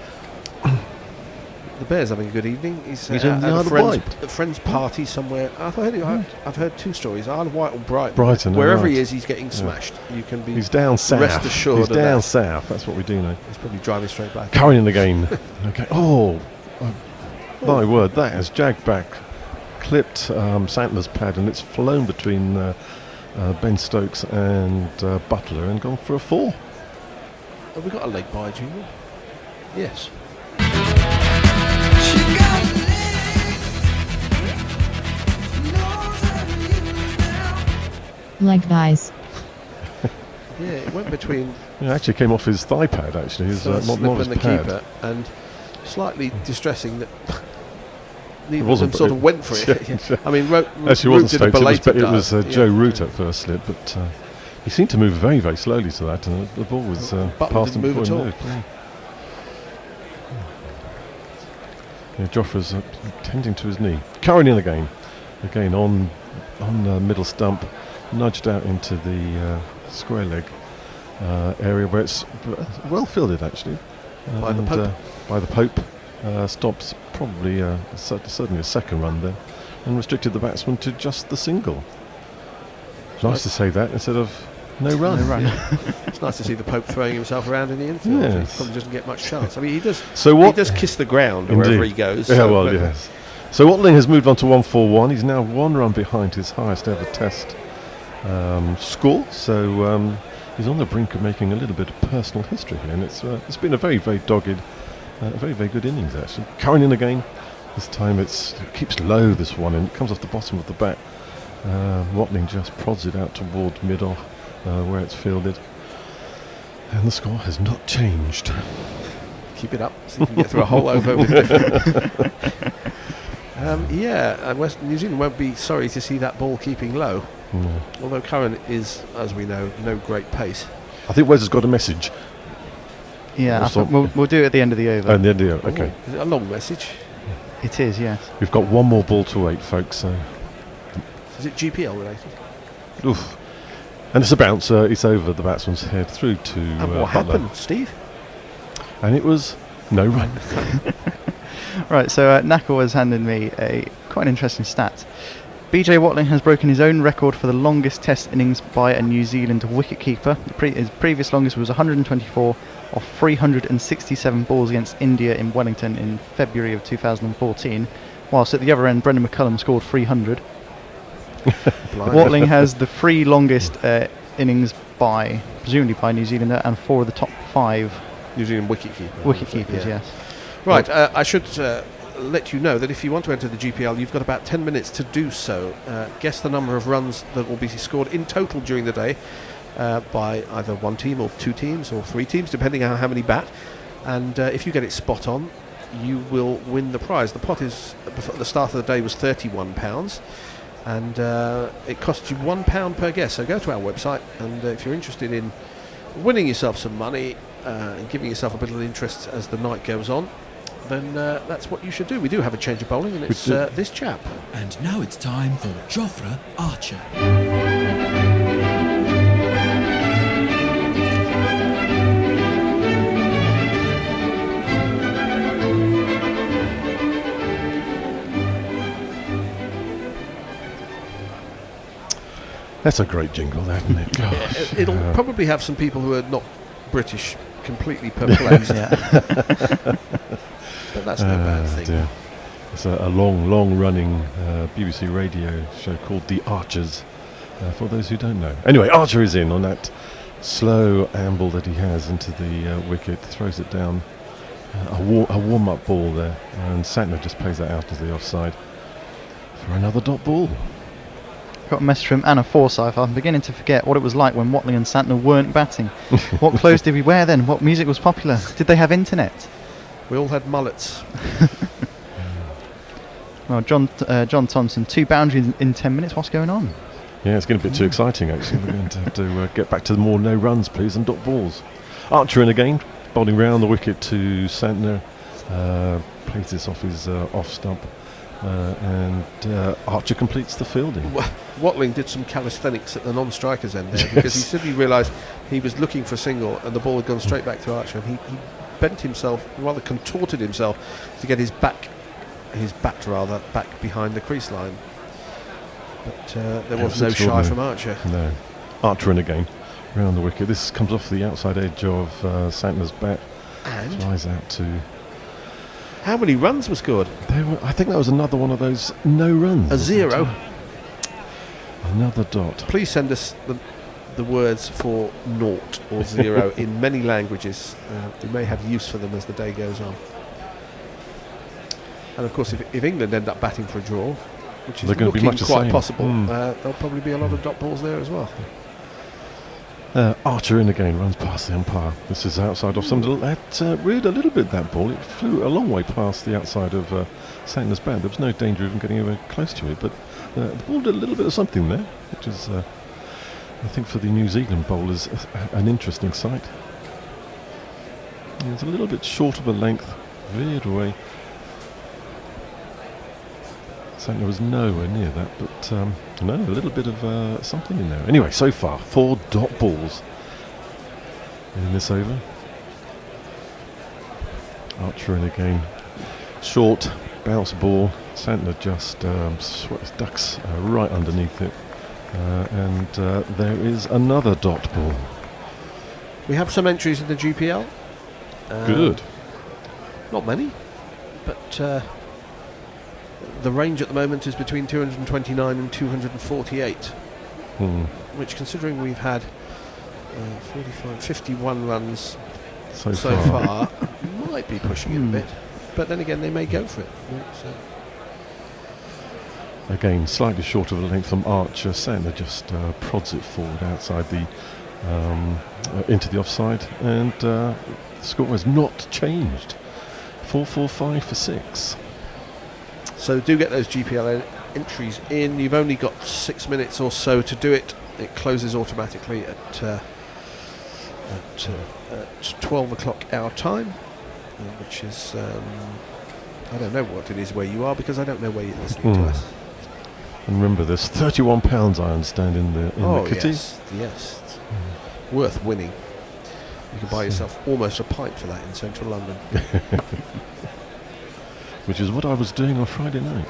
The Bear's having a good evening. He's in at the Isle of Wight. a friend's party somewhere. I've heard two stories: Isle of Wight or Brighton. Brighton, wherever right. he is, he's getting smashed. You can be. He's down south. Rest assured. He's of down that. south. That's what we do know. He's probably driving straight back. Carrying again. Okay. Oh, my word! That has jagged back, clipped Santner's pad, and it's flown between Ben Stokes and Butler and gone for a 4. Have we got a leg by, Junior? Yes. Leg guys. Yeah, it went between. It actually came off his thigh pad. Actually, his slip not his and the pad. keeper, and slightly distressing that neither of wasn't, them sort of went for it. Yeah. I mean, Actually, Root wasn't did a Stokes. belated It was dive. Joe Root at first slip, but he seemed to move very, very slowly to that, and the ball was past him didn't move before he at moved. Yeah, Joffre's tending to his knee. Curran in again on middle stump, nudged out into the square leg area where it's well fielded actually. By the Pope. By the Pope. Stops probably certainly a second run there, and restricted the batsman to just the single. Nice to say that instead of no run. No run. It's nice to see the Pope throwing himself around in the infield. Yes. He probably doesn't get much chance. I mean, he does. So He does kiss the ground wherever he goes. Yeah, so, well, but yes. So Watling has moved on to 141. He's now 1 run behind his highest ever Test score. So he's on the brink of making a little bit of personal history here, and it's been a very, very dogged, very, very good innings actually. Curran in again. This time it keeps low, this one, and it comes off the bottom of the bat. Watling just prods it out toward mid-off where it's fielded, and the score has not changed. Keep it up so you can get through a whole over with different. New Zealand won't be sorry to see that ball keeping low. No. Although Curran is, as we know, no great pace. I think Wes has got a message. Yeah, we'll do it at the end of the over. And the end of the over, okay. Is it a long message? It is, yes. We've got one more ball to wait, folks. So. Is it GPL related? Oof. And it's a bouncer. It's over the batsman's head through to And what Butler. happened, Steve? And it was no run. Right, so Knackle has handed me quite an interesting stat. BJ Watling has broken his own record for the longest Test innings by a New Zealand wicketkeeper. His previous longest was 124 off 367 balls against India in Wellington in February of 2014, whilst at the other end Brendan McCullum scored 300. Watling has the 3 longest innings presumably by New Zealander, and 4 of the top 5 New Zealand wicketkeepers. Wicketkeepers, yes. Right, I should let you know that if you want to enter the GPL, you've got about 10 minutes to do so. Guess the number of runs that will be scored in total during the day by either one team or 2 teams or 3 teams, depending on how many bat. And if you get it spot on, you will win the prize. The pot is, at the start of the day, was £31. And it costs you £1 per guess. So go to our website, and if you're interested in winning yourself some money and giving yourself a bit of interest as the night goes on, then that's what you should do. We do have a change of bowling, and it's this chap. And now it's time for Jofra Archer. That's a great jingle, isn't it? Gosh. It'll probably have some people who are not British completely perplexed. But that's no bad thing. Dear. It's a long running BBC radio show called The Archers, for those who don't know. Anyway, Archer is in on that slow amble that he has into the wicket, throws it down, a warm-up ball there, and Santner just plays that out to the offside for another dot ball. Got a message from Anna Forsyth. I'm beginning to forget what it was like when Watling and Santner weren't batting. What clothes did we wear then? What music was popular? Did they have internet? We all had mullets. Well, John Thompson, 2 boundaries in 10 minutes. What's going on? Yeah, it's getting a bit too exciting actually. We're going to have to get back to more no runs, please, and dot balls. Archer in again, bowling round the wicket to Santner. Plays this off his off stump. and Archer completes the fielding. Watling did some calisthenics at the non-striker's end there because he suddenly realised he was looking for a single and the ball had gone straight back to Archer, and he bent himself, rather contorted himself to get his bat back behind the crease line. But there was no shy from Archer. No. Archer in again, round the wicket. This comes off the outside edge of Santner's bat. And flies out to... How many runs were scored? I think that was another one of those no runs. A 0. Another dot. Please send us the words for naught or 0 in many languages. We may have use for them as the day goes on. And of course, if England end up batting for a draw, which is looking quite possible, there'll probably be a lot of dot balls there as well. Archer in again, runs past the umpire. This is outside off some. That reared a little bit, that ball. It flew a long way past the outside of Santner's bat. There was no danger of him getting over close to it, but the ball did a little bit of something there, which is, I think, for the New Zealand bowlers, an interesting sight. It's a little bit short of a length, veered away. Santner was nowhere near that, but no, a little bit of something in there. Anyway, so far, 4 dot balls in this over. Archer in again. Short, bounce ball. Santner just ducks right underneath it. And there is another dot ball. We have some entries in the GPL. Good. Not many, but... the range at the moment is between 229 and 248, which, considering we've had 51 runs so far, might be pushing it a bit. But then again, they may go for it. So. Again, slightly short of a length from Archer. Santner just prods it forward outside the into the offside, and the score has not changed. 4-4-5 for 6. So do get those GPL entries in. You've only got 6 minutes or so to do it. It closes automatically at 12 o'clock our time, which is, I don't know what it is where you are, because I don't know where you're listening to us. And remember, there's £31, I understand, in the kitty. Yes. Worth winning. You can buy yourself almost a pint for that in central London. Which is what I was doing on Friday night.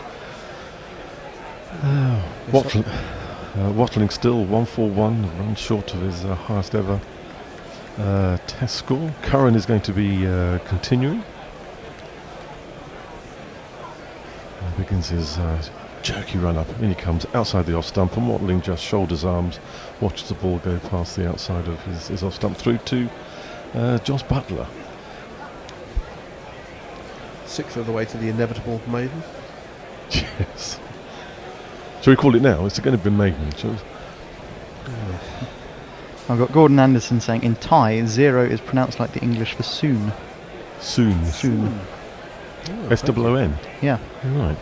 Watling still 141, a run short of his highest ever test score. Curran is going to be continuing. Begins his jerky run up. In he comes outside the off stump, and Watling just shoulders arms, watches the ball go past the outside of his off stump through to Josh Butler. 6th of the way to the inevitable maiden. Yes. Shall we call it now? It's going to be maiden. I've got Gordon Anderson saying in Thai, 0 is pronounced like the English for soon. Soon. S-O-O-N. Yeah. Right.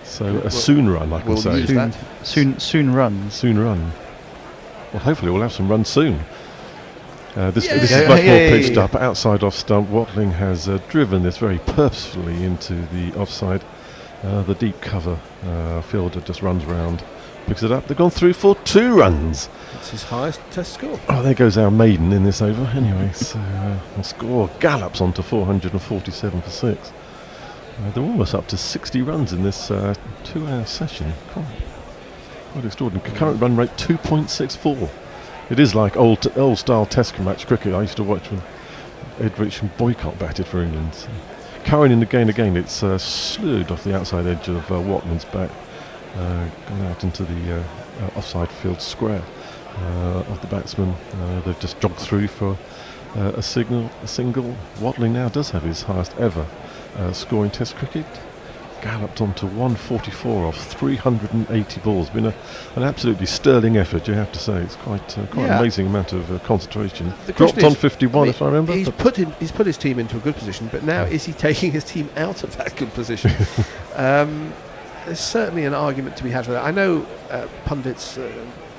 So a soon run, I can say. Soon runs. Soon run. Well, hopefully we'll have some runs soon. This is much more pitched up outside off stump. Watling has driven this very purposefully into the offside. The deep cover fielder just runs round, picks it up. They've gone through for 2 runs. That's his highest test score. Oh, there goes our maiden in this over. Anyway, so the score gallops on to 447 for 6. They're almost up to 60 runs in this 2-hour session. Quite extraordinary. Current run rate 2.64. It is like old style test match cricket I used to watch when Edrich and Boycott batted for England. So. Curran in again. It's slewed off the outside edge of Watling's bat, gone out into the offside field square of the batsman. They've just jogged through for a single. Watling now does have his highest ever score in Test cricket. Galloped on to 144 off 380 balls. Been an absolutely sterling effort, you have to say. It's quite an amazing amount of concentration. Dropped on 51, if I remember. He's put his team into a good position, but now is he taking his team out of that good position? There's certainly an argument to be had for that. I know pundits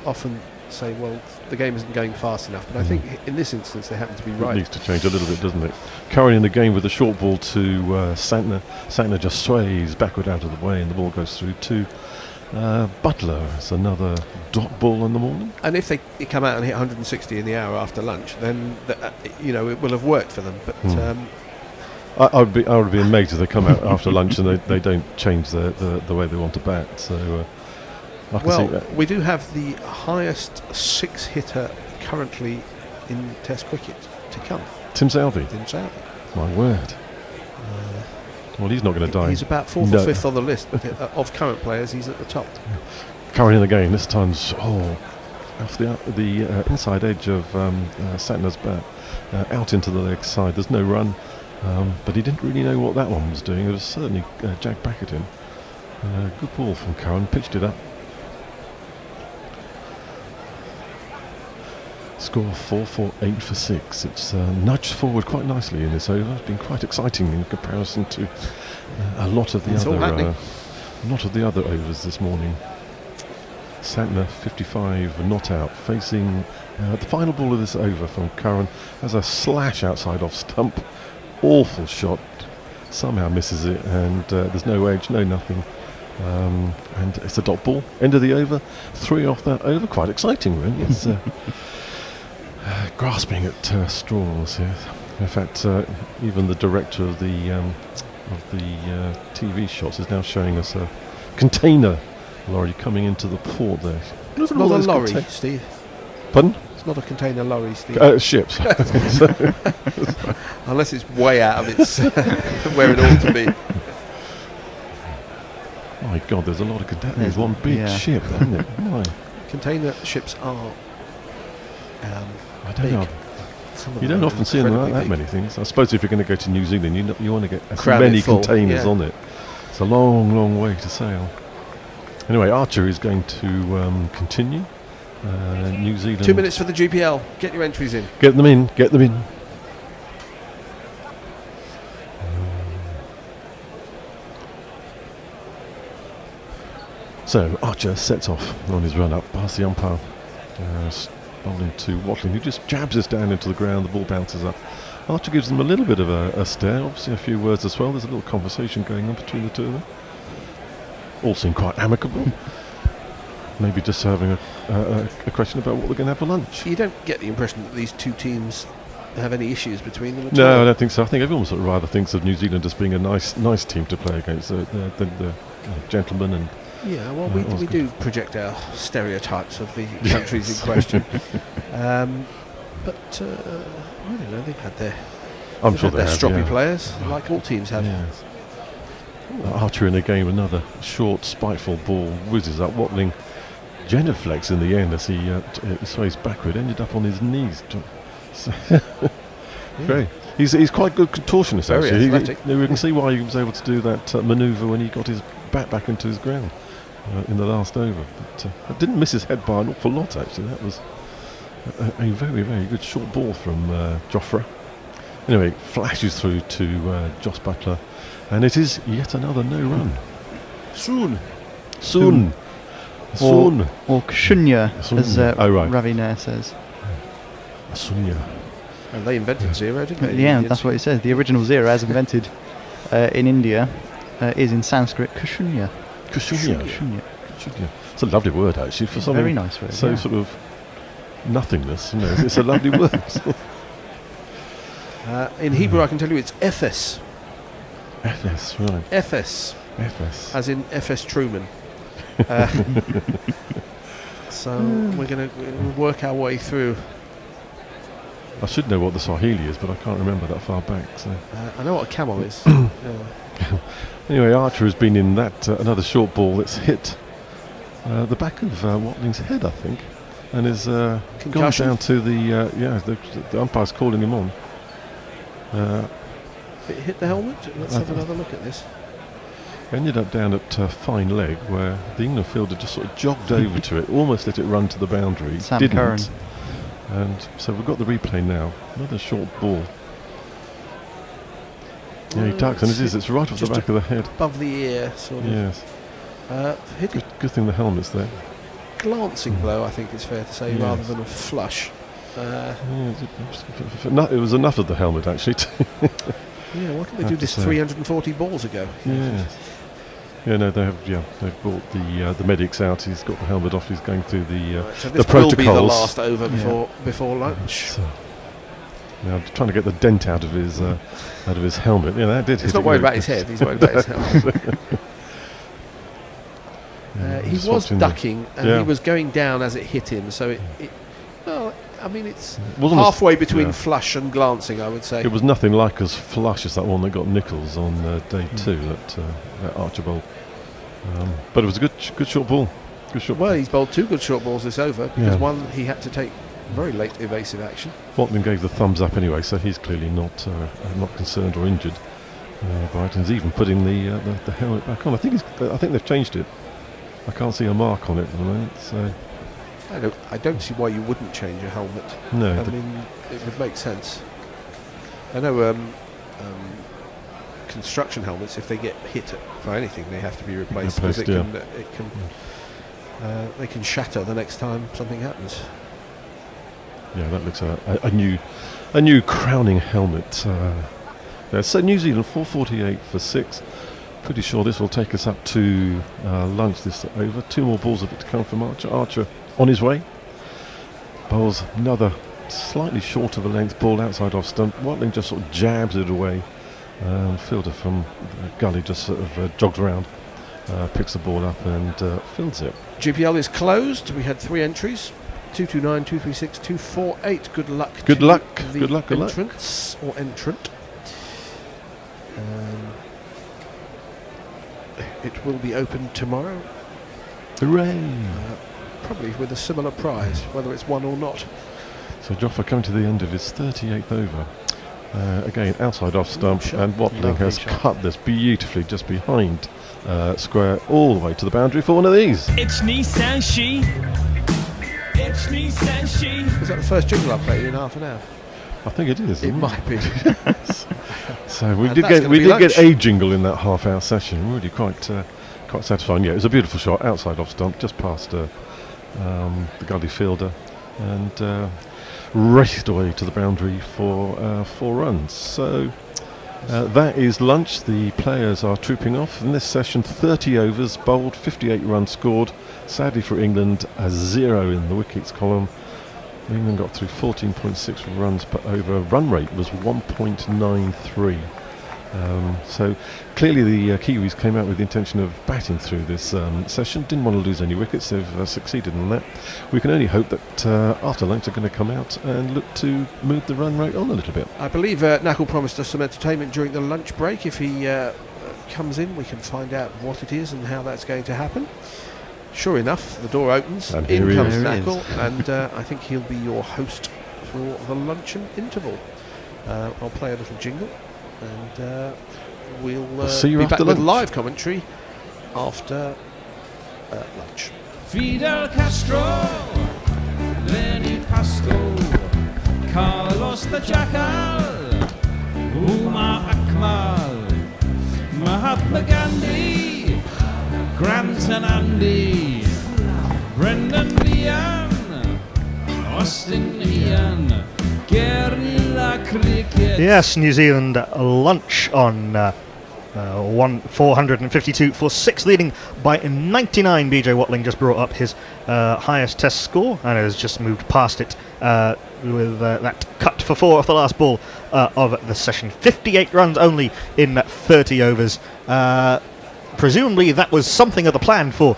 often say, well, the game isn't going fast enough. But I think in this instance they happen to be It right. needs to change a little bit, doesn't it? Carrying the game with the short ball to Santner. Santner just sways backward out of the way, and the ball goes through to Butler. It's another dot ball in the morning. And if they come out and hit 160 in the hour after lunch, then it will have worked for them. But I would be amazed if they come out after lunch and they don't change the way they want to bat. So I can see that. We do have the highest 6-hitter currently in Test cricket to come. Tim Southey. Tim Southey. My word. Well, he's not going to die. He's about 4th or 5th on the list, but of current players, he's at the top. Carrying the game. This time's off the inside edge of Santner's bat, out into the leg side. There's no run, but he didn't really know what that one was doing. It was certainly jagged back at him. Good ball from Curran. Pitched it up. Score 4-8 for 6. It's nudged forward quite nicely in this over. It's been quite exciting in comparison to a lot of the other overs this morning. Santner 55 not out, facing the final ball of this over from Curran has a slash outside off stump. Awful shot, somehow misses it, and there's no edge, no nothing. And it's a dot ball. End of the over. 3 off that over. Quite exciting, really. It's grasping at straws here. In fact, even the director of the TV shots is now showing us a container lorry coming into the port there. It's not a lorry, Steve. Pardon? It's not a container lorry, Steve. Ships. Unless it's way out of its where it ought to be. My God, there's a lot of containers. There's one big ship, isn't it? My. Container ships are I don't big. know. You don't often see them like that many things. I suppose if you're going to go to New Zealand, you want to get as many containers on it. It's a long, long way to sail. Anyway, Archer is going to continue. New Zealand. 2 minutes for the GPL. Get your entries in. Get them in. Get them in. So Archer sets off on his run up past the umpire. Bowling to Watling, who just jabs this down into the ground. The ball bounces up. Archer gives them a little bit of a stare. Obviously, a few words as well. There's a little conversation going on between the two of them. All seem quite amicable. Maybe just having a question about what they're going to have for lunch. You don't get the impression that these two teams have any issues between them at all. No, I don't think so. I think everyone sort of rather thinks of New Zealand as being a nice team to play against. The gentlemen and. Yeah, well, we do project our stereotypes of the countries in question. But I don't know, they've had their stroppy players, like all teams have. Yes. Archer in the game, another short, spiteful ball whizzes up. Watling genuflects in the end as he sways backward, ended up on his knees. He's quite good contortionist, very actually. athletic. We can see why he was able to do that manoeuvre when he got his bat back into his ground in the last over. But it didn't miss his head by an awful lot, actually. That was a very, very good short ball from Joffre. Anyway, flashes through to Joss Butler, and it is yet another no run. Soon. Or Kshunya, as Ravi Nair says. Sunya. And they invented zero, didn't they? Yeah, that's what it says. The original zero, as invented in India, is in Sanskrit Kshunya. Kshunya. It's a lovely word, actually, for something very nice word, so sort of nothingness. You know, it's a lovely word. In Hebrew, I can tell you it's Ephes. Ephes, right. Ephes. As in F.S. Truman. So we're going to work our way through. I should know what the Swahili is, but I can't remember that far back. So I know what a camel is. Anyway, Archer has been in that another short ball that's hit the back of Watling's head, I think, and is gone down to the umpire's calling him on. It hit the helmet? Let's have another look at this. Ended up down at fine leg, where the England fielder just sort of jogged over to it, almost let it run to the boundary. Sam didn't. Curran. And so we've got the replay now. Another short ball. Yeah, he ducks, and it's right off the back of the head. Above the ear, sort of. Yes. Hit it. Good thing the helmet's there. glancing blow, I think it's fair to say, rather than a flush. It was enough of the helmet, actually. Yeah, why did they do this 340 balls ago? Yes. Yeah, no, they've brought the medics out. He's got the helmet off. He's going through So the this protocols. will be the last over before lunch. Now trying to get the dent out of his helmet. Yeah, that did. He's not worried about his head. He's worried about his helmet. He was ducking and he was going down as it hit him. So it's halfway between flush and glancing, I would say. It was nothing like as flush as that one that got Nichols on day 2, that Archibald. But it was a good short ball. Well, he's bowled 2 good short balls this over because one he had to take very late evasive action. Watling gave the thumbs up anyway, so he's clearly not concerned or injured. Brighton's even putting the helmet back on. I think they've changed it. I can't see a mark on it at the moment, so. I don't see why you wouldn't change a helmet. No. I mean, it would make sense. I know construction helmets, if they get hit for anything, they have to be replaced because they can shatter the next time something happens. Yeah, that looks a new crowning helmet. So New Zealand 448 for 6. Pretty sure this will take us up to lunch. This over. 2 more balls of it to come from Archer. Archer on his way. Bowls another slightly short of a length ball outside off stump. Watling just sort of jabs it away. Fielder from the gully just sort of jogs around, picks the ball up and fields it. GPL is closed. We had 3 entries. 229, 236, 248. Good luck. Good luck. The Good luck. entrance or entrant. It will be open tomorrow. Hooray! Probably with a similar prize, whether it's won or not. So Joffa coming to the end of his 38th over. Again, outside off stump, and Watling has cut this beautifully just behind square all the way to the boundary for one of these. It's Nissan She. It's Nissan She. Is that the first jingle I played in half an hour? I think it is. It might be. So we did get a jingle in that half-hour session. Really quite satisfying. Yeah, it was a beautiful shot outside off stump, just past the gully fielder, and raced away to the boundary for 4 runs. So that is lunch. The players are trooping off in this session. 30 overs bowled, 58 runs scored. Sadly for England, a 0 in the wickets column. England got through 14.6 runs per over. Run rate was 1.93. So clearly the Kiwis came out with the intention of batting through this session. Didn't want to lose any wickets. They've succeeded in that. We can only hope that after lunch they're going to come out and look to move the run rate on a little bit. I believe Knuckle promised us some entertainment during the lunch break. If he comes in, we can find out what it is and how that's going to happen. Sure enough, the door opens, and in comes Knuckle, and I think he'll be your host for the luncheon interval. I'll play a little jingle, and we'll see you be after back with lunch. live commentary after lunch. Fidel Castro, Lenny Pascoe, Carlos the Jackal, Umar Akmal, Mahatma Gandhi, Grant and Andy, Brendan Leon, Austin Ian, Guerrilla Cricket. Yes, New Zealand lunch on 452 for 6, leading by 99. BJ Watling just brought up his highest test score and has just moved past it with that cut for 4 off the last ball of the session. 58 runs only in 30 overs. Presumably that was something of the plan for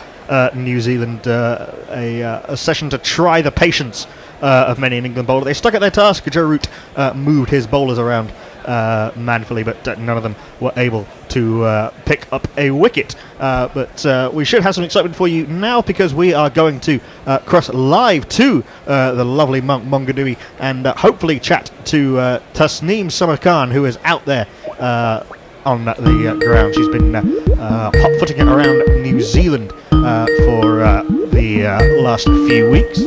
New Zealand, a session to try the patience of many an England bowler. They stuck at their task. Joe Root moved his bowlers around manfully, but none of them were able to pick up a wicket. But we should have some excitement for you now, because we are going to cross live to the lovely Maunganui and hopefully chat to Tasneem Summer Khan, who is out there on the ground. She's been hot-footing it around New Zealand for the last few weeks.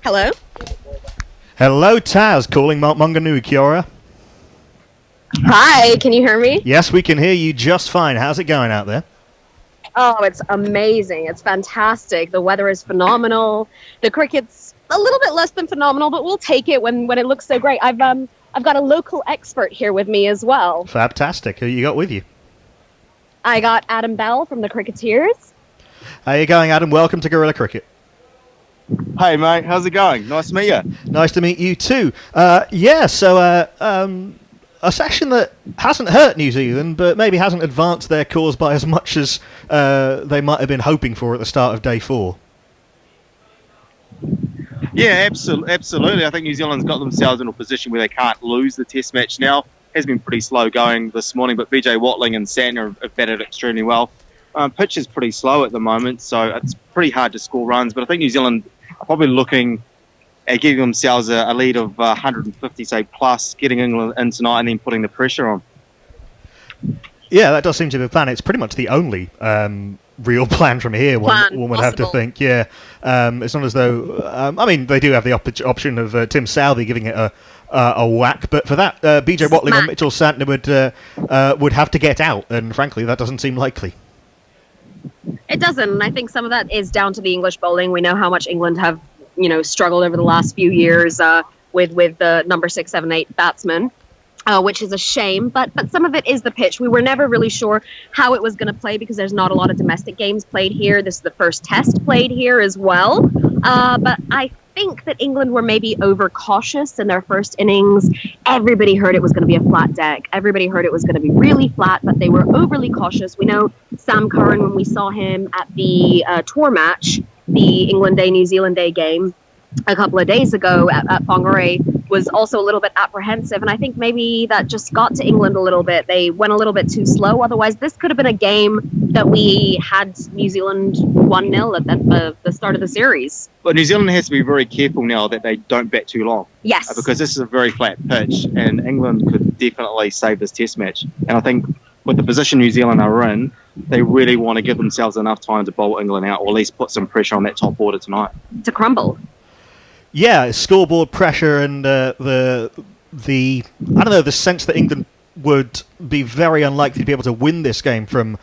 Hello? Hello, Taz, calling Maunganui, Kia ora. Hi, can you hear me? Yes, we can hear you just fine. How's it going out there? Oh, it's amazing. It's fantastic. The weather is phenomenal. The cricket's a little bit less than phenomenal, but we'll take it when it looks so great. I've got a local expert here with me as well. Fantastic. Who you got with you? I got Adam Bell from the Cricketers. How you going, Adam? Welcome to Gorilla Cricket. Hey, mate. How's it going? Nice to meet you. Nice to meet you too. A session that hasn't hurt New Zealand, but maybe hasn't advanced their cause by as much as they might have been hoping for at the start of day 4. Yeah, absolutely. I think New Zealand's got themselves in a position where they can't lose the test match now. Has been pretty slow going this morning, but BJ Watling and Santner have batted extremely well. Pitch is pretty slow at the moment, so it's pretty hard to score runs, but I think New Zealand are probably looking at giving themselves a lead of 150, say, plus, getting England in tonight and then putting the pressure on. Yeah, that does seem to be the plan. It's pretty much the only real plan from here, one would have to think. Yeah, it's not as though... they do have the option of Tim Southey giving it a whack, but for that, BJ Watling or Mitchell Santner would have to get out, and frankly, that doesn't seem likely. It doesn't, and I think some of that is down to the English bowling. We know how much England have, struggled over the last few years with the number 6, 7, 8 batsmen. Which is a shame, but some of it is the pitch. We were never really sure how it was going to play because there's not a lot of domestic games played here. This is the first test played here as well. But I think that England were maybe overcautious in their first innings. Everybody heard it was going to be a flat deck. Everybody heard it was going to be really flat, but they were overly cautious. We know Sam Curran, when we saw him at the tour match, the England Day, New Zealand Day game a couple of days ago at Maunganui, was also a little bit apprehensive, and I think maybe that just got to England a little bit. They went a little bit too slow. Otherwise, this could have been a game that we had New Zealand 1-0 at the start of the series. But New Zealand has to be very careful now that they don't bat too long. Yes. Because this is a very flat pitch, and England could definitely save this test match. And I think with the position New Zealand are in, they really want to give themselves enough time to bowl England out, or at least put some pressure on that top order tonight. To crumble. Yeah, scoreboard pressure and the sense that England would be very unlikely to be able to win this game from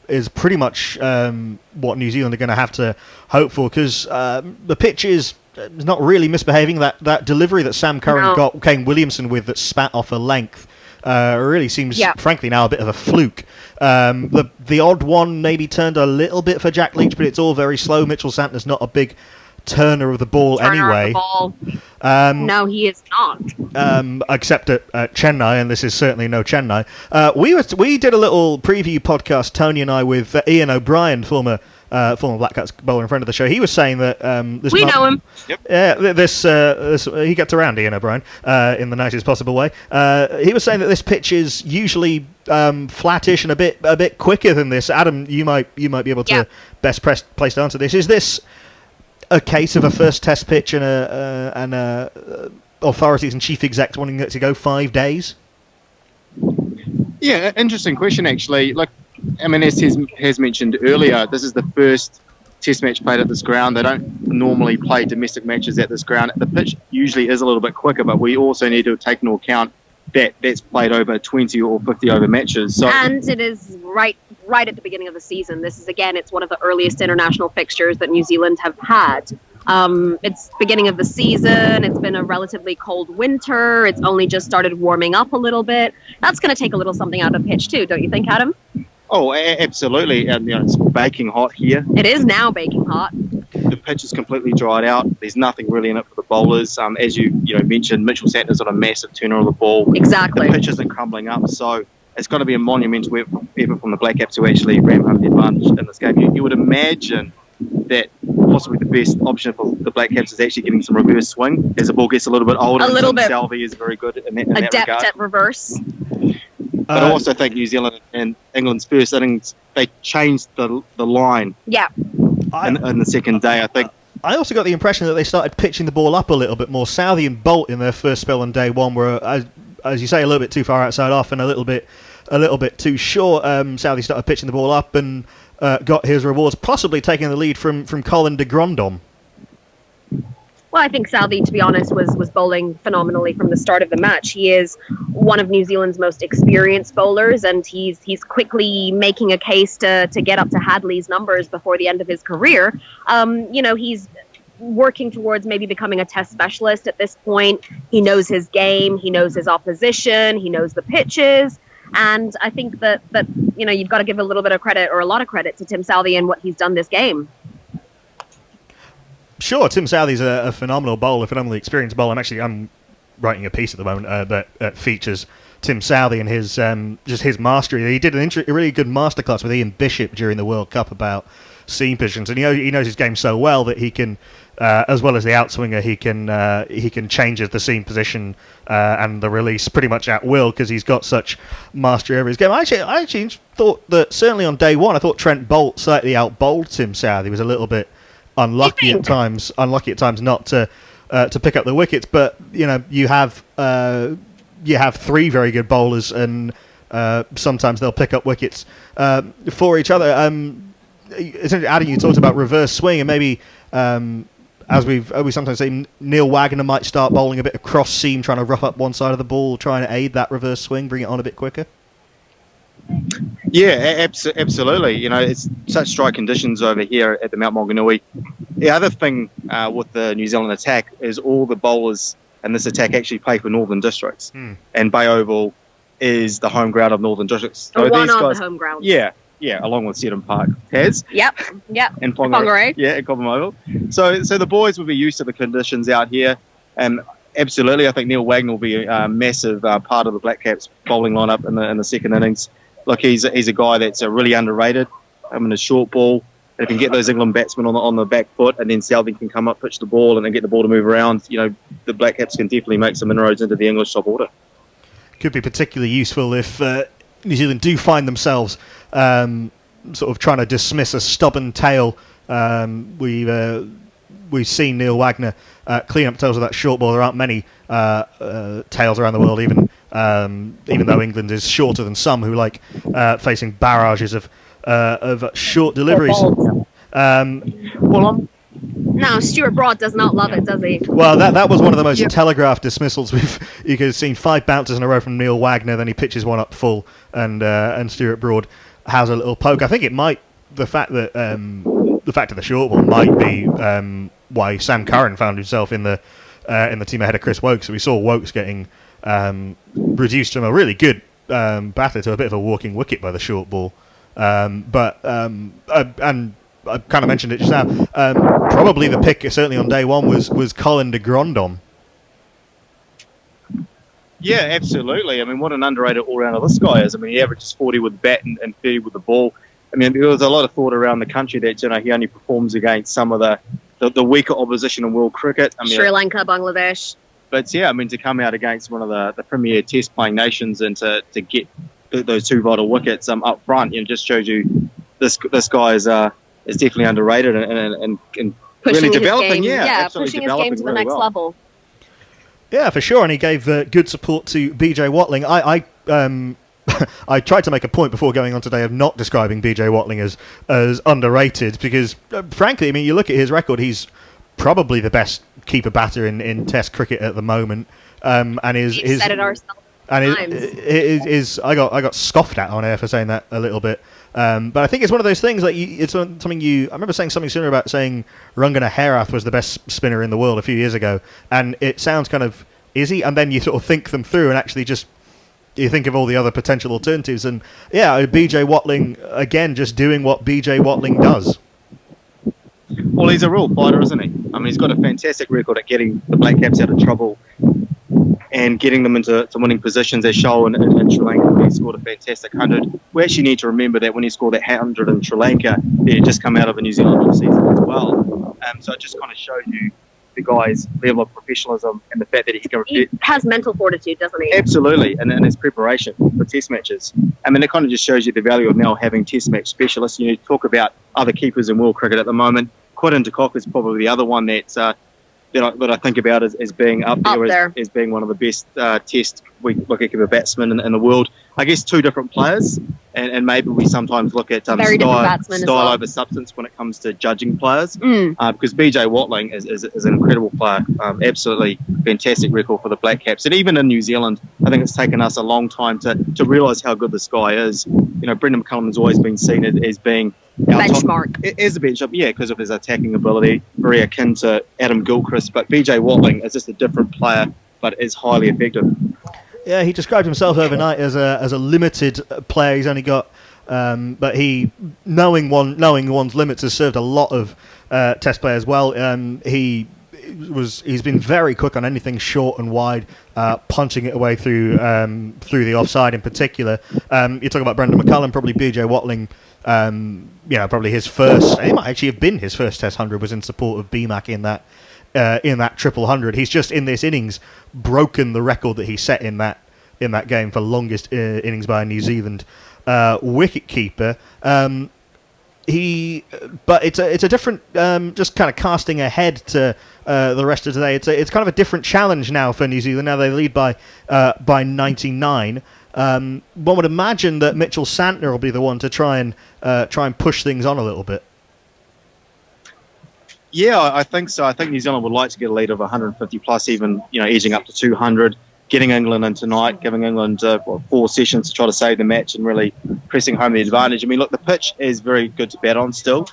is pretty much what New Zealand are going to have to hope for, because the pitch is not really misbehaving. That delivery that Sam Curran got Kane Williamson with that spat off a length really seems, frankly, now a bit of a fluke. The odd one maybe turned a little bit for Jack Leach, but it's all very slow. Mitchell Santner's not a big turner of the ball anyway. No, he is not. Except at Chennai, and this is certainly no Chennai. We did a little preview podcast, Tony and I, with Ian O'Brien, former Black Caps bowler and friend of the show. He was saying that we know him. Yep. This he gets around, Ian O'Brien, in the nicest possible way. He was saying that this pitch is usually flattish and a bit quicker than this. Adam, you might be able to best place to answer this. Is this a case of a first test pitch and authorities and chief execs wanting it to go 5 days? Yeah, interesting question, actually. As has mentioned earlier, this is the first test match played at this ground. They don't normally play domestic matches at this ground. The pitch usually is a little bit quicker, but we also need to take into account that that's played over 20 or 50 over matches. So, and it is right at the beginning of the season. This is, again, it's one of the earliest international fixtures that New Zealand have had. It's beginning of the season. It's been a relatively cold winter. It's only just started warming up a little bit. That's going to take a little something out of the pitch too, don't you think, Adam? Oh, absolutely. It's baking hot here. It is now baking hot. The pitch is completely dried out. There's nothing really in it for the bowlers. As you mentioned, Mitchell Santner's on a massive turner of the ball. Exactly. The pitch isn't crumbling up, so it's going to be a monumental effort from the Black Caps to actually ram home the advantage in this game. You would imagine that possibly the best option for the Black Caps is actually getting some reverse swing as the ball gets a little bit older. A little bit. Salvi is very good in that adept regard. at reverse. But I also think New Zealand and England's first innings, they changed the line. Yeah. In the second day, I think. I also got the impression that they started pitching the ball up a little bit more. Southey and Bolt in their first spell on day one were, as you say, a little bit too far outside off and a little bit too short. Southey started pitching the ball up and got his rewards, possibly taking the lead from Colin de Grandhomme. Well, I think Southey, to be honest, was bowling phenomenally from the start of the match. He is one of New Zealand's most experienced bowlers, and he's quickly making a case to get up to Hadley's numbers before the end of his career. He's working towards maybe becoming a test specialist at this point. He knows his game, he knows his opposition, he knows the pitches. And I think that you've got to give a little bit of credit, or a lot of credit, to Tim Southey and what he's done this game. Sure, Tim Southey's a phenomenal bowler, phenomenally experienced bowler. I'm writing a piece at the moment that features Tim Southey and his his mastery. He did a really good masterclass with Ian Bishop during the World Cup about seam positions, and he knows his game so well that he can, as well as the outswinger, he can change the seam position and the release pretty much at will, because he's got such mastery over his game. I actually thought that certainly on day one, I thought Trent Boult slightly out-bowled Tim Southey. He was a little bit unlucky at times not to pick up the wickets, but you have three very good bowlers, and sometimes they'll pick up wickets for each other. Adam, you talked about reverse swing, and maybe as we sometimes say, Neil Wagner might start bowling a bit of cross seam, trying to rough up one side of the ball, trying to aid that reverse swing, bring it on a bit quicker. Yeah, absolutely. It's such dry conditions over here at the Mount Maunganui. The other thing with the New Zealand attack is all the bowlers in this attack actually play for Northern Districts. And Bay Oval is the home ground of Northern Districts. So one of the home grounds. Yeah, along with Seddon Park, Taz. Yep. And Whangarei. Yeah, and Cobham Oval. So the boys will be used to the conditions out here. Absolutely, I think Neil Wagner will be a massive part of the Black Caps bowling lineup in the second innings. Look, he's a guy that's really underrated. In a short ball, and if you can get those England batsmen on the back foot, and then Southey can come up, pitch the ball, and then get the ball to move around, the Black Caps can definitely make some inroads into the English top order. Could be particularly useful if New Zealand do find themselves sort of trying to dismiss a stubborn tail. We've seen Neil Wagner clean up tails with that short ball. There aren't many tails around the world, even though England is shorter than some who like facing barrages of short deliveries. No, Stuart Broad does not love it, does he? Well, that was one of the most telegraphed dismissals you could have seen. 5 bounces in a row from Neil Wagner, then he pitches one up full, and Stuart Broad has a little poke. I think it might the fact of the short ball might be why Sam Curran found himself in the team ahead of Chris Wokes. So we saw Wokes getting reduced from a really good batter to a bit of a walking wicket by the short ball. And I kind of mentioned it just now. Probably the pick, certainly on day one, was Colin de Grandhomme. Yeah, absolutely. What an underrated all-rounder this guy is. He averages 40 with the bat and 30 with the ball. There was a lot of thought around the country that he only performs against some of the weaker opposition in world cricket. Sri Lanka, Bangladesh. But yeah, to come out against one of the premier test-playing nations and to get those 2 vital wickets up front, just shows you this guy is definitely underrated and really developing. Pushing his game to the next level. Yeah, for sure, and he gave good support to BJ Watling. I tried to make a point before going on today of not describing BJ Watling as underrated because, frankly, you look at his record, he's probably the best keeper batter in Test cricket at the moment, and We've said it ourselves. And I got scoffed at on air for saying that a little bit, but I think it's one of those things. I remember saying something similar about saying Rangana Herath was the best spinner in the world a few years ago, and it sounds kind of easy, and then you sort of think them through and actually just you think of all the other potential alternatives, and BJ Watling again just doing what BJ Watling does. Well, he's a real fighter, isn't he? He's got a fantastic record at getting the Black Caps out of trouble and getting them into winning positions, as shown in Sri Lanka. He scored a fantastic 100. We actually need to remember that when he scored that 100 in Sri Lanka, he had just come out of a New Zealand off-season as well. So it just kind of shows you the guy's level of professionalism and the fact that he can... He has mental fortitude, doesn't he? Absolutely, and his preparation for test matches. It kind of just shows you the value of now having test match specialists. You talk about other keepers in world cricket at the moment. Quinton de Kock is probably the other one that that I think about as being up there, there. As being one of the best test wicketkeeper batsmen in the world. I guess two different players, and maybe we sometimes look at Very different batsmen as style well. over substance when it comes to judging players. Because BJ Watling is an incredible player, absolutely fantastic record for the Black Caps, and even in New Zealand, I think it's taken us a long time to realise how good this guy is. You know, Brendan McCullum has always been seen as being our benchmark. As a benchmark, yeah, because of his attacking ability, very akin to Adam Gilchrist. But BJ Watling is just a different player, but is highly effective. Yeah, he described himself overnight as a limited player. He's only got, but he knowing one's limits has served a lot of Test players well. He's been very quick on anything short and wide, punching it away through the offside in particular. You talk about Brendan McCullum, probably BJ Watling. Probably his first. It might actually have been his first Test 100 was in support of BMAC in that triple 100. He's just in this innings broken the record that he set in that game for longest innings by a New Zealand wicketkeeper. But it's a different, just kind of casting ahead to the rest of today. It's kind of a different challenge now for New Zealand. Now they lead by 99. One would imagine that Mitchell Santner will be the one to try and push things on a little bit. Yeah, I think so. I think New Zealand would like to get a lead of 150 plus, even edging up to 200, getting England in tonight, giving England 4 sessions to try to save the match and really pressing home the advantage. I mean, look, the pitch is very good to bat on still.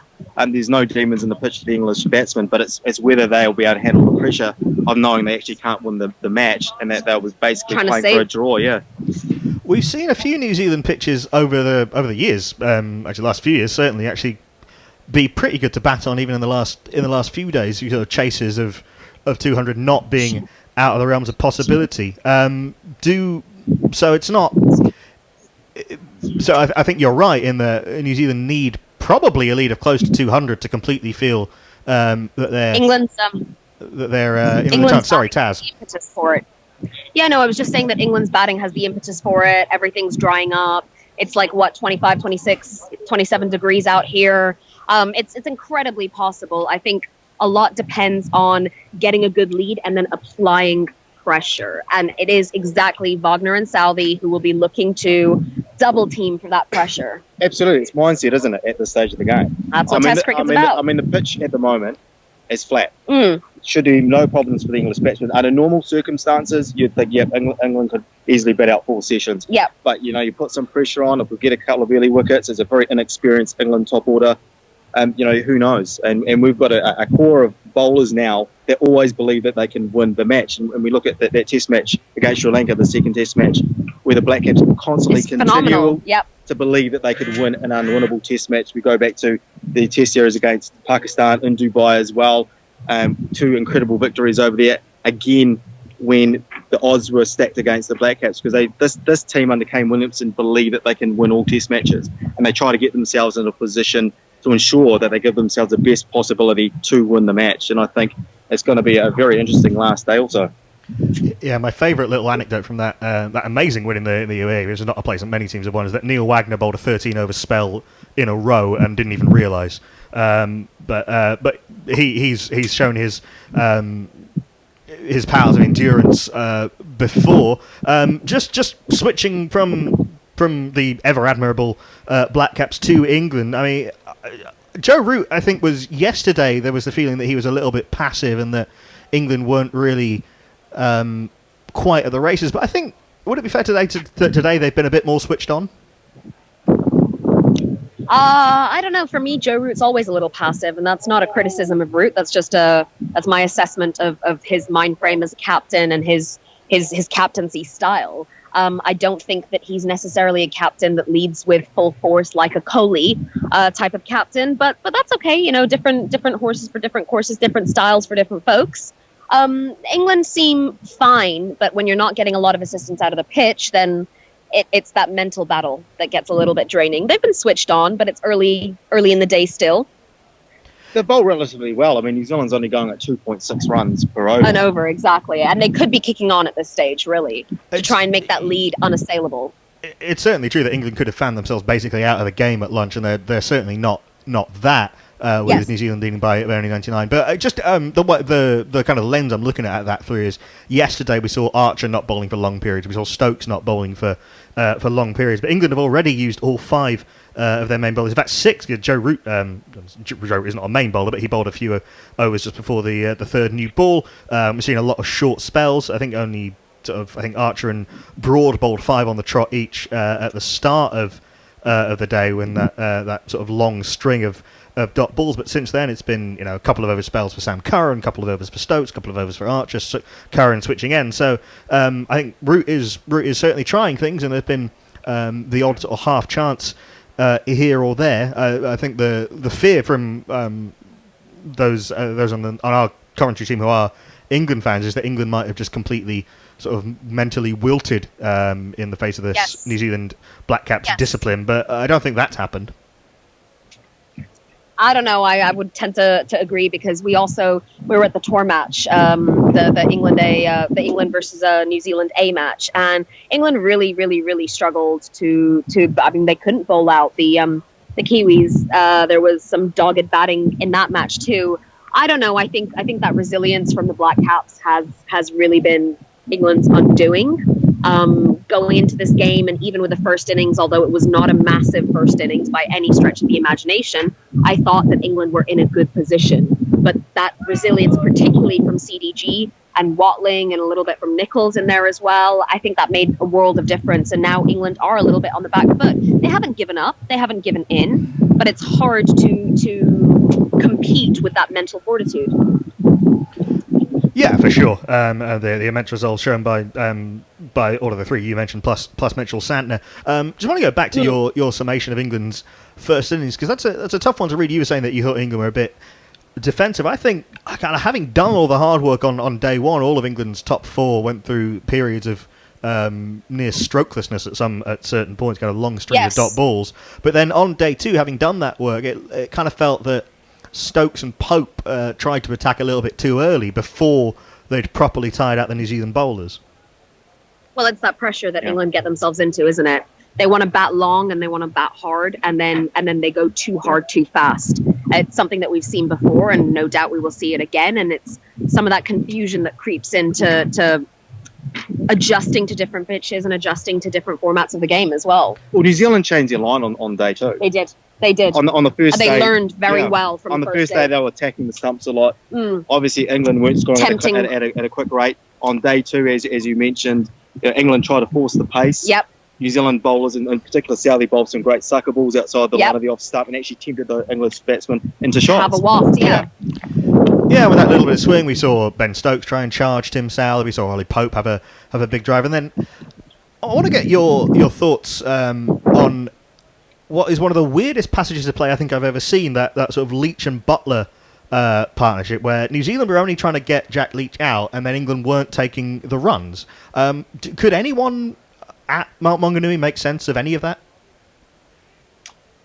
There's no demons in the pitch for the English batsmen, but it's whether they'll be able to handle the pressure of knowing they actually can't win the match and that they'll be basically playing for a draw. Yeah. We've seen a few New Zealand pitches over the years, actually the last few years certainly, actually be pretty good to bat on even in the last few days. You sort of chases of 200 not being out of the realms of possibility. So it's not. So I think you're right in that New Zealand need probably a lead of close to 200 to completely feel that they're England's in the time. Sorry, Taz. The impetus for it. Yeah, no, I was just saying that England's batting has the impetus for it. Everything's drying up. It's like 25, 26, 27 degrees out here. It's incredibly possible. I think a lot depends on getting a good lead and then applying pressure. And it is exactly Wagner and Salvi who will be looking to double team for that pressure. Absolutely. It's mindset, isn't it, at this stage of the game? That's what Test cricket's about. I mean, the pitch at the moment is flat. Should be no problems for the English batsmen. Under normal circumstances, you'd think, England could easily bat out 4 sessions. Yeah. But, you put some pressure on. If we get a couple of early wickets, it's a very inexperienced England top order. Who knows? And we've got a core of bowlers now that always believe that they can win the match. And we look at that test match against Sri Lanka, the second test match, where the Black Caps constantly continue to believe that they could win an unwinnable test match. We go back to the test series against Pakistan in Dubai as well. 2 incredible victories over there. Again, when the odds were stacked against the Black Caps, because this team under Kane Williamson believe that they can win all test matches. And they try to get themselves in a position to ensure that they give themselves the best possibility to win the match. And I think it's going to be a very interesting last day also. Yeah, my favourite little anecdote from that amazing win in the UAE, which is not a place that many teams have won, is that Neil Wagner bowled a 13-over spell in a row and didn't even realise. But he's shown his powers of endurance before. Just switching from the ever admirable Black Caps to England. I mean, Joe Root, I think, was yesterday. There was the feeling that he was a little bit passive and that England weren't really quite at the races. But I think, would it be fair today that today they've been a bit more switched on? I don't know. For me, Joe Root's always a little passive, and that's not a criticism of Root. That's just that's my assessment of his mind frame as a captain and his captaincy style. I don't think that he's necessarily a captain that leads with full force like a Kohli type of captain, but that's okay. Different horses for different courses, different styles for different folks. England seem fine, but when you're not getting a lot of assistance out of the pitch, then it's that mental battle that gets a little bit draining. They've been switched on, but it's early in the day still. They bowl relatively well. I mean, New Zealand's only going at 2.6 runs per over. An over, exactly. And they could be kicking on at this stage, really, to try and make that lead unassailable. It's certainly true that England could have found themselves basically out of the game at lunch, and they're certainly not that. with New Zealand leading by only 99. But just the kind of lens I'm looking at that through is yesterday we saw Archer not bowling for long periods. We saw Stokes not bowling for long periods. But England have already used all 5 of their main bowlers. In fact, 6. Joe Root, Joe Root is not a main bowler, but he bowled a few overs just before the third new ball. We've seen a lot of short spells. I think Archer and Broad bowled 5 on the trot each at the start of the day when that sort of long string of dot balls, but since then it's been a couple of over spells for Sam Curran, a couple of overs for Stokes, a couple of overs for Archer, Curran switching in. So I think Root is certainly trying things, and there's been the odd sort of half chance here or there. I think the fear from those on our commentary team who are England fans is that England might have just completely sort of mentally wilted in the face of this New Zealand Black Caps discipline, but I don't think that's happened. I don't know. I would tend to agree, because we were at the tour match, the England versus New Zealand A match, and England really, really, really struggled to. I mean, they couldn't bowl out the Kiwis. There was some dogged batting in that match too. I don't know. I think that resilience from the Black Caps has really been England's undoing. Going into this game, and even with the first innings, although it was not a massive first innings by any stretch of the imagination, I thought that England were in a good position. But that resilience, particularly from CDG and Watling and a little bit from Nichols in there as well, I think that made a world of difference. And now England are a little bit on the back foot. They haven't given up, they haven't given in, but it's hard to compete with that mental fortitude. Yeah, for sure. The immense results shown by all of the 3 you mentioned, plus Mitchell Santner. Just want to go back to your summation of England's first innings, because that's a tough one to read. You were saying that you thought England were a bit defensive. I think, kind of having done all the hard work on day 1, all of England's top 4 went through periods of near strokelessness at certain points, kind of long string of dot balls. But then on day 2, having done that work, it kind of felt that Stokes and Pope tried to attack a little bit too early before they'd properly tied out the New Zealand bowlers. Well, it's that pressure that England get themselves into, isn't it? They want to bat long and they want to bat hard, and then they go too hard too fast. It's something that we've seen before, and no doubt we will see it again. And it's some of that confusion that creeps into adjusting to different pitches and adjusting to different formats of the game as well. Well, New Zealand changed their line on day 2. They did. On the first day. They learned very well from on the first day. They were attacking the stumps a lot. Obviously, England weren't scoring at a quick rate. On day 2, as you mentioned, England tried to force the pace. Yep. New Zealand bowlers, in particular Southey, bowled some great sucker balls outside the line of the off stump and actually tempted the English batsmen into shots. Have a waft, Yeah, with that little bit of swing, we saw Ben Stokes try and charge Tim Southey. We saw Ollie Pope have a big drive. And then I want to get your thoughts on what is one of the weirdest passages of play I think I've ever seen, that sort of Leach and Butler partnership, where New Zealand were only trying to get Jack Leach out and then England weren't taking the runs. Could anyone at Mount Maunganui make sense of any of that?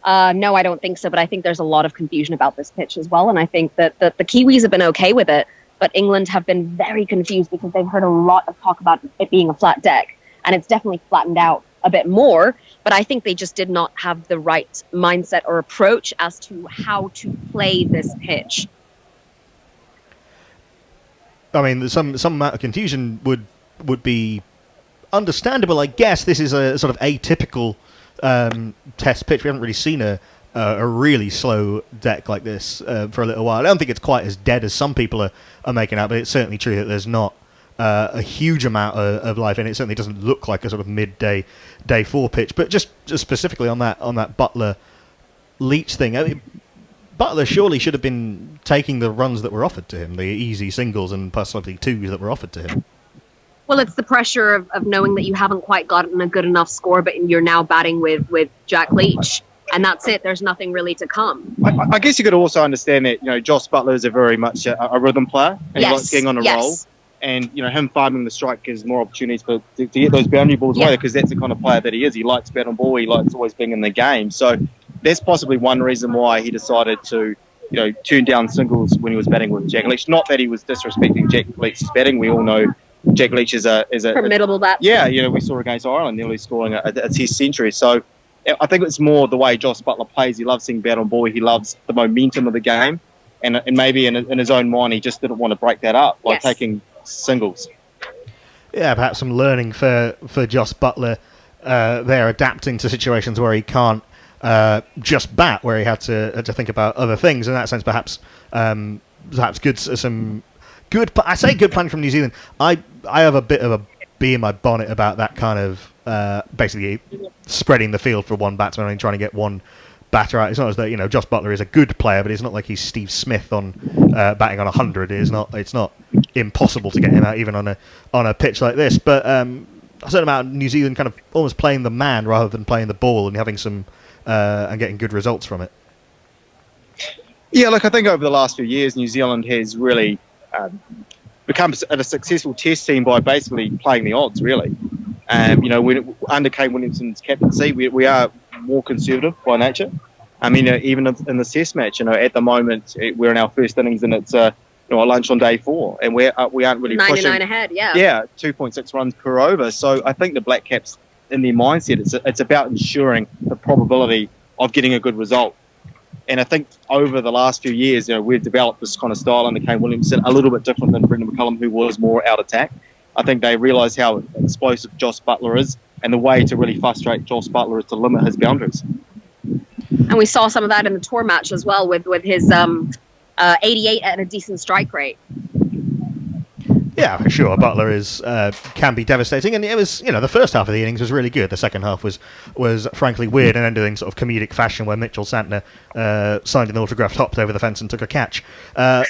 No, I don't think so, but I think there's a lot of confusion about this pitch as well, and I think that the Kiwis have been okay with it, but England have been very confused because they've heard a lot of talk about it being a flat deck, and it's definitely flattened out a bit more, but I think they just did not have the right mindset or approach as to how to play this pitch. I mean, some amount of confusion would be understandable, I guess. This is a sort of atypical test pitch. We haven't really seen a really slow deck like this for a little while. I don't think it's quite as dead as some people are making out, but it's certainly true that there's not a huge amount of life in it. It certainly doesn't look like a sort of midday day 4 pitch. But just specifically on that Butler Leach thing, I mean, Butler surely should have been taking the runs that were offered to him, the easy singles and possibly 2s that were offered to him. Well, it's the pressure of knowing that you haven't quite gotten a good enough score, but you're now batting with Jack Leach, and that's it. There's nothing really to come. I guess you could also understand that Joss Butler is a very much a rhythm player, and he likes getting on a roll. And him farming the strike gives more opportunities to get those boundary balls away, because that's the kind of player that he is. He likes bat on ball. He likes always being in the game. So that's possibly one reason why he decided to turn down singles when he was batting with Jack Leach. Not that he was disrespecting Jack Leach's batting. We all know Jack Leach is a formidable bat. Yeah, we saw against Ireland nearly scoring a test century. So I think it's more the way Joss Butler plays. He loves seeing bat on ball. He loves the momentum of the game. And maybe in his own mind, he just didn't want to break that up by taking singles. Yeah, perhaps some learning for Joss Butler there, adapting to situations where he can't just bat, where he had to think about other things. In that sense, perhaps some good. I say good planning from New Zealand. I have a bit of a bee in my bonnet about that kind of basically spreading the field for one batsman and trying to get one batter out. It's not as though Joss Butler is a good player, but it's not like he's Steve Smith on batting on 100. It's not impossible to get him out even on a pitch like this. But a certain amount of New Zealand kind of almost playing the man rather than playing the ball and having some and getting good results from it. Yeah, look, I think over the last few years, New Zealand has really become a successful test team by basically playing the odds, really. Under Kane Williamson's captaincy, we are more conservative by nature. I mean, even in the test match, at the moment, we're in our first innings and it's a lunch on day 4, and we aren't really 99 pushing. ahead, yeah. Yeah, 2.6 runs per over. So I think the Black Caps, in their mindset, it's about ensuring the probability of getting a good result. And I think over the last few years, we've developed this kind of style under Kane Williamson, a little bit different than Brendan McCullum, who was more out attack. I think they realise how explosive Joss Butler is, and the way to really frustrate Joss Butler is to limit his boundaries. And we saw some of that in the tour match as well with his 88 at a decent strike rate. Yeah, for sure. Butler can be devastating, and it was the first half of the innings was really good. The second half was frankly weird and ended in sort of comedic fashion where Mitchell Santner signed an autograph, hopped over the fence, and took a catch. It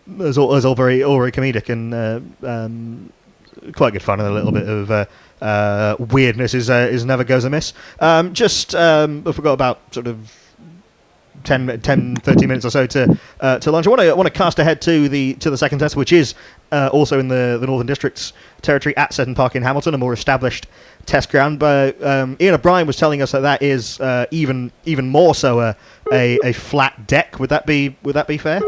was all very comedic and quite good fun, and a little bit of weirdness is never goes amiss. I forgot about sort of 10, 30 minutes or so to lunch. I want to cast ahead to the second test, which is also in the Northern District's territory at Seton Park in Hamilton, a more established test ground. But Ian O'Brien was telling us that is even more so a flat deck. Would that be fair?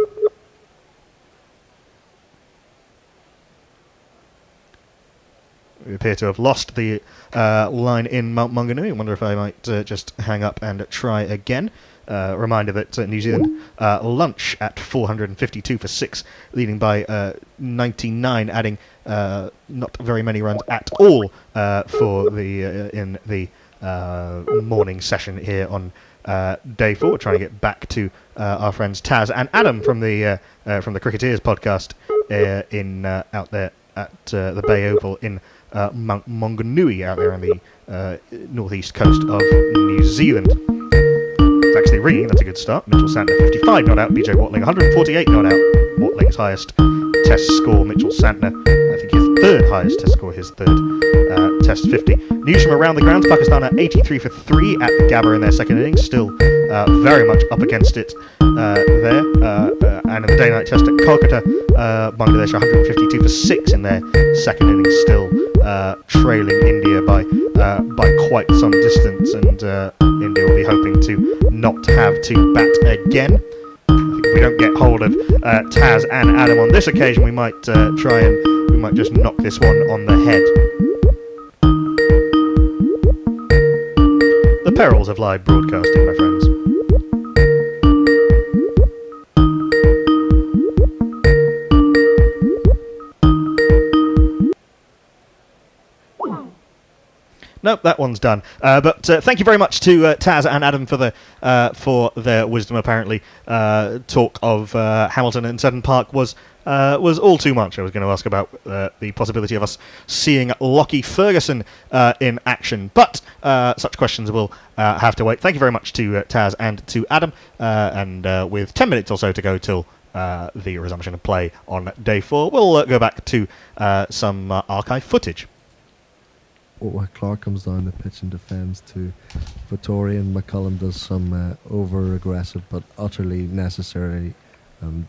We appear to have lost the line in Mount Maunganui. I wonder if I might just hang up and try again. Reminder that New Zealand lunch at 452 for 6, leading by 99, adding not very many runs at all for in the morning session here on day 4. Trying to get back to our friends Taz and Adam from the Cricketers podcast out there at the Bay Oval in Mount Maunganui, out there on the northeast coast of New Zealand. Actually ringing, that's a good start. Mitchell Santner 55 not out, BJ Watling 148 not out. Watling's highest test score, Mitchell Santner, I think his third highest test score, his third test 50. News from around the grounds, Pakistan are 83 for 3 at the Gabba in their second innings, still very much up against it there. And in the day-night test at Kolkata, Bangladesh are 152 for 6 in their second innings, still trailing India by quite some distance, and India will be hoping to not have to bat again. I think if we don't get hold of Taz and Adam on this occasion, we might just knock this one on the head. The perils of live broadcasting, my friends. Nope, that one's done. But thank you very much to Taz and Adam for their wisdom. Apparently, talk of Hamilton and Seton Park was all too much. I was going to ask about the possibility of us seeing Lockie Ferguson in action, but such questions will have to wait. Thank you very much to Taz and to Adam, and with 10 minutes or so to go till the resumption of play on day 4, we'll go back to some archive footage. Where Clark comes down the pitch and defends to Vittori, and McCullum does some over-aggressive but utterly necessary